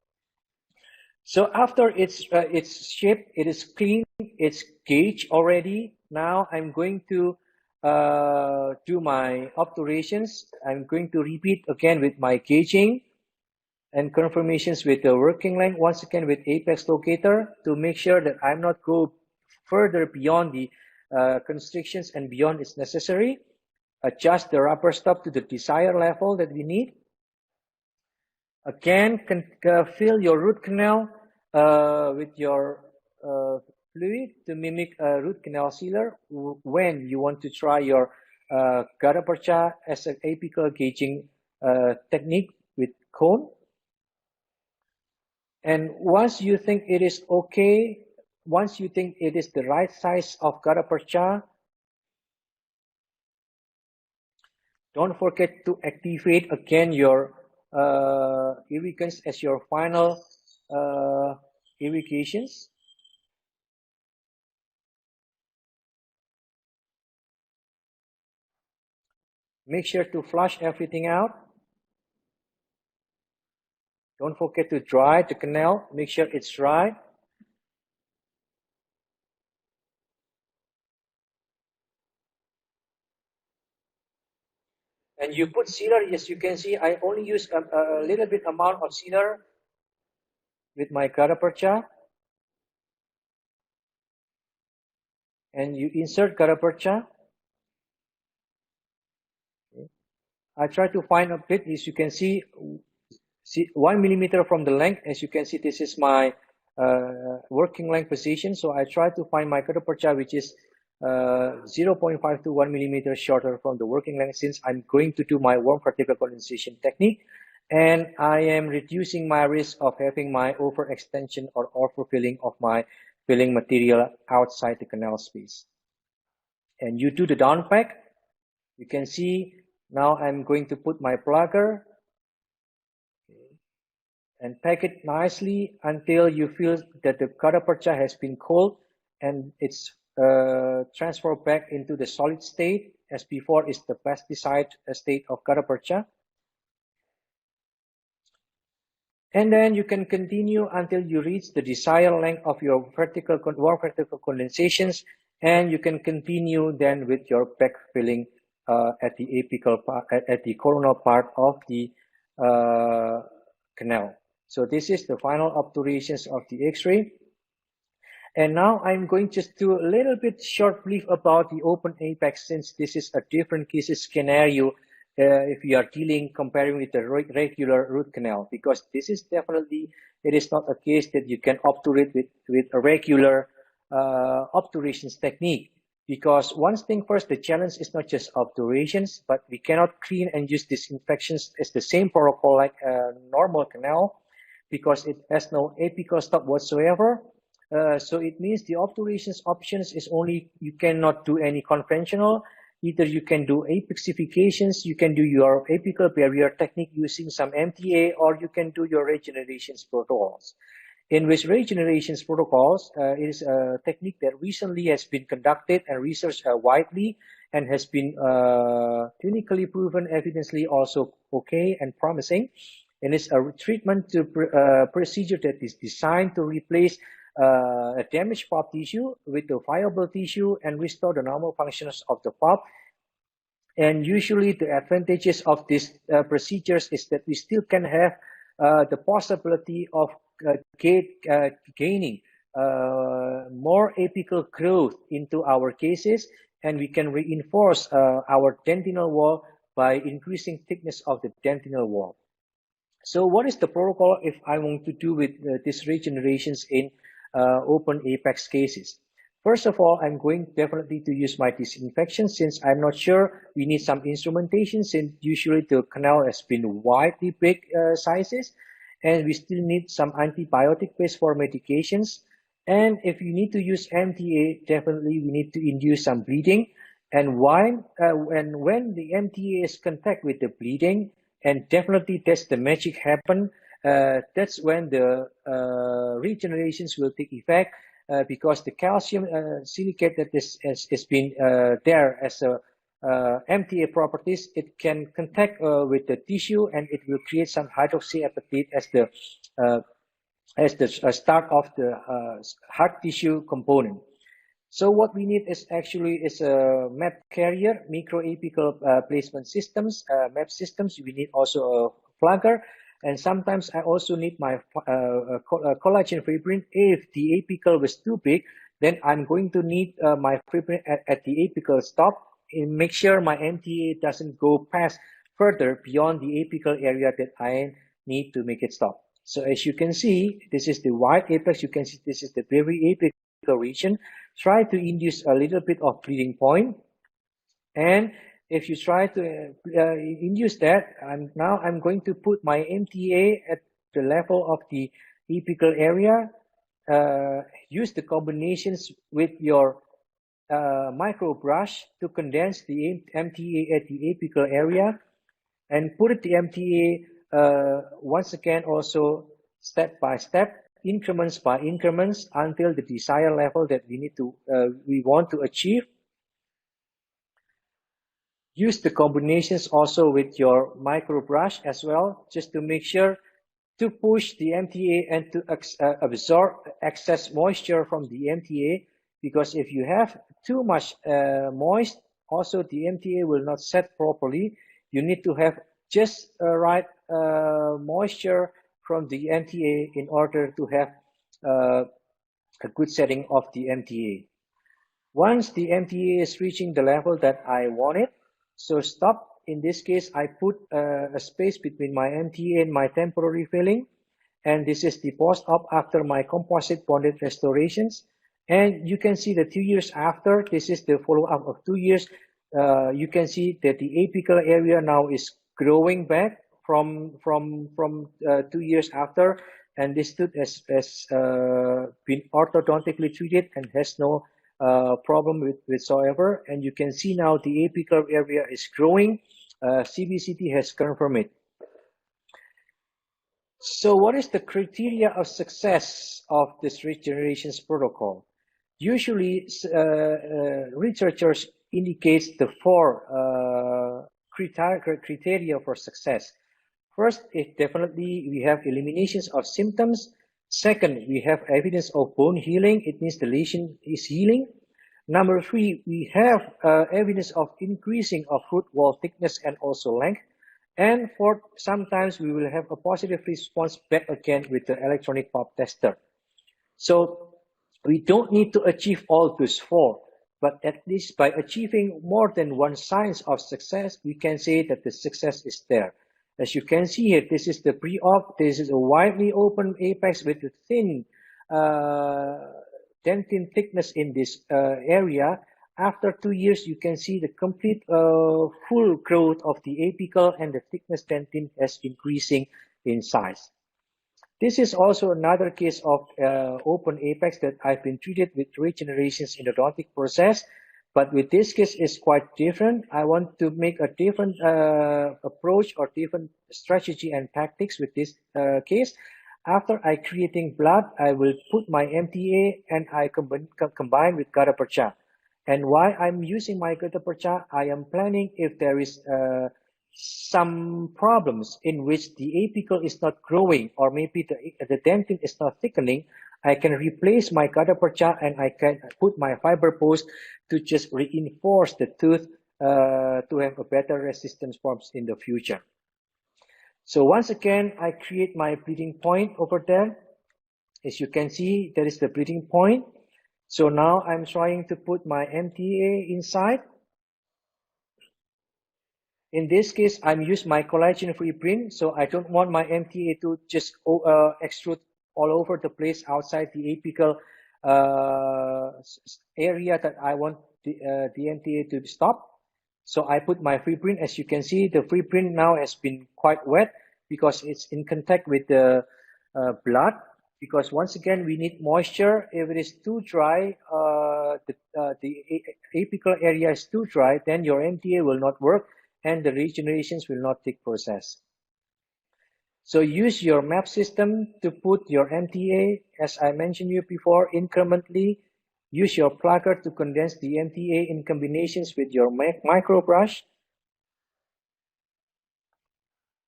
So after it's shaped, it is clean, it's gauged already. Now I'm going to do my obturations. I'm going to repeat again with my gauging and confirmations with the working length, once again with apex locator, to make sure that I'm not go further beyond the constrictions and beyond is necessary. Adjust the rubber stop to the desired level that we need. Again, fill your root canal with your fluid to mimic a root canal sealer when you want to try your gutta percha as an apical gauging technique with cone. And once you think it is okay, once you think it is the right size of gutta percha, don't forget to activate again your irrigants as your final irrigations. Make sure to flush everything out. Don't forget to dry the canal. Make sure it's dry. And you put sealer, yes, you can see I only use a little bit amount of sealer with my gutta percha. And you insert gutta percha. Okay. I try to find a bit, as you can see 1 millimeter from the length. As you can see, this is my working length position. So I try to find my gutta percha, which is 0.5 to 1 millimeter shorter from the working length, since I'm going to do my warm particle condensation technique, and I am reducing my risk of having my overextension or overfilling of my filling material outside the canal space. And you do the down pack. You can see now I'm going to put my plugger and pack it nicely until you feel that the gutta percha has been cold and it's transferred back into the solid state. As before is the pesticide state of gutta percha. And then you can continue until you reach the desired length of your warm vertical condensations, and you can continue then with your backfilling at the apical part, at the coronal part of the canal. So this is the final obturations of the X-ray. And now I'm going just to a little bit short brief about the open apex, since this is a different case scenario if you are comparing with the regular root canal, because this is definitely, it is not a case that you can obturate with a regular obturations technique. Because one thing first, the challenge is not just obturations, but we cannot clean and use disinfections as the same protocol like a normal canal, because it has no apical stop whatsoever. So it means the obturations options is only, you cannot do any conventional. Either you can do apexifications, you can do your apical barrier technique using some MTA, or you can do your regenerations protocols. In which regenerations protocols is a technique that recently has been conducted and researched widely and has been clinically proven, evidently also okay and promising. And it's a treatment to procedure that is designed to replace a damaged pulp tissue with the viable tissue and restore the normal functions of the pulp. And usually the advantages of these procedures is that we still can have the possibility of gaining more apical growth into our cases, and we can reinforce our dentinal wall by increasing thickness of the dentinal wall. So what is the protocol if I want to do with these regenerations in open apex cases? First of all, I'm going definitely to use my disinfection, since I'm not sure we need some instrumentation, since usually the canal has been widely big sizes, and we still need some antibiotic based for medications. And if you need to use MTA, definitely we need to induce some bleeding. And when the MTA is contact with the bleeding, and definitely that's the magic happen, that's when the regenerations will take effect, because the calcium silicate that has been there as a MTA properties, it can contact with the tissue, and it will create some hydroxyapatite as the start of the hard tissue component. So what we need is actually a MAP carrier, microapical placement systems, MAP systems. We need also a plugger, and sometimes I also need my collagen fibrin if the apical was too big then I'm going to need my footprint at the apical stop and make sure my MTA doesn't go past further beyond the apical area that I need to make it stop. So as you can see, this is the wide apex. You can see this is the very apical region. Try to induce a little bit of bleeding point. And if you try to induce that, I'm going to put my MTA at the level of the apical area. Use the combinations with your micro brush to condense the MTA at the apical area and put the MTA once again also step by step, increments by increments until the desired level that we want to achieve. Use the combinations also with your micro brush as well, just to make sure to push the MTA and to absorb excess moisture from the MTA, because if you have too much moist, also the MTA will not set properly. You need to have just right moisture from the MTA in order to have a good setting of the MTA. Once the MTA is reaching the level that I want it, so stop. In this case, I put a space between my MTA and my temporary filling. And this is the post-op after my composite bonded restorations. And you can see that 2 years after, this is the follow-up of 2 years. You can see that the apical area now is growing back from 2 years after. And this tooth has been orthodontically treated and has no problem whatsoever. And you can see now the apical area is growing. CBCT has confirmed it. So what is the criteria of success of this regenerations protocol? Usually, researchers indicates the four criteria for success. First, definitely we have eliminations of symptoms. Second, we have evidence of bone healing. It means the lesion is healing. Number 3, we have evidence of increasing of root wall thickness and also length. And fourth, sometimes we will have a positive response back again with the electronic pulp tester. So we don't need to achieve all those four, but at least by achieving more than one signs of success, we can say that the success is there. As you can see here, this is the pre-op. This is a widely open apex with a thin dentin thickness in this area. After 2 years, you can see the complete full growth of the apical, and the thickness dentin is increasing in size. This is also another case of open apex that I've been treated with regenerations endodontic process. But with this case, is quite different. I want to make a different approach or different strategy and tactics with this case. After I creating blood, I will put my MTA and I combine with gutta percha. And why I'm using my gutta percha, I am planning if there is some problems in which the apical is not growing, or maybe the dentin is not thickening, I can replace my gutta percha and I can put my fiber post to just reinforce the tooth to have a better resistance forms in the future. So once again, I create my bleeding point over there. As you can see, there is the bleeding point. So now I'm trying to put my MTA inside. In this case, I'm using my collagen-free print, so I don't want my MTA to just extrude all over the place outside the apical area that I want the MTA to stop. So I put my free print. As you can see, the free print now has been quite wet because it's in contact with the blood. Because once again, we need moisture. If it is too dry, the apical area is too dry, then your MTA will not work and the regenerations will not take process. So use your map system to put your MTA, as I mentioned you before, incrementally. Use your plugger to condense the MTA in combinations with your micro brush.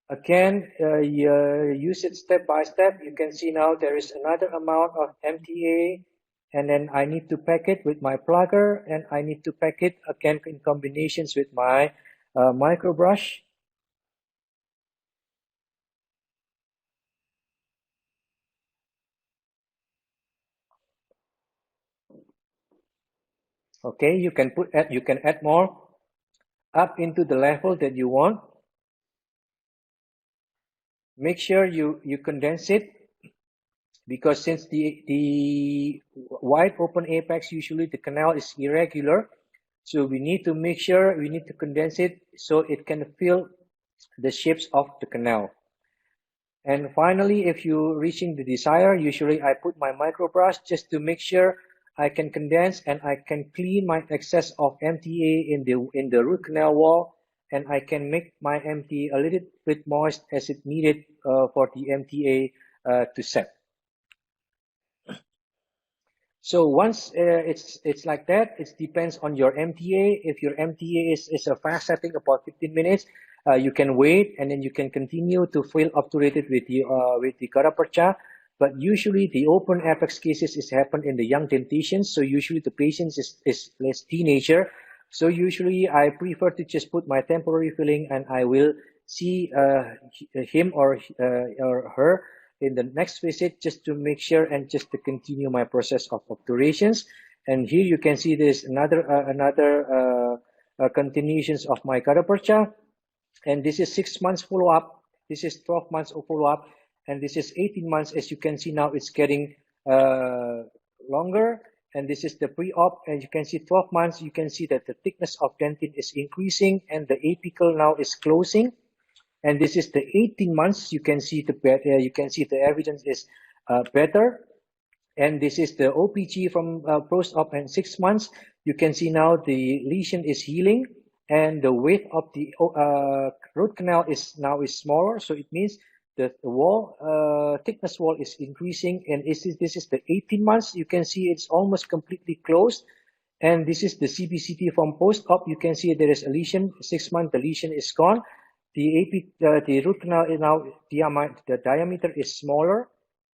Again, use it step by step. You can see now there is another amount of MTA, and then I need to pack it with my plugger, and I need to pack it again in combinations with my micro brush. Okay, you can add more up into the level that you want. Make sure you condense it, because since the wide open apex, usually the canal is irregular, so we need to make sure we need to condense it so it can fill the shapes of the canal. And finally, if you're reaching the desire, usually I put my microbrush just to make sure I can condense and I can clean my excess of MTA in the root canal wall, and I can make my MTA a little bit moist as it needed for the MTA to set. So once it's like that, it depends on your MTA. If your MTA is a fast setting, about 15 minutes, you can wait and then you can continue to feel obturated with the gutta-percha. But usually the open apex cases is happen in the young dentitions. So usually the patient is less teenager. So usually I prefer to just put my temporary filling and I will see him or her in the next visit just to make sure and just to continue my process of obturations. And here you can see there's another continuations of my gutta-percha. And this is 6 months follow-up. This is 12 months of follow-up. And this is 18 months. As you can see now, it's getting longer. And this is the pre-op. And you can see 12 months, you can see that the thickness of dentin is increasing and the apical now is closing. And this is the 18 months. You can see the evidence is better. And this is the OPG from post-op and 6 months. You can see now the lesion is healing and the width of the root canal is smaller. So it means the wall thickness wall is increasing. And this is the 18 months. You can see it's almost completely closed. And this is the CBCT from post-op. You can see there is a lesion. 6 months, the lesion is gone. The root canal is now the diameter is smaller,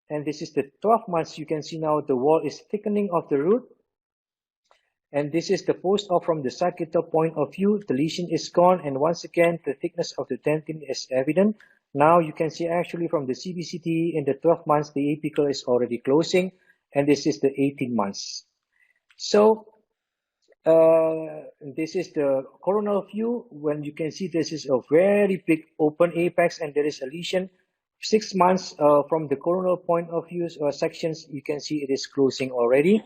and this is the 12 months. You can see now the wall is thickening of the root, and this is the post-op from the sagittal point of view. The lesion is gone, and once again the thickness of the dentin is evident. Now you can see actually from the CBCT in the 12 months the apical is already closing, and this is the 18 months. So this is the coronal view. When you can see this is a very big open apex and there is a lesion. 6 months from the coronal point of view sections, you can see it is closing already.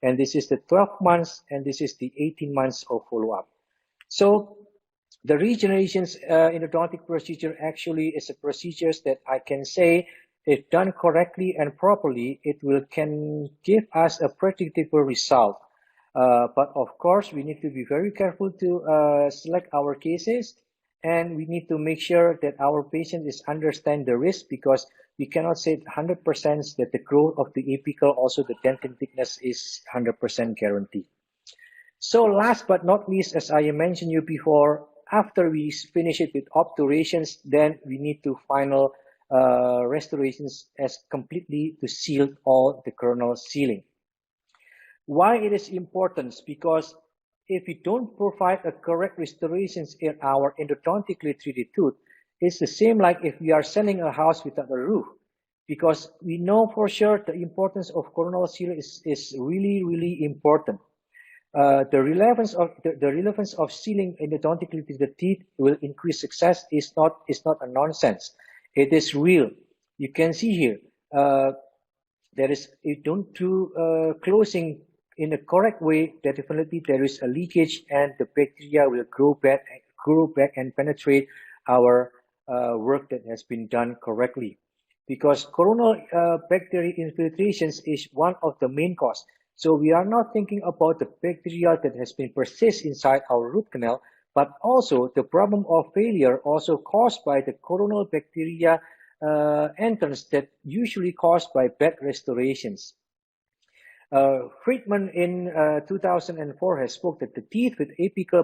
And this is the 12 months and this is the 18 months of follow-up. So the regenerations endodontic procedure actually is a procedure that I can say, if done correctly and properly, it can give us a predictable result. But of course, we need to be very careful to select our cases, and we need to make sure that our patient understand the risk, because we cannot say 100% that the growth of the apical, also the dentin thickness, is 100% guaranteed. So last but not least, as I mentioned you before, after we finish it with obturations, then we need to final restorations as completely to seal all the coronal sealing. Why it is important? Because if we don't provide a correct restorations in our endodontically treated tooth, it's the same like if we are selling a house without a roof. Because we know for sure the importance of coronal seal is really, really important. The relevance of sealing endodontically treated teeth will increase success is not a nonsense. It is real. You can see here there is don't do closing in a correct way, definitely there is a leakage and the bacteria will grow back and penetrate our work that has been done correctly. Because coronal bacteria infiltrations is one of the main cause. So we are not thinking about the bacteria that has been persist inside our root canal, but also the problem of failure also caused by the coronal bacteria entrance that usually caused by bad restorations. Friedman in 2004 has spoke that the teeth with apical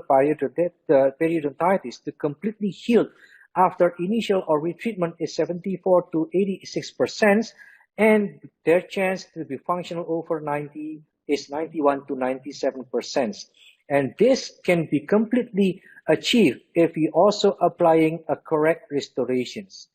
periodontitis to completely heal after initial or retreatment is 74 to 86%, and their chance to be functional over 90 is 91 to 97%. And this can be completely achieved if we also applying a correct restorations.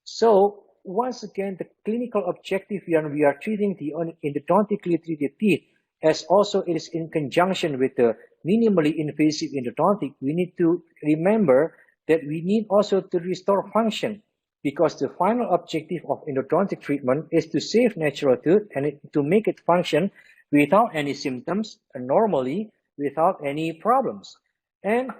So once again, the clinical objective we are treating the endodontically treated teeth, as also it is in conjunction with the minimally invasive endodontic, we need to remember that we need also to restore function, because the final objective of endodontic treatment is to save natural tooth and to make it function without any symptoms and normally without any problems. And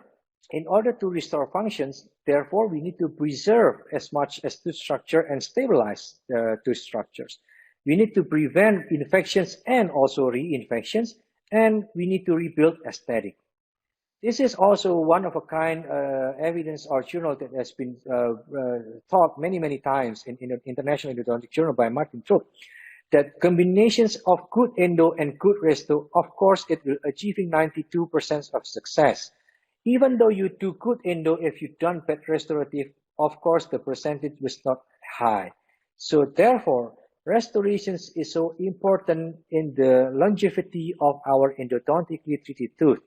in order to restore functions, therefore, we need to preserve as much as tooth structure and stabilize the tooth structures. We need to prevent infections and also reinfections, and we need to rebuild aesthetic. This is also one of a kind evidence or journal that has been taught many times in the International Endodontic Journal by Martin Trupp, that combinations of good endo and good resto, of course, it will achieving 92% of success. Even though you do good endo, if you done bad restorative, of course, the percentage was not high. So therefore, restorations is so important in the longevity of our endodontically treated tooth.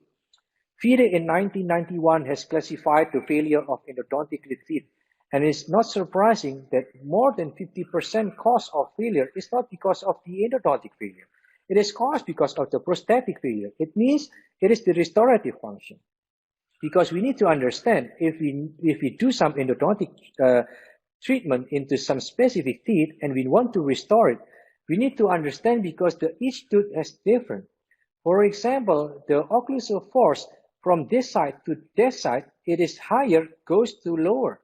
FIDE in 1991 has classified the failure of endodontically teeth, and it's not surprising that more than 50% cause of failure is not because of the endodontic failure. It is caused because of the prosthetic failure. It means it is the restorative function. Because we need to understand, if we do some endodontic treatment into some specific teeth and we want to restore it, we need to understand because each tooth is different. For example, the occlusal force from this side to that side, it is higher, goes to lower.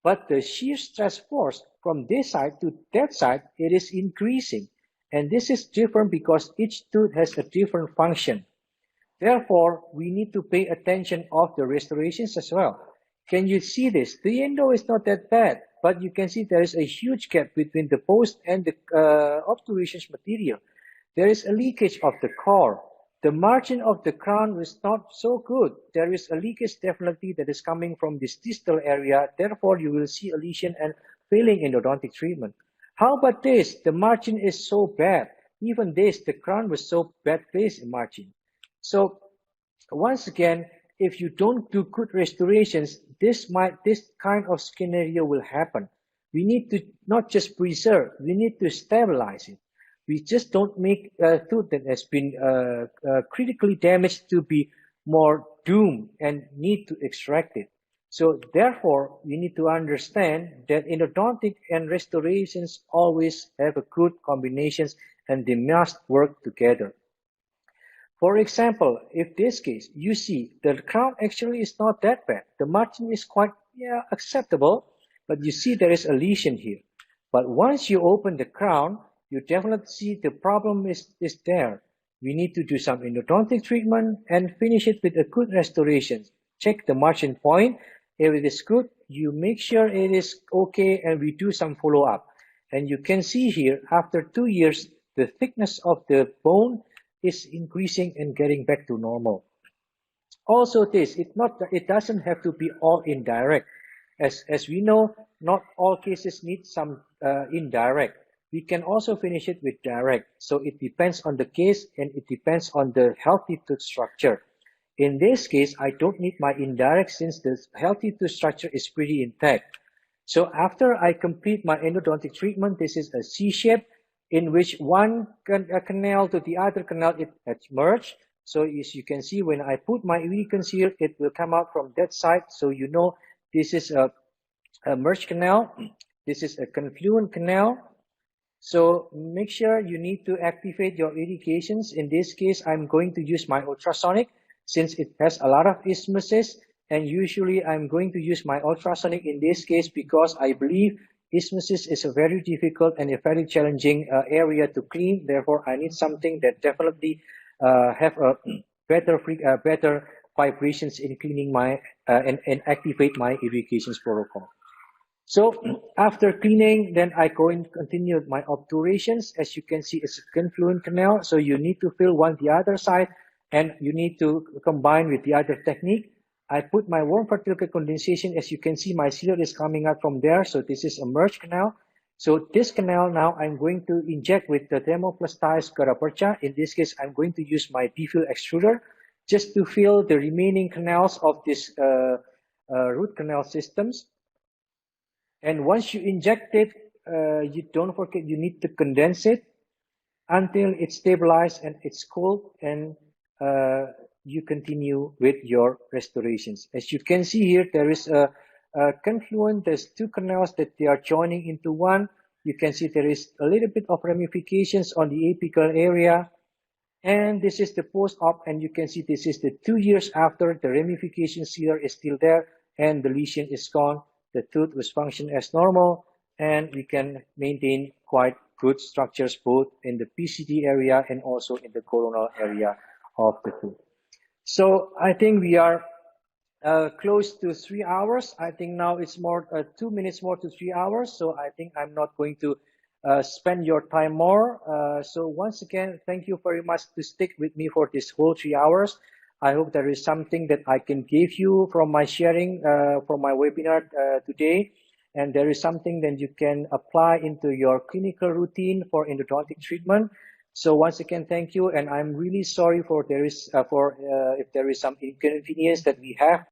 But the shear stress force from this side to that side, it is increasing. And this is different because each tooth has a different function. Therefore, we need to pay attention of the restorations as well. Can you see this? The endo is not that bad, but you can see there is a huge gap between the post and the obturations material. There is a leakage of the core. The margin of the crown is not so good. There is a leakage definitely that is coming from this distal area. Therefore, you will see a lesion and failing endodontic treatment. How about this? The margin is so bad. Even this, the crown was so bad placed in margin. So once again, if you don't do good restorations, this kind of scenario will happen. We need to not just preserve, we need to stabilize it. We just don't make a tooth that has been critically damaged to be more doomed and need to extract it. So therefore, we need to understand that endodontic and restorations always have a good combinations and they must work together. For example, if this case, you see the crown actually is not that bad. The margin is quite acceptable, but you see there is a lesion here. But once you open the crown, you definitely see the problem is there. We need to do some endodontic treatment and finish it with a good restoration. Check the margin point. If it is good, you make sure it is okay and we do some follow-up. And you can see here, after 2 years, the thickness of the bone is increasing and getting back to normal. Also it doesn't have to be all indirect. As we know, not all cases need some indirect. We can also finish it with direct. So it depends on the case and it depends on the healthy tooth structure. In this case, I don't need my indirect since the healthy tooth structure is pretty intact. So after I complete my endodontic treatment, this is a C shape in which one canal to the other canal, it has merged. So as you can see, when I put my reconcile, it will come out from that side. So you know this is a merged canal. This is a confluent canal. So make sure you need to activate your irrigations. In this case, I'm going to use my ultrasonic since it has a lot of isthmuses. And usually I'm going to use my ultrasonic in this case because I believe isthmuses is a very difficult and a very challenging area to clean. Therefore, I need something that definitely have a better vibrations in cleaning my and activate my irrigations protocol. So after cleaning, then I go and continue my obturations. As you can see, it's a confluent canal. So you need to fill one the other side and you need to combine with the other technique. I put my warm particle condensation. As you can see, my sealer is coming out from there. So this is a merged canal. So this canal now I'm going to inject with the thermoplastized garapercha. In this case, I'm going to use my defill extruder just to fill the remaining canals of this root canal systems. And once you inject it, you don't forget you need to condense it. until it's stabilized and it's cold, and you continue with your restorations. As you can see here, there is a confluence. There's two canals that they are joining into one. You can see there is a little bit of ramifications on the apical area. And this is the post-op, and you can see this is the 2 years after. The ramifications here is still there, and the lesion is gone. The tooth was functioning as normal, and we can maintain quite good structures both in the PCD area and also in the coronal area of the tooth. So I think we are close to 3 hours. I think now it's more 2 minutes more to 3 hours. So I think I'm not going to spend your time more. So once again, thank you very much to stick with me for this whole 3 hours. I hope there is something that I can give you from my sharing from my webinar today. And there is something that you can apply into your clinical routine for endodontic treatment. So once again, thank you, and I'm really sorry for if there is some inconvenience that we have